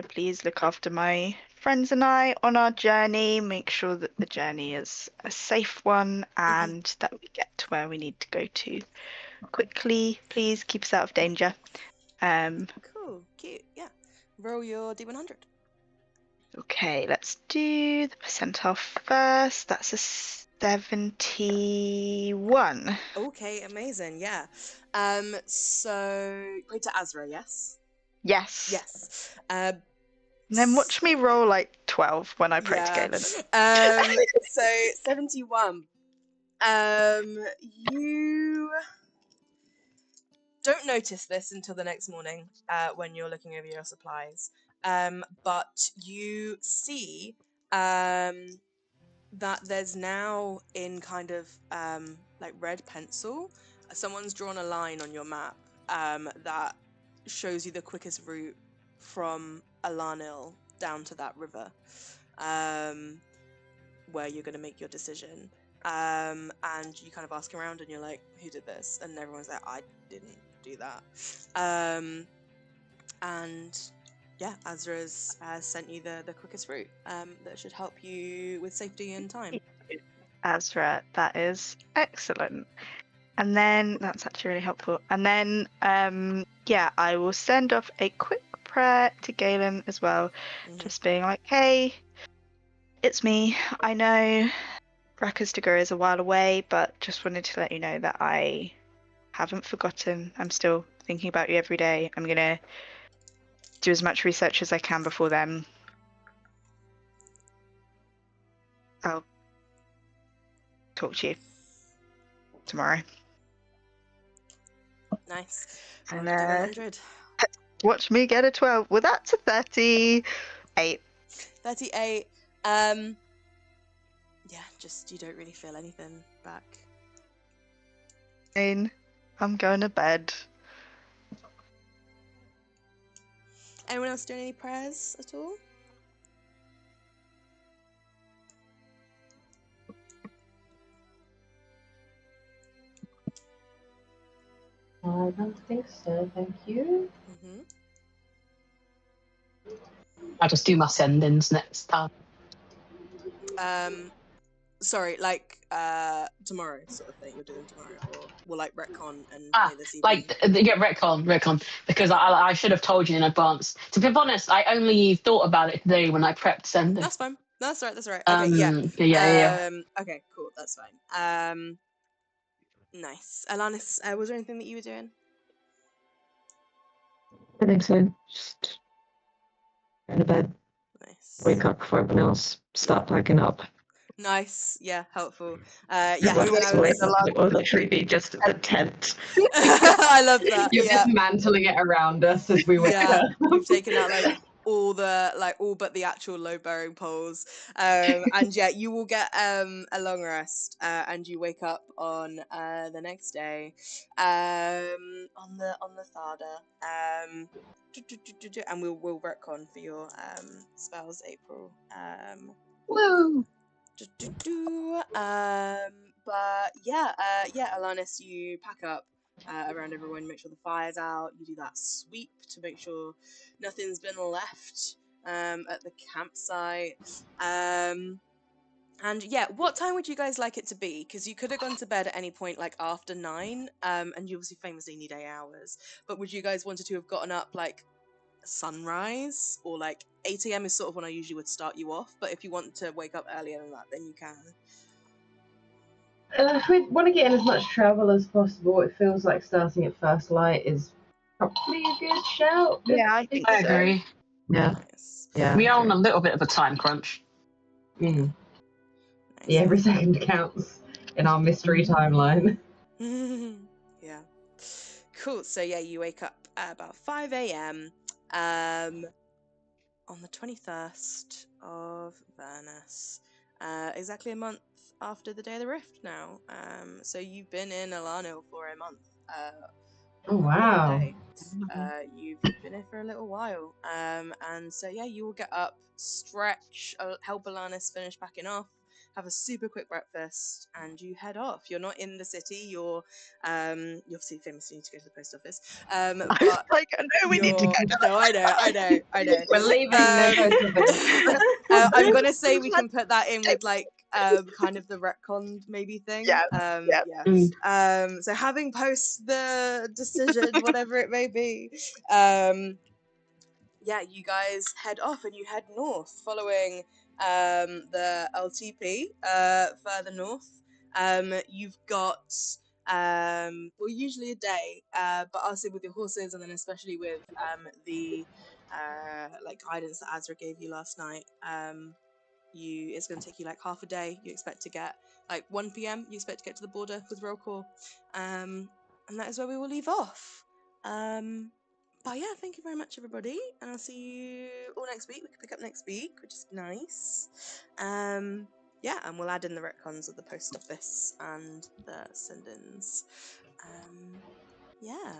please look after my friends and I on our journey. Make sure that the journey is a safe one and that we get to where we need to go to quickly. Please keep us out of danger. Cool, cute, yeah. Roll your D100. Okay, let's do the percentile first. That's a 71. Okay, amazing. Yeah. So go to Azra, yes? Yes. Yes. And then watch me roll like 12 when I pray to Yeah. Galen. So 71. You don't notice this until the next morning, when you're looking over your supplies. But you see that there's now in kind of like red pencil, someone's drawn a line on your map that shows you the quickest route from Alanil down to that river, where you're going to make your decision. And you kind of ask around and you're like, who did this? And everyone's like, I didn't do that. And yeah, Azra's sent you the quickest route that should help you with safety and time. Azra, that is excellent. And then that's actually really helpful. And then yeah, I will send off a quick prayer to Galen as well, just being like, hey, it's me. I know Raka's Degur is a while away, but just wanted to let you know that I haven't forgotten. I'm still thinking about you every day. I'm gonna do as much research as I can before then. I'll talk to you tomorrow. Nice. And, 100. Watch me get a 12. Well, that's a 38. 38. Yeah, just you don't really feel anything back. I'm going to bed. Anyone else doing any prayers at all? I don't think so, thank you. I'll just do my sendings next time. Sorry, like tomorrow sort of thing. You're doing tomorrow, or we'll like retcon and play this evening. Yeah, retcon. Because I should have told you in advance. To be honest, I only thought about it today when I prepped sending. That's fine. That's right. Okay, yeah. Okay, cool. That's fine. Nice. Alanis, was there anything that you were doing? I think so. Just go to bed. Nice. Wake up before everyone else. Start packing up. Nice. Yeah, helpful. Yeah, and I was... It will literally be just a tent. I love that. You're Yeah. dismantling it around us as we wake up. You've taken out like all but the actual load bearing poles, and yeah, you will get a long rest, and you wake up on the next day, on the Thada, and we'll retcon for your spells, April. Woo! But yeah, Alanis, you pack up around everyone, make sure the fire's out. You do that sweep to make sure nothing's been left at the campsite. And yeah, what time would you guys like it to be? Because you could have gone to bed at any point, like after 9, and you obviously famously need 8 hours. But would you guys wanted to have gotten up like sunrise, or like 8 a.m. is sort of when I usually would start you off, but if you want to wake up earlier than that, then you can. We want to get in as much travel as possible. It feels like starting at first light is probably a good shout. Yeah, I think I so. agree. Yeah. Nice. Yeah. We are on a little bit of a time crunch. Mm. Nice. Yeah, every second counts in our mystery timeline. Yeah. Cool. So yeah, you wake up at about 5 a.m. On the 21st of Vernus, exactly a month after the day of the rift now. So you've been in Alano for a month. Oh, wow. You've been here for a little while. And so yeah, you will get up, stretch, help Alanis finish packing off, have a super quick breakfast, and you head off. You're not in the city. You obviously famously need to go to the post office. But Like, no, we need to go. No, I know. We're leaving. No post office. I'm gonna say we can put that in with like kind of the retcon maybe thing. Yeah. So having post the decision, whatever it may be, yeah, you guys head off and you head north, following the LTP further north. You've got well, usually a day, but also with your horses, and then especially with the like guidance that Azra gave you last night, it's going to take you like half a day. You expect to get like 1 p.m. You expect to get to the border with roll call, and that is where we will leave off. But yeah, thank you very much, everybody, and I'll see you all next week. We can pick up next week, which is nice. Yeah, and we'll add in the retcons of the post office and the send-ins. Yeah.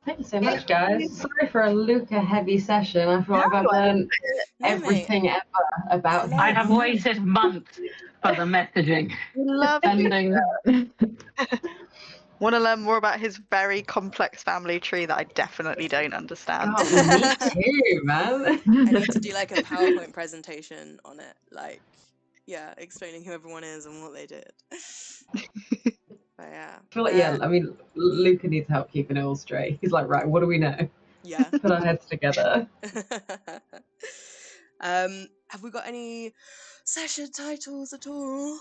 Thank you so much, guys. Sorry for a Luca heavy session. I feel like I've learned everything ever about I him. have waited months for the messaging. Love Sending. Want to learn more about his very complex family tree that I definitely don't understand. Oh, me too, man. I need to do like a PowerPoint presentation on it, like, yeah, explaining who everyone is and what they did. But yeah. I feel like, yeah, I mean, Luca needs help keeping it all straight. He's like, right, what do we know? Yeah. Put our heads together. Have we got any session titles at all?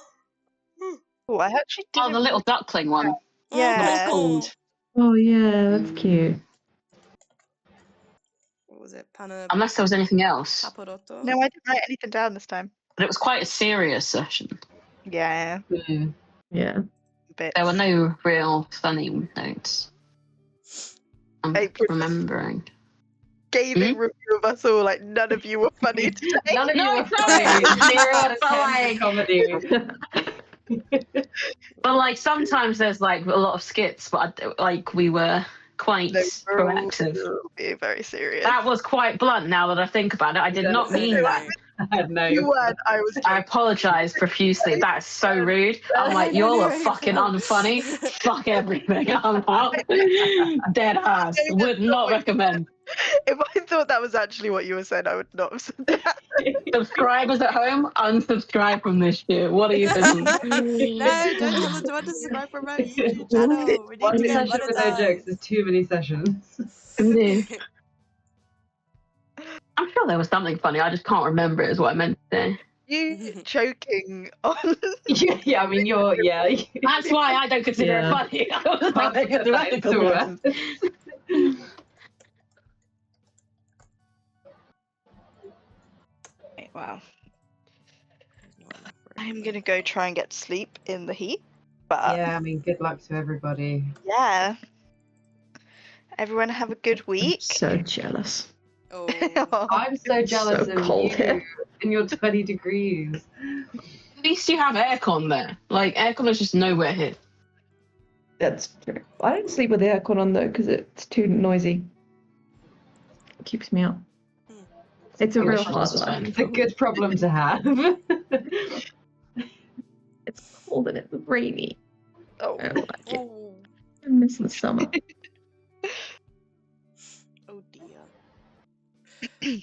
Oh, I actually Oh, didn't. the little duckling one. Yeah. What it's called. Oh yeah, that's cute. What was it? Unless there was anything else. Paperotto? No, I didn't write anything down this time. But it was quite a serious session. Yeah, Yeah. but There were no real funny notes. I'm April remembering. scathing review of us all. Like none of you were funny today. None of you No, were it's not funny. me. 0 out of But 10 like- for comedy. But like sometimes there's like a lot of skits, but like we were quite No, we're all proactive. being very serious. That was quite blunt now that I think about it. I did not mean that. No, You weren't. I was. I apologize profusely. That is so rude. I'm like, y'all are fucking unfunny. Fuck everything. I'm out. Dead ass. Would not recommend. If I thought that was actually what you were saying, I would not have said that. Subscribers at home, unsubscribe from this shit. What are you doing? No, don't tell them to unsubscribe from our YouTube channel. We need One to get session with no jokes is too many sessions. monetized. I'm sure there was something funny. I just can't remember it. Is what I meant to say. You choking on. Yeah, I mean, That's why I don't consider it funny. I was like, that is so bad. Wow. I'm gonna go try and get to sleep in the heat. But Yeah, I mean, good luck to everybody. yeah. Everyone have a good week. So jealous. Oh. I'm so jealous So of cold you here. in your 20 degrees. At least you have aircon there. Like aircon is just nowhere here. That's true. I don't sleep with the aircon on though because it's too noisy. It keeps me up. It's a I real wish I hard was life. fine. It's a good problem to have. It's cold and it's rainy. Oh. I don't like it. Oh. I miss the summer. Oh dear.